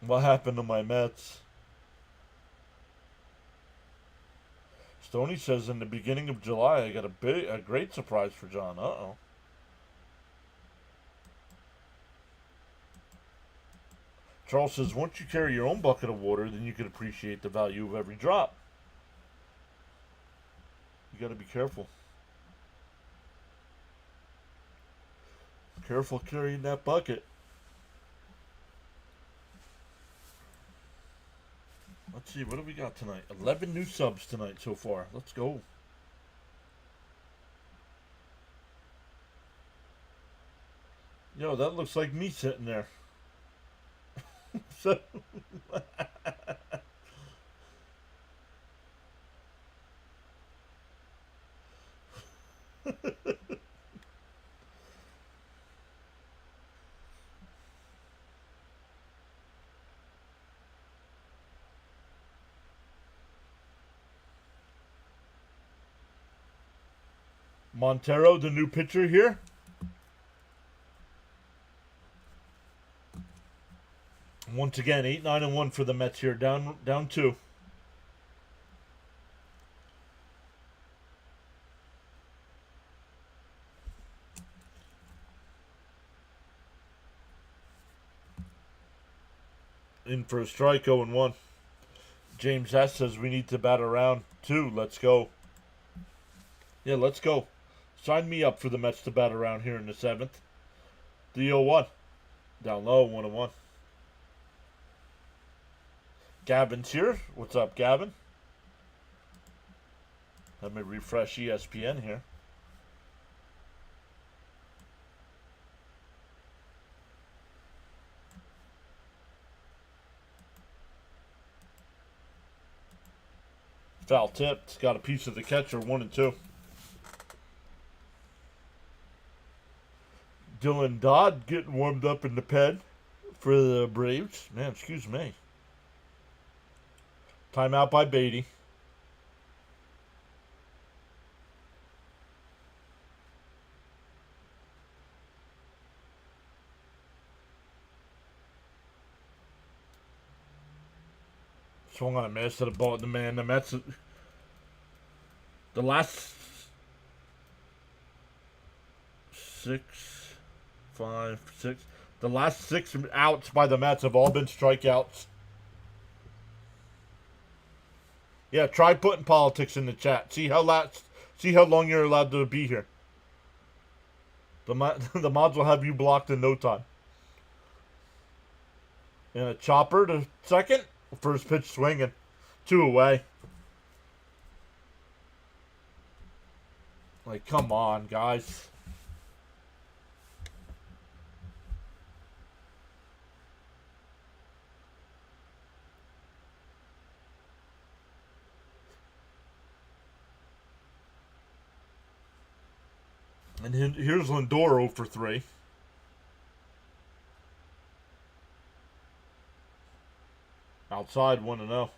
What happened to my Mets? Stoney says in the beginning of July, I got a great surprise for John. Uh-oh. Charles says, once you carry your own bucket of water, then you can appreciate the value of every drop. You got to be careful. Careful carrying that bucket. Let's see, what do we got tonight? 11 new subs tonight so far. Let's go. Yo, that looks like me sitting there. So Montero, the new pitcher here. Once again, 8, 9, and 1 for the Mets here. Down 2. In for a strike, 0-1. James S. says we need to bat around 2. Let's go. Yeah, let's go. Sign me up for the Mets to bat around here in the 7th. The 0-1. Down low, 1-1. Gavin's here. What's up, Gavin? Let me refresh ESPN here. Foul tipped. Got a piece of the catcher, 1-2. Dylan Dodd getting warmed up in the pen for the Braves. Man, excuse me. Timeout by Beatty. Swung on a miss to the ball. The Mets. The last 6, 5, 6. The last 6 outs by the Mets have all been strikeouts. Yeah, try putting politics in the chat. See how long you're allowed to be here. The mods will have you blocked in no time. And a chopper to second. First pitch swinging. 2 away. Like, come on, guys. And here's Lindor 0 for 3. Outside 1-0.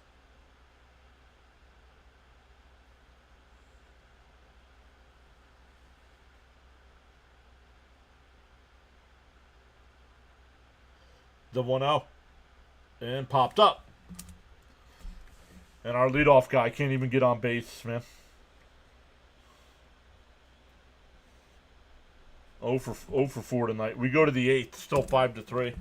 The 1-0. And popped up. And our leadoff guy can't even get on base, man. 0 for 4 tonight. We go to the 8th, still 5-3.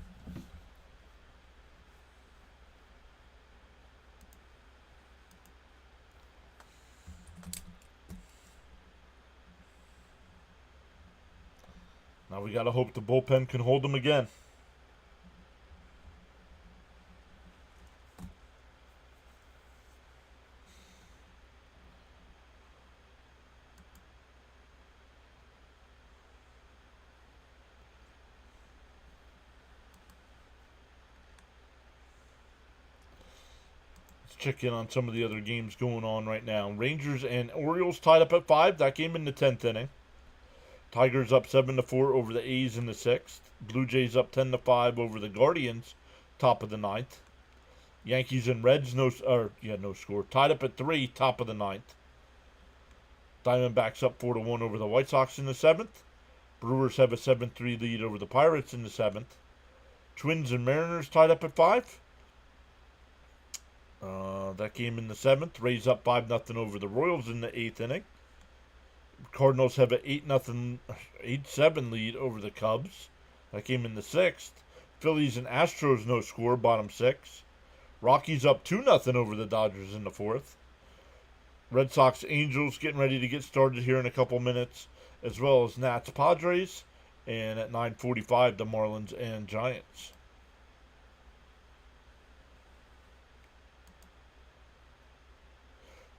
Now we got to hope the bullpen can hold them again. Check in on some of the other games going on right now. Rangers and Orioles tied up at 5. That game in the 10th inning. Tigers up 7-4 over the A's in the 6th. Blue Jays up 10-5 over the Guardians, top of the 9th. Yankees and Reds no score. Tied up at 3, top of the 9th. Diamondbacks up 4-1 over the White Sox in the 7th. Brewers have a 7-3 lead over the Pirates in the 7th. Twins and Mariners tied up at 5. That game in the 7th. Rays up 5-0 over the Royals in the 8th inning. Cardinals have an 8-7 lead over the Cubs. That game in the 6th. Phillies and Astros no score, bottom 6. Rockies up 2-0 over the Dodgers in the 4th. Red Sox Angels getting ready to get started here in a couple minutes, as well as Nats Padres. And at 9:45, the Marlins and Giants.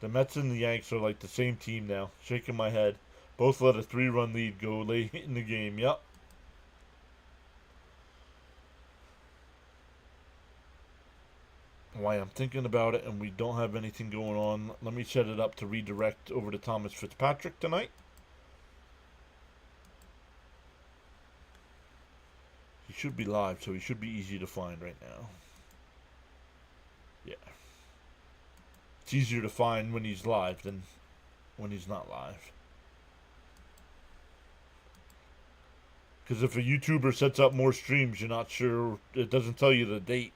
The Mets and the Yanks are like the same team now. Shaking my head. Both let a 3-run lead go late in the game. Yep. Why I'm thinking about it and we don't have anything going on. Let me set it up to redirect over to Thomas Fitzpatrick tonight. He should be live, so he should be easy to find right now. Yeah. It's easier to find when he's live than when he's not live. Because if a YouTuber sets up more streams, you're not sure, it doesn't tell you the date.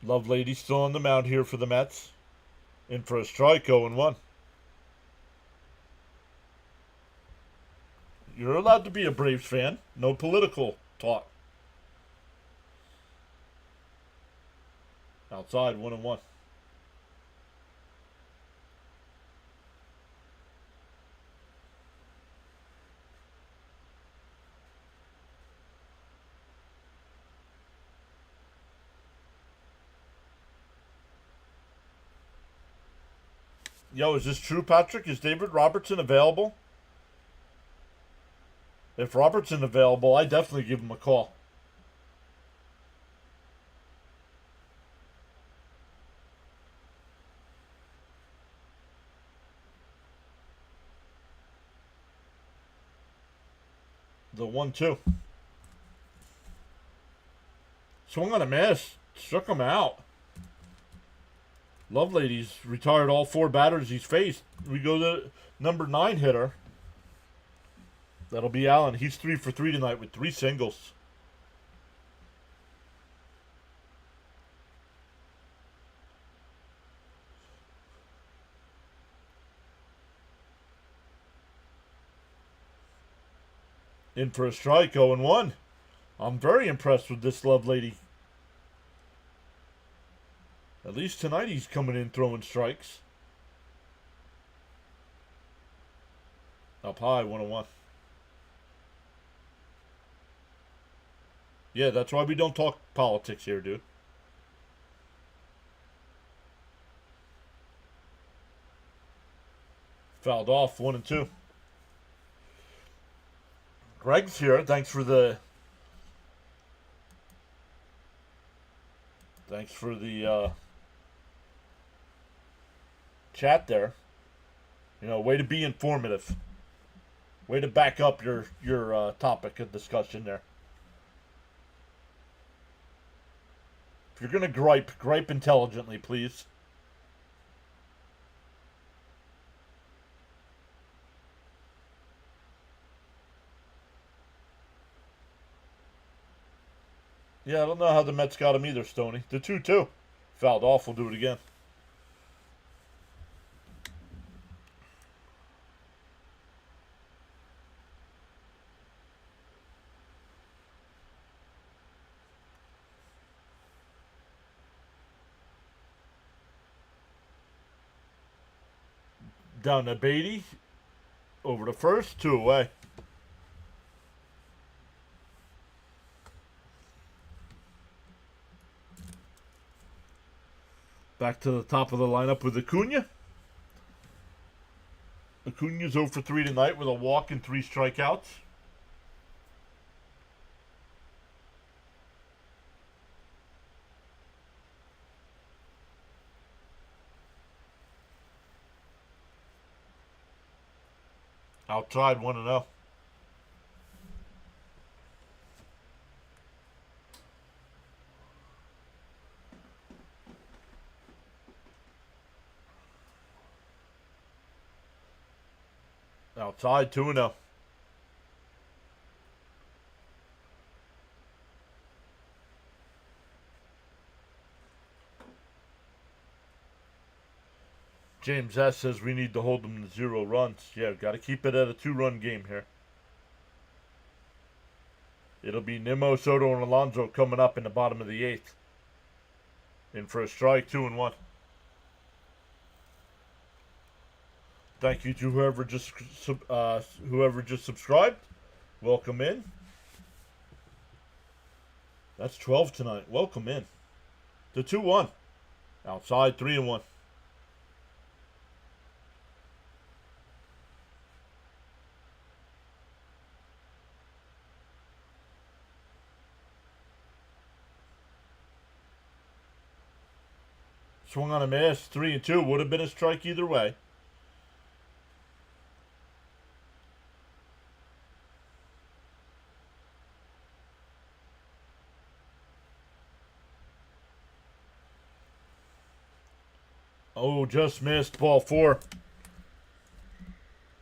Lovelady still on the mound here for the Mets. In for a strike, 0-1. You're allowed to be a Braves fan. No political talk. Outside, 1-1. Yo, is this true, Patrick? Is David Robertson available? If Robertson available, I definitely give him a call. The 1-2. Swung on a miss. Struck him out. Lovelady's retired all 4 batters he's faced. We go to number 9 hitter. That'll be Allen. He's 3 for 3 tonight with 3 singles. In for a strike, 0-1. I'm very impressed with this Lovelady. At least tonight he's coming in throwing strikes. Up high, 1-1. Yeah, that's why we don't talk politics here, dude. Fouled off, 1-2. Greg's here. Thanks for the chat there. You know, way to be informative. Way to back up your topic of discussion there. If you're gonna gripe intelligently, please. Yeah, I don't know how the Mets got him either, Stoney. The 2-2. Fouled off. We'll do it again. Down to Beatty. Over to first. 2 away. Back to the top of the lineup with Acuna. Acuna's 0 for 3 tonight with a walk and 3 strikeouts. Outside 1-0. Outside 2-0. James S. says we need to hold them to 0 runs. Yeah, got to keep it at a 2-run game here. It'll be Nimmo, Soto, and Alonso coming up in the bottom of the 8th. In for a strike, 2-1. Thank you to whoever just subscribed. Welcome in. That's 12 tonight. Welcome in. The 2-1. Outside 3-1. Swung on a miss, 3-2. Would have been a strike either way. Oh, just missed. Ball 4.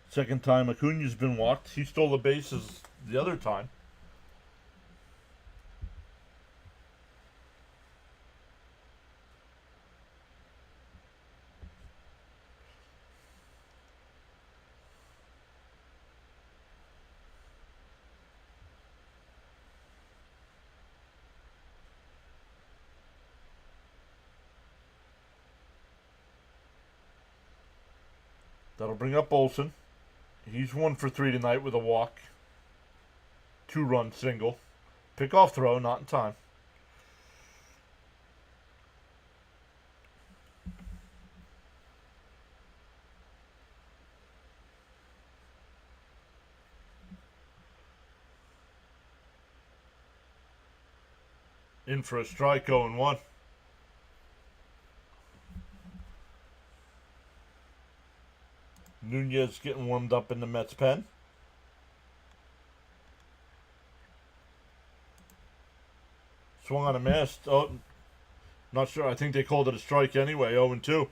Second time Acuna's been walked. He stole the bases the other time. That'll bring up Olsen. He's 1 for 3 tonight with a walk. 2-run single. Pickoff throw, not in time. In for a strike, 0-1. Nunez getting warmed up in the Mets pen. Swung on a miss. Oh, not sure. I think they called it a strike anyway. 0-2.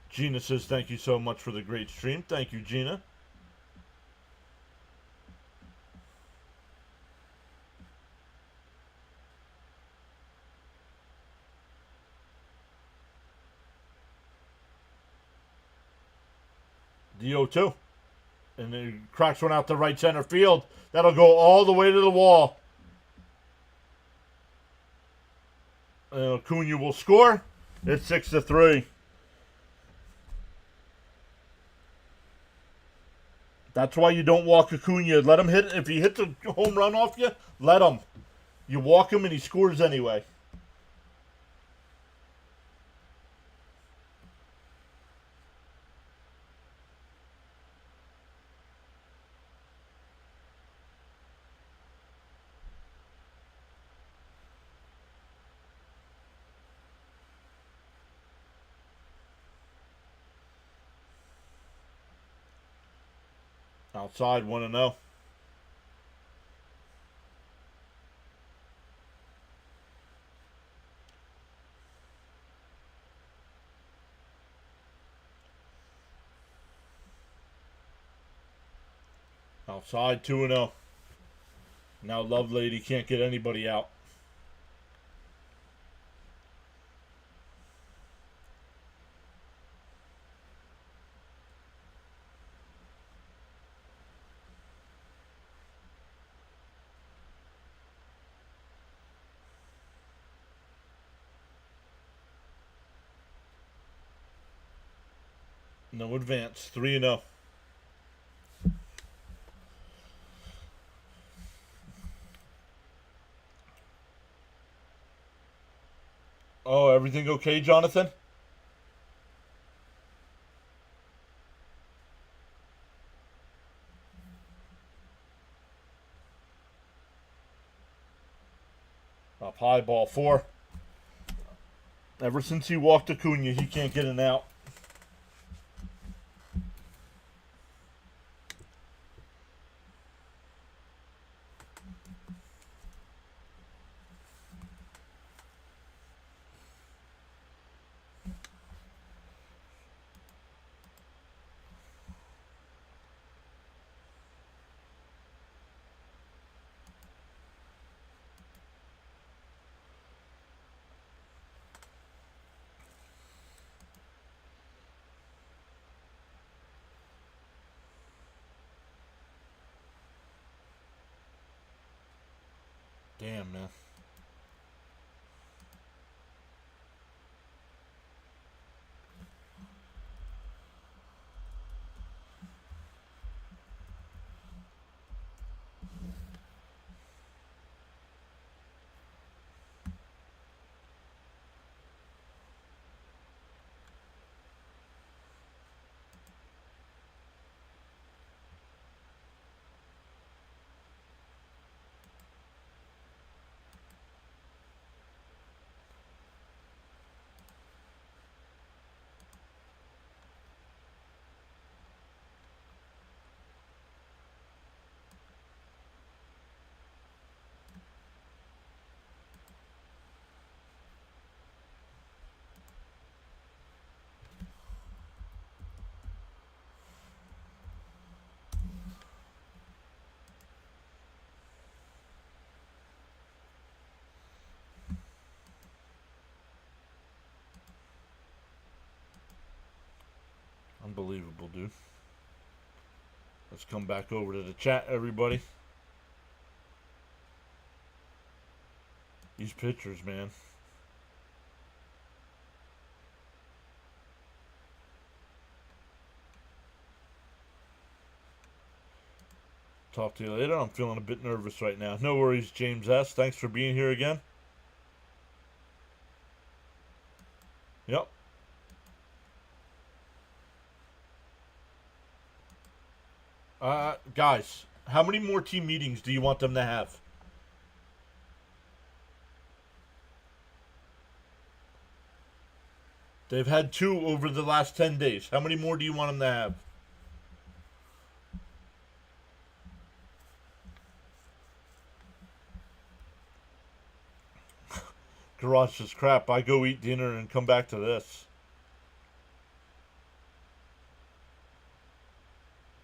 Gina says thank you so much for the great stream. Thank you, Gina. The 0-2. And he cracks one out to right center field. That'll go all the way to the wall. Acuna will score. It's 6-3. That's why you don't walk Acuna. Let him hit. If he hits a home run off you, let him. You walk him and he scores anyway. Outside 1-0. Outside 2-0. Now Lovelady can't get anybody out. No advance. 3-0. Oh, everything okay, Jonathan? Up high, ball 4. Ever since he walked Acuna, he can't get an out. Damn, man. Unbelievable, dude. Let's come back over to the chat, everybody. These pictures, man. Talk to you later. I'm feeling a bit nervous right now. No worries, James S. Thanks for being here again. Yep. Guys, how many more team meetings do you want them to have? They've had 2 over the last 10 days. How many more do you want them to have? Garage is crap. I go eat dinner and come back to this.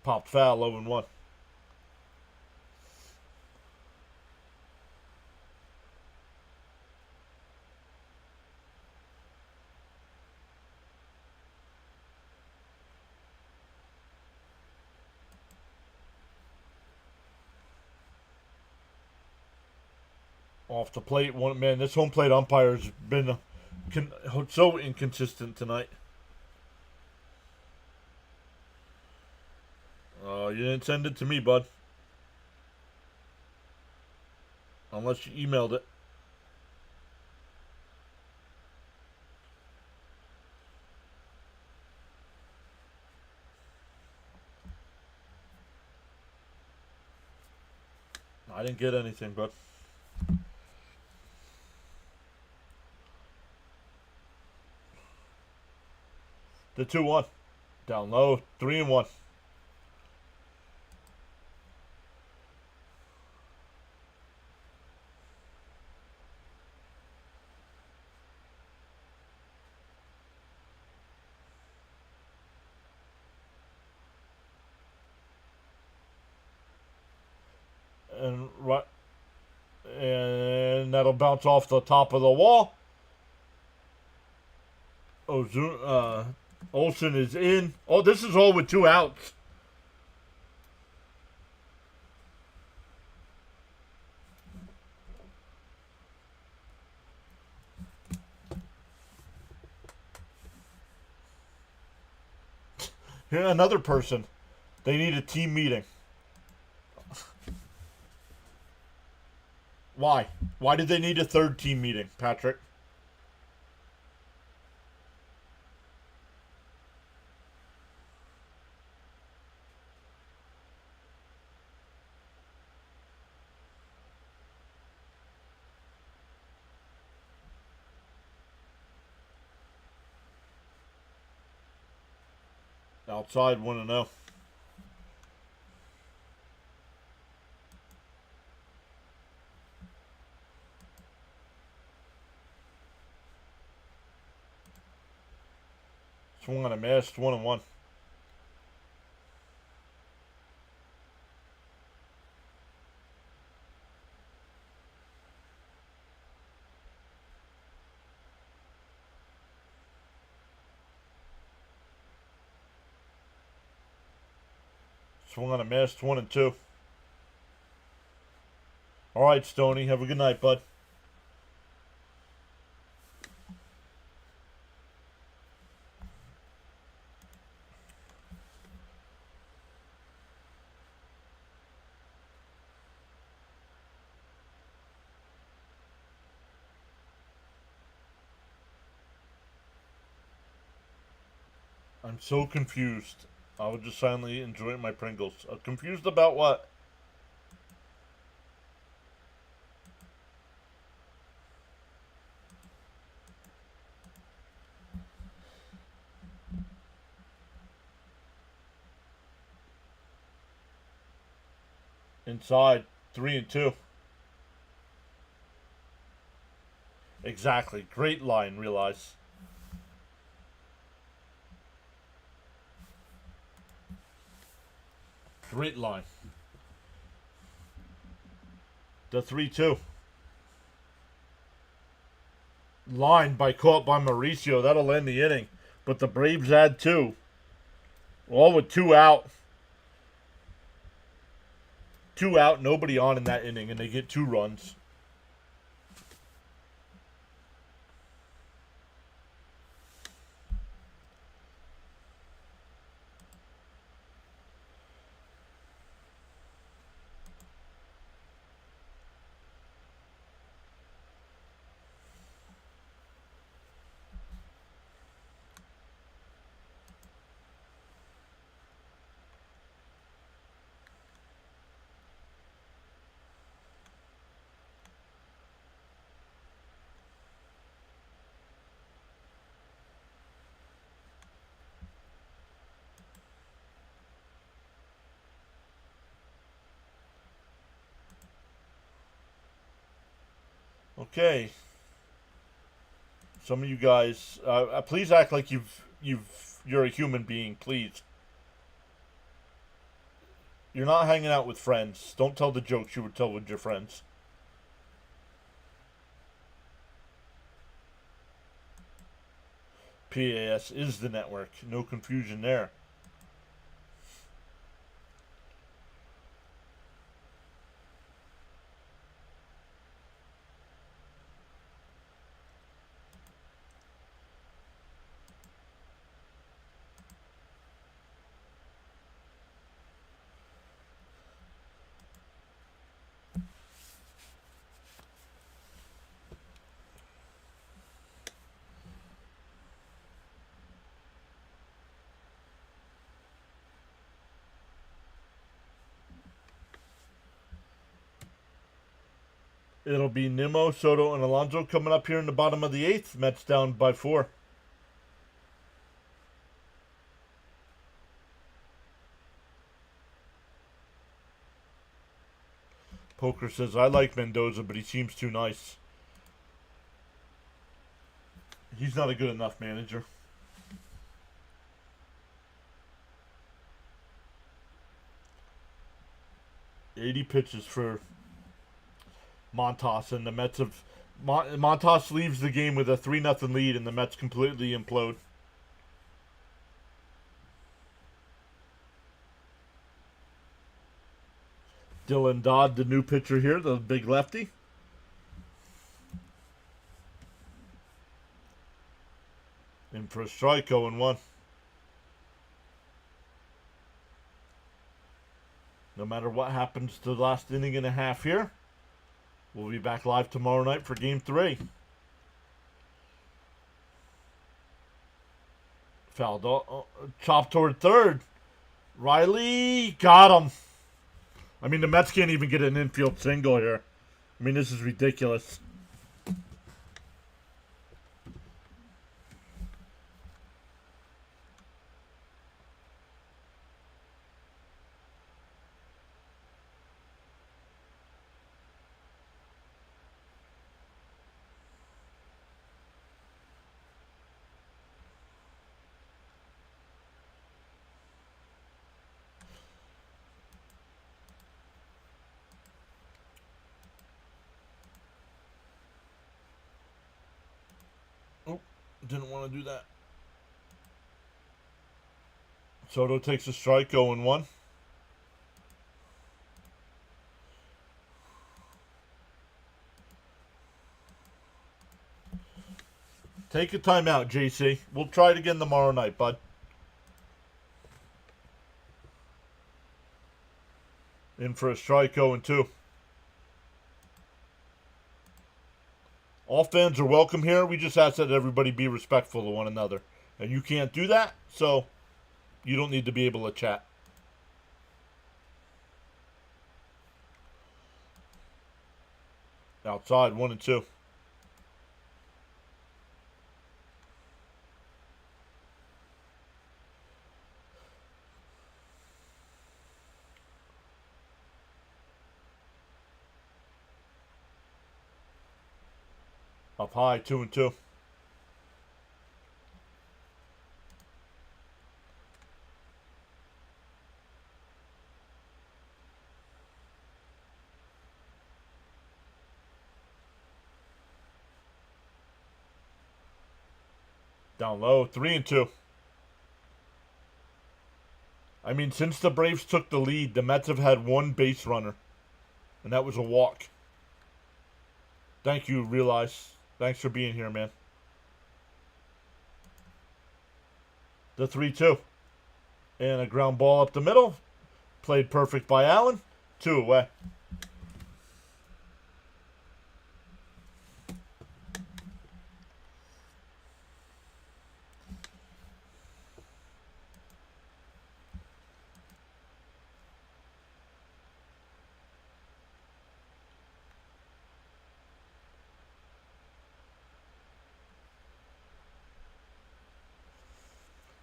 Popped foul, 0-1. Off the plate, one man. This home plate umpire's been so inconsistent tonight. you didn't send it to me, bud. Unless you emailed it. I didn't get anything, bud. The 2-1. Down low. 3-1. And that'll bounce off the top of the wall. Olsen is in. Oh, this is all with 2 outs. Here, another person. They need a team meeting. Why? Why did they need a 3rd team meeting, Patrick? Outside 1-0. Swung on a miss, 1-1. Swung on a miss, 1-2. All right, Stoney, have a good night, bud. I'm so confused. I was just silently enjoying my Pringles. Confused about what? Inside, 3-2. Exactly. Great line, realize. Great line. The 3-2. Line caught by Mauricio. That'll end the inning. But the Braves add 2. All with 2 out. 2 out, nobody on in that inning, and they get 2 runs. Okay. Some of you guys, please act like you're a human being, please. You're not hanging out with friends. Don't tell the jokes you would tell with your friends. PAS is the network. No confusion there. It'll be Nimmo, Soto, and Alonso coming up here in the bottom of the 8th. Mets down by 4. Poker says, I like Mendoza, but he seems too nice. He's not a good enough manager. $80 pitches for Montas, and the Mets have... Montas leaves the game with a 3-0 lead, and the Mets completely implode. Dylan Dodd, the new pitcher here, the big lefty. In for a strike, 0-1. No matter what happens to the last inning and a half here, we'll be back live tomorrow night for Game 3. Foul, chop toward third. Riley got him. I mean, the Mets can't even get an infield single here. I mean, this is ridiculous. Oh, didn't want to do that. Soto takes a strike, 0-1. Take a timeout, JC. We'll try it again tomorrow night, bud. In for a strike, 0-2. All fans are welcome here. We just ask that everybody be respectful to one another. And you can't do that, so you don't need to be able to chat. Outside, 1-2. Up high, 2-2. Down low, 3-2. I mean, since the Braves took the lead, the Mets have had one base runner, and that was a walk. Thank you, Realize. Thanks for being here, man. The 3-2. And a ground ball up the middle. Played perfect by Allen. 2 away.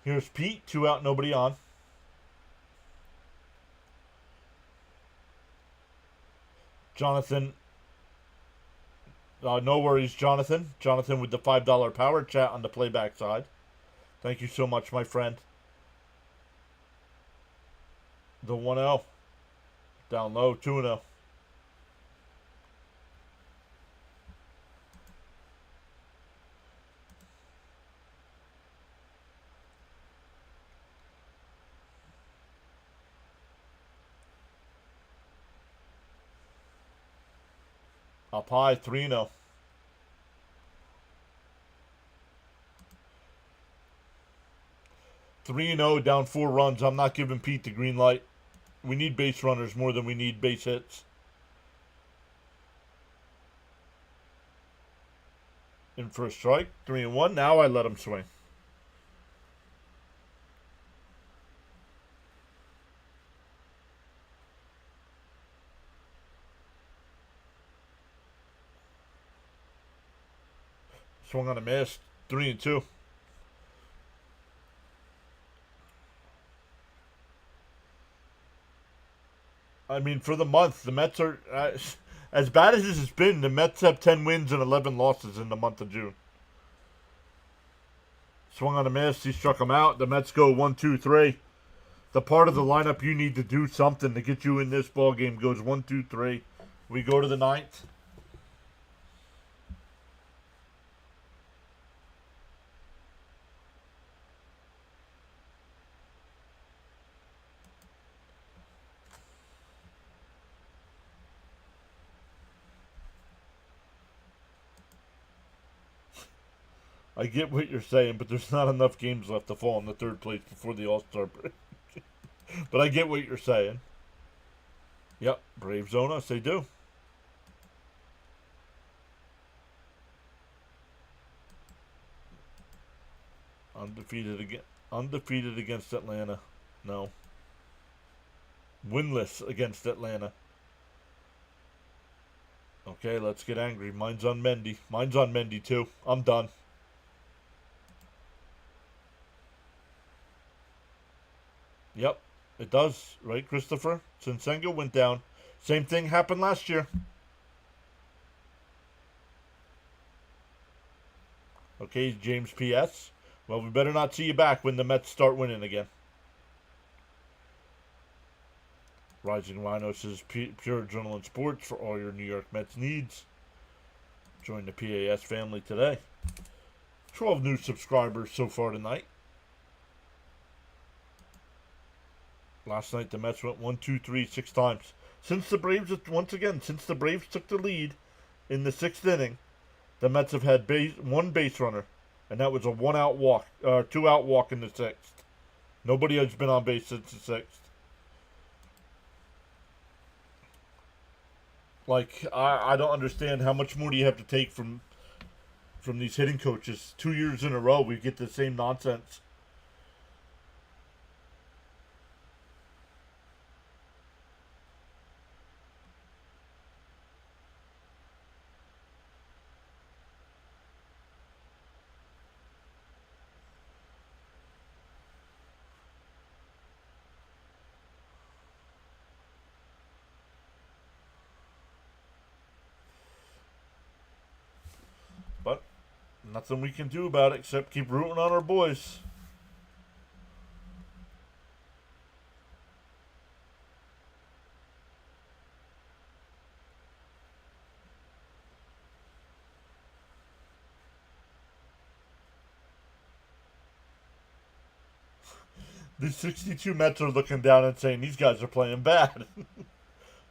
Here's Pete, 2 out, nobody on. Jonathan, no worries, Jonathan. Jonathan with the $5 power chat on the playback side. Thank you so much, my friend. The 1-0. Down low, 2-0. Up high, 3-0. Down 4 runs. I'm not giving Pete the green light. We need base runners more than we need base hits. In for a strike, 3-1. Now I let him swing. Swung on a miss. 3-2. I mean, for the month, the Mets are as bad as this has been. The Mets have 10 wins and 11 losses in the month of June. Swung on a miss. He struck him out. The Mets go 1-2-3. The part of the lineup you need to do something to get you in this ball game goes 1-2-3. We go to the ninth. I get what you're saying, but there's not enough games left to fall in the third place before the All-Star break. But I get what you're saying. Yep, Braves own us. They do. Undefeated against Atlanta. No. Winless against Atlanta. Okay, let's get angry. Mine's on Mendy. Mine's on Mendy too. I'm done. Yep, it does, right, Christopher? Sensenga went down. Same thing happened last year. Okay, James P.S. Well, we better not see you back when the Mets start winning again. Rising Rhino says pure adrenaline sports for all your New York Mets needs. Join the PAS family today. 12 new subscribers so far tonight. Last night the Mets went 1, 2, 3, 6 times. Since the Braves took the lead in the 6th inning, the Mets have had one base runner, and that was a 2-out walk in the 6th. Nobody has been on base since the 6th. Like, I don't understand how much more do you have to take from these hitting coaches. 2 years in a row we get the same nonsense. But nothing we can do about it except keep rooting on our boys. These 62 Mets are looking down and saying these guys are playing bad.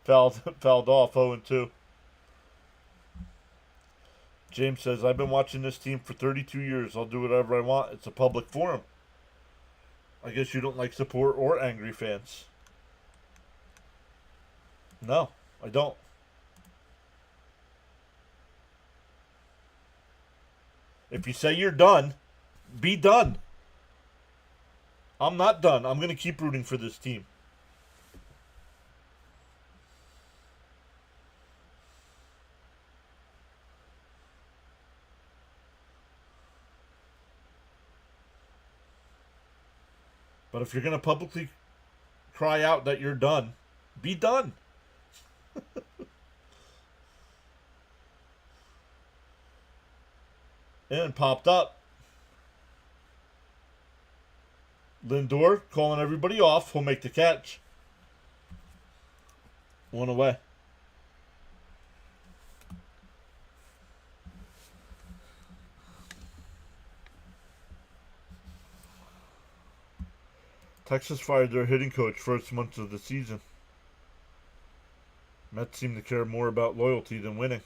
fouled off 0-2. James says, I've been watching this team for 32 years. I'll do whatever I want. It's a public forum. I guess you don't like support or angry fans. No, I don't. If you say you're done, be done. I'm not done. I'm going to keep rooting for this team. But if you're going to publicly cry out that you're done, be done. And popped up. Lindor calling everybody off. He'll make the catch. 1 away. Texas fired their hitting coach first month of the season. Mets seem to care more about loyalty than winning.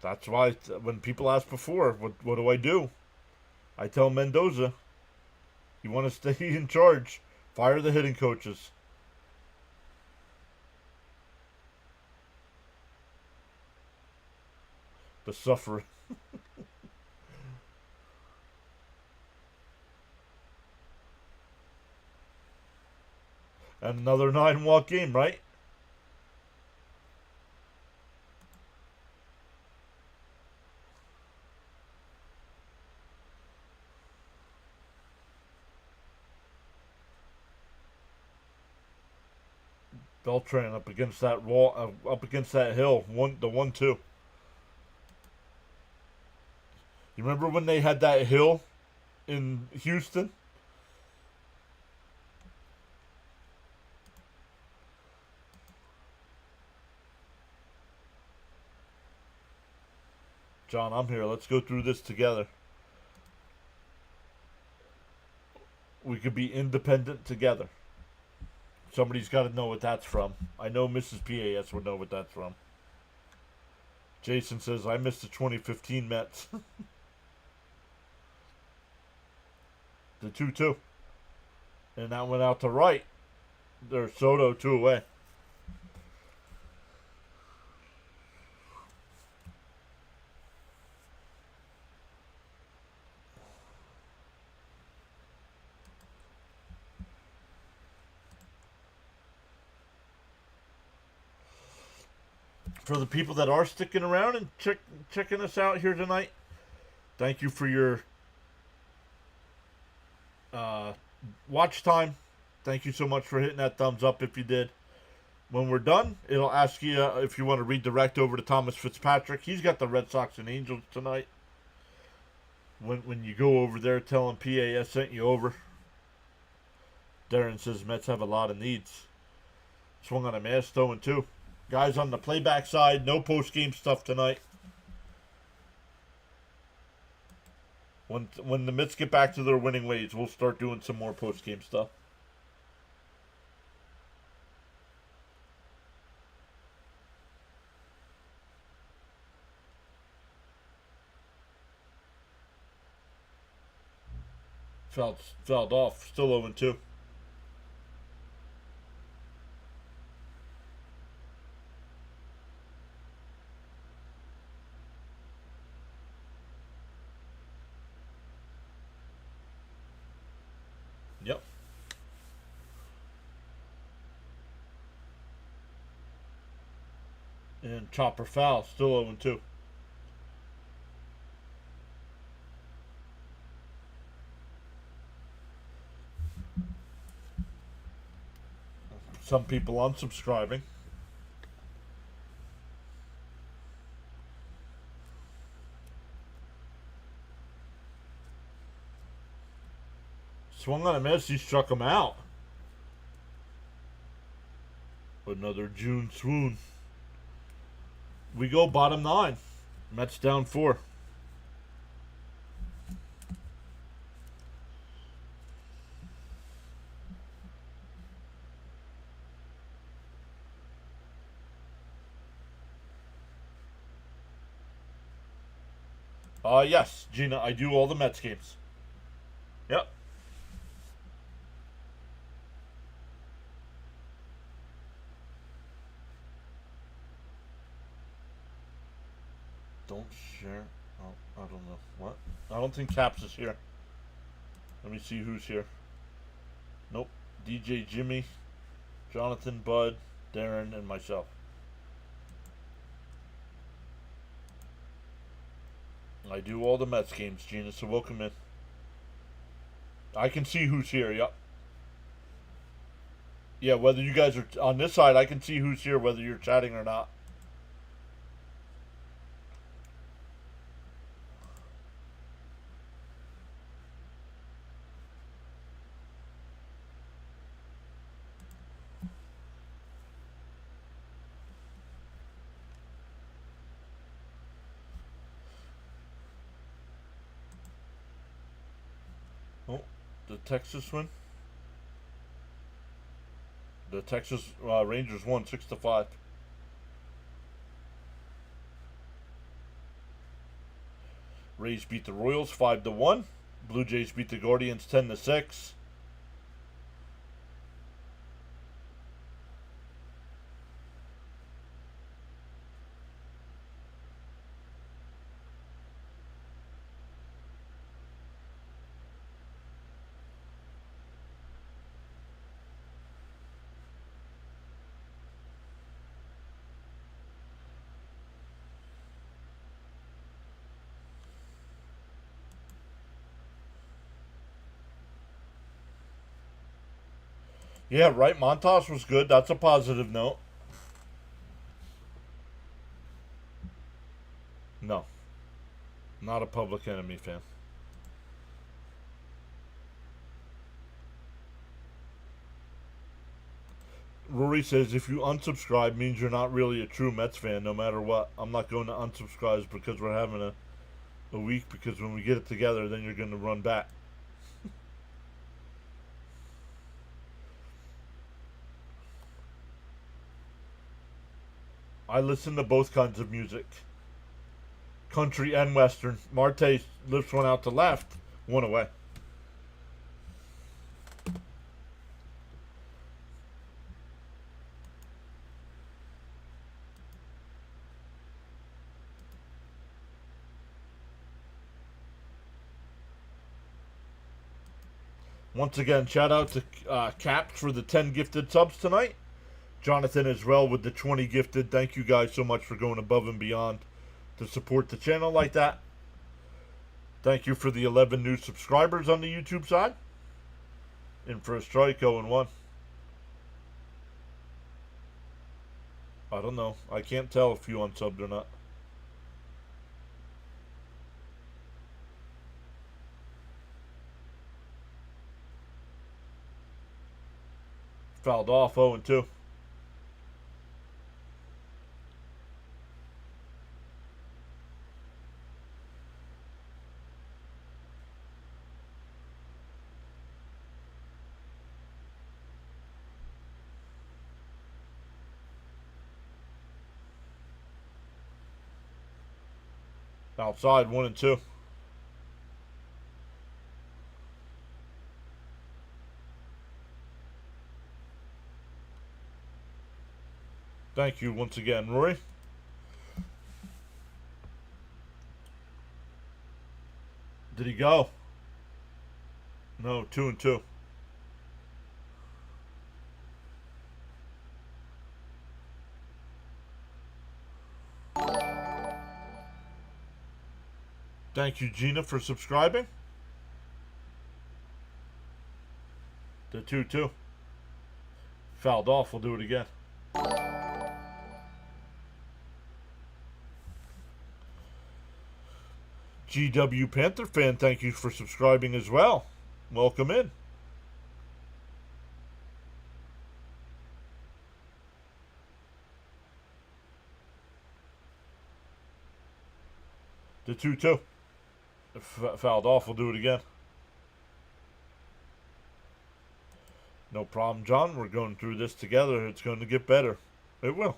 That's why when people ask before, what do I do? I tell Mendoza, you want to stay in charge, fire the hitting coaches. The suffering. And another 9-walk game, right? Beltran up against that wall, up against that hill. The 1-2. You remember when they had that hill in Houston? John, I'm here. Let's go through this together. We could be independent together. Somebody's got to know what that's from. I know Mrs. PAS would know what that's from. Jason says, I missed the 2015 Mets. The 2-2. And that went out to right. There's Soto 2 away. For the people that are sticking around and checking us out here tonight, thank you for your watch time. Thank you so much for hitting that thumbs up if you did. When we're done, it'll ask you if you want to redirect over to Thomas Fitzpatrick. He's got the Red Sox and Angels tonight. When you go over there, tell him PAS sent you over. Darren says Mets have a lot of needs. Swung on a miss, 0-2. Guys on the playback side, no post-game stuff tonight. When the Mets get back to their winning ways, we'll start doing some more post-game stuff. Fouled off, still 0-2. Yep. And chopper foul, still 0-2. Some people unsubscribing. Swung on a miss, he struck him out. Another June swoon. We go bottom 9. Mets down 4. Yes, Gina, I do all the Mets games. Yep. Don't share. Oh, I don't know. What? I don't think Caps is here. Let me see who's here. Nope. DJ Jimmy, Jonathan, Bud, Darren, and myself. I do all the Mets games, Gina, so welcome in. I can see who's here, yep. Yeah, whether you guys are on this side, I can see who's here, whether you're chatting or not. Oh, the Texas win. The Texas Rangers won 6-5. Rays beat the Royals 5-1. Blue Jays beat the Guardians 10-6. Yeah, right. Montas was good. That's a positive note. No, not a Public Enemy fan. Rory says if you unsubscribe means you're not really a true Mets fan no matter what. I'm not going to unsubscribe because we're having a week, because when we get it together then you're going to run back. I listen to both kinds of music. Country and Western. Marte lifts one out to left. One away. Once again, shout out to Caps for the 10 gifted subs tonight. Jonathan as well with the 20 gifted. Thank you guys so much for going above and beyond to support the channel like that. Thank you for the 11 new subscribers on the YouTube side. In for a strike, 0-1. I don't know. I can't tell if you unsubbed or not. Fouled off, 0-2. Outside, 1-2. Thank you once again, Rory. Did he go? No, 2-2. Thank you, Gina, for subscribing. The 2-2. Fouled off. We'll do it again. GW Panther fan, thank you for subscribing as well. Welcome in. The 2-2. Fouled off. We'll do it again. No problem, John. We're going through this together. It's going to get better. It will.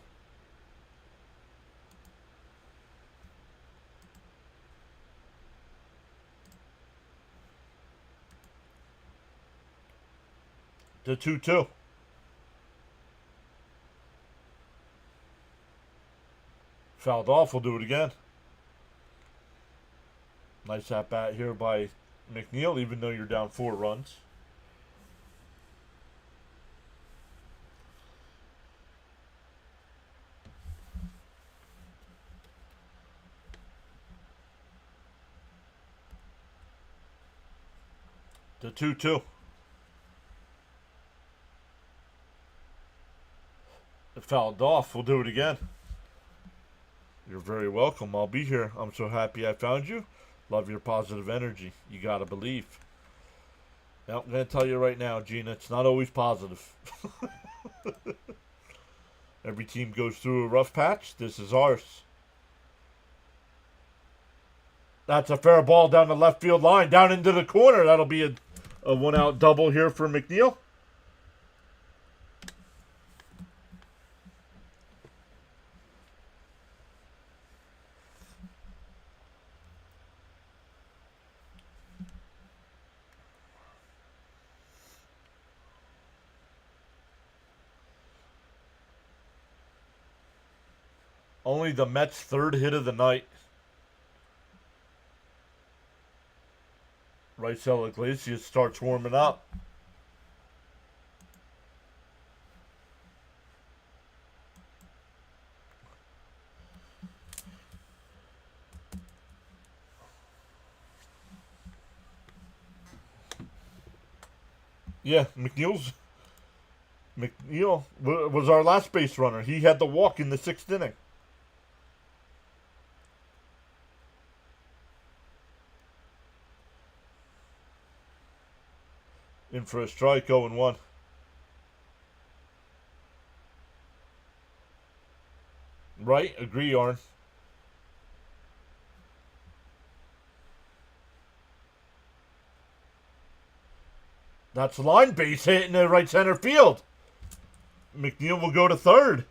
The 2-2. Fouled off. We'll do it again. Nice at bat here by McNeil, even though you're down 4 runs. The 2-2. It fouled off. We'll do it again. You're very welcome. I'll be here. I'm so happy I found you. Love your positive energy. You gotta believe. Now, I'm gonna tell you right now, Gina, it's not always positive. Every team goes through a rough patch. This is ours. That's a fair ball down the left field line, down into the corner. That'll be a 1-out double here for McNeil. Only the Mets' 3rd hit of the night. Raisel Iglesias starts warming up. Yeah, McNeil's McNeil was our last base runner. He had the walk in the 6th inning. In for a strike, 0-1. Right? Agree, Arn. That's line base hit in the right center field. McNeil will go to third.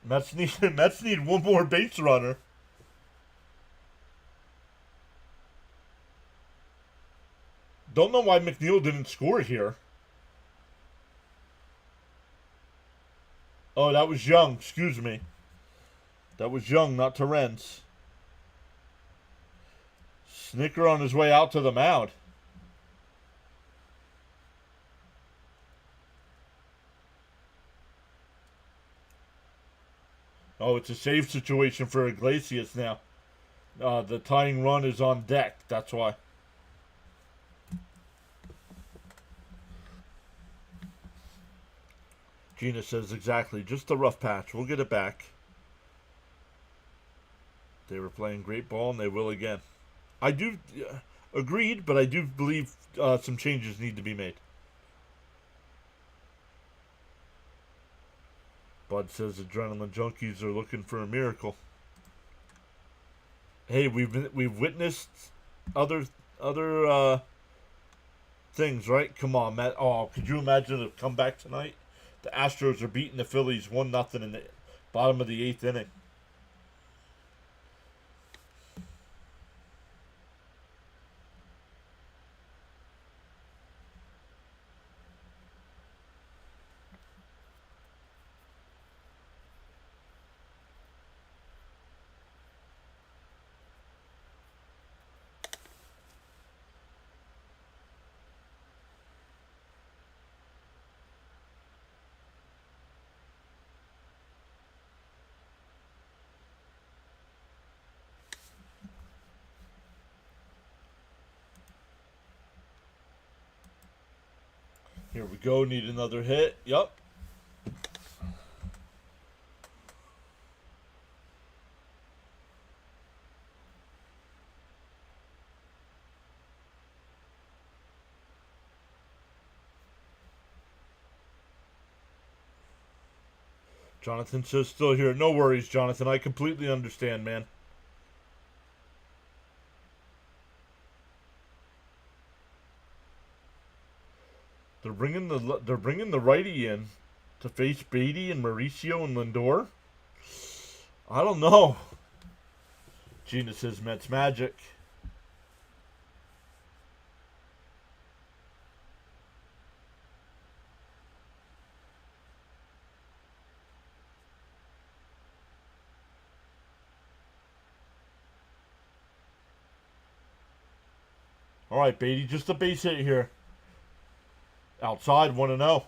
Mets need one more base runner. Don't know why McNeil didn't score here. Oh, that was Young. Excuse me. That was Young, not Terrence. Snicker on his way out to the mound. Oh, it's a save situation for Iglesias now. The tying run is on deck. That's why. Gina says exactly. Just a rough patch. We'll get it back. They were playing great ball, and they will again. I do agreed, but I do believe some changes need to be made. Bud says adrenaline junkies are looking for a miracle. Hey, we've witnessed other things, right? Come on, Matt. Oh, could you imagine a comeback tonight? The Astros are beating the Phillies 1-0 in the bottom of the 8th inning. Here we go. Need another hit. Yup. Jonathan says still here. No worries, Jonathan. I completely understand, man. They're bringing the righty in to face Beatty and Mauricio and Lindor. I don't know. Gina says Mets magic. All right, Beatty, just a base hit here. Outside, 1-0.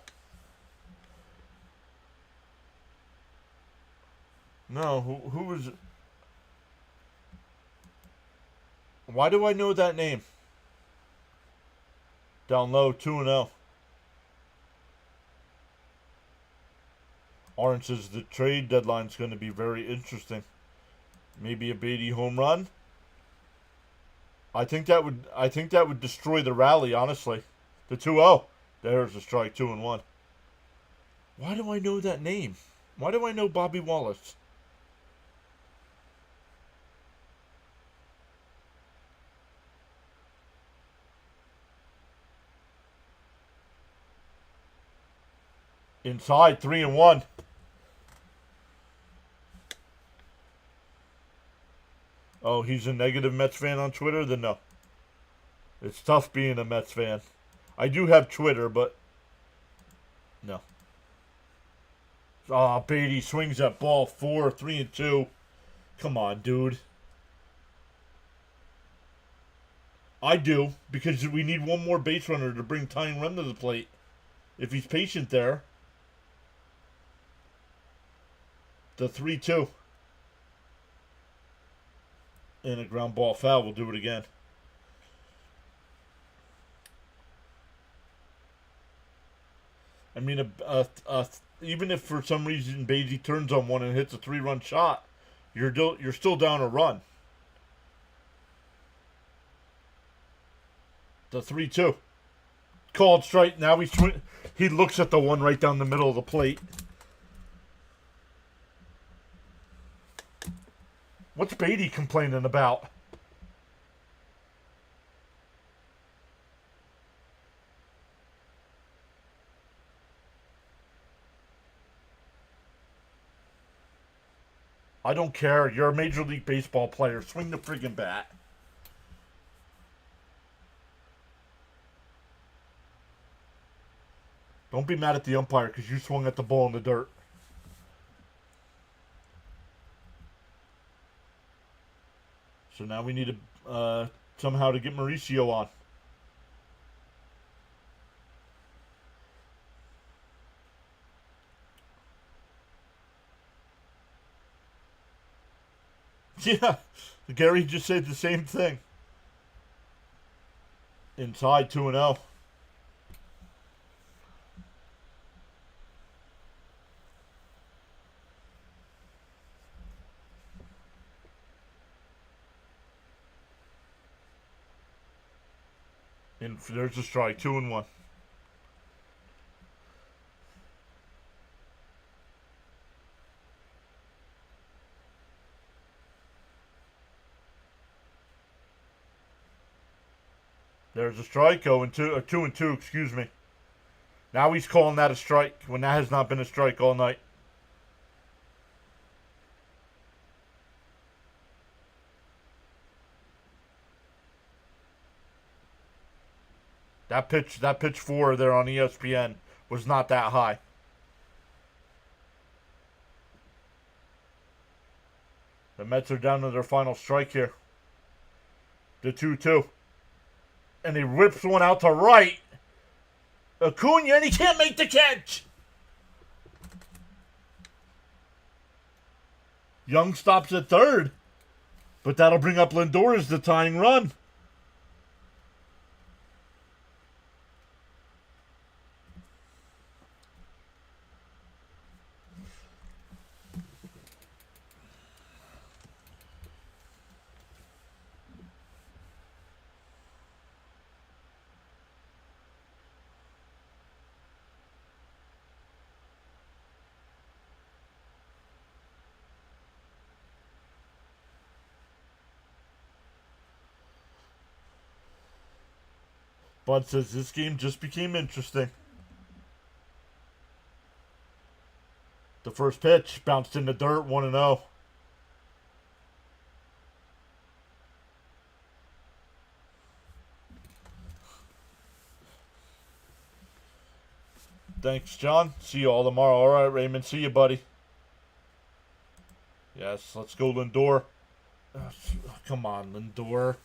No, who was it? Why do I know that name? Down low, 2-0. Orange says the trade deadline's going to be very interesting. Maybe a Beatty home run. I think that would destroy the rally, honestly. The 2-0. There's a strike, 2-1. Why do I know that name? Why do I know Bobby Wallace? Inside, 3-1. Oh, he's a negative Mets fan on Twitter? Then no. It's tough being a Mets fan. I do have Twitter, but no. Oh, Beatty swings that ball 3-2. Come on, dude. I do, because we need one more base runner to bring tying run to the plate. If he's patient there. The 3-2. And a ground ball foul. We'll do it again. I mean, even if for some reason Beatty turns on one and hits a 3-run shot, you're still down a run. The 3-2. Called strike. Now he looks at the one right down the middle of the plate. What's Beatty complaining about? I don't care. You're a Major League Baseball player. Swing the friggin' bat. Don't be mad at the umpire because you swung at the ball in the dirt. So now we need to somehow to get Mauricio on. Yeah, Gary just said the same thing. Inside 2-0. And there's a strike, 2-1. There's a strike, 2-2, excuse me. Now he's calling that a strike when that has not been a strike all night. That pitch 4 there on ESPN was not that high. The Mets are down to their final strike here. The 2-2. And he rips one out to right. Acuna, and he can't make the catch. Young stops at third. But that'll bring up Lindor as the tying run. Bud says this game just became interesting. The first pitch bounced in the dirt, 1-0. Thanks, John. See you all tomorrow. All right, Raymond. See you, buddy. Yes, let's go, Lindor. Come on, Lindor.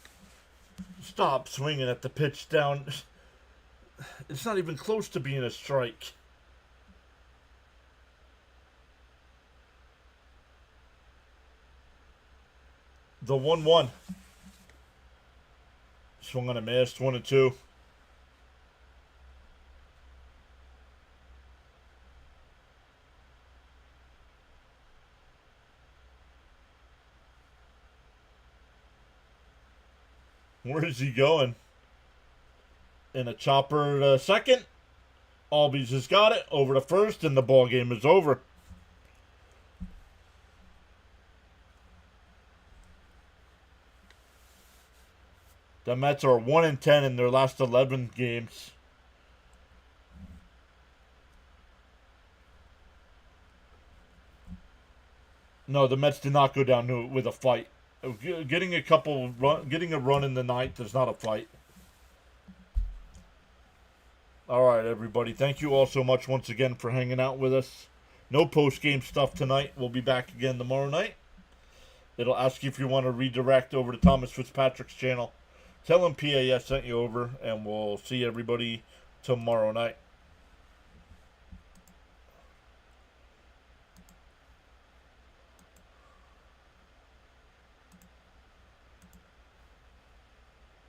Stop swinging at the pitch down. It's not even close to being a strike. The 1-1. Swung on a miss, 1-2. Where is he going? In a chopper to second. Albies has got it over to first, and the ball game is over. The Mets are 1-10 in their last 11 games. No, the Mets did not go down with a fight. Getting a run in the ninth is not a fight. All right, everybody. Thank you all so much once again for hanging out with us. No post-game stuff tonight. We'll be back again tomorrow night. It'll ask you if you want to redirect over to Thomas Fitzpatrick's channel. Tell him PAS sent you over, and we'll see everybody tomorrow night.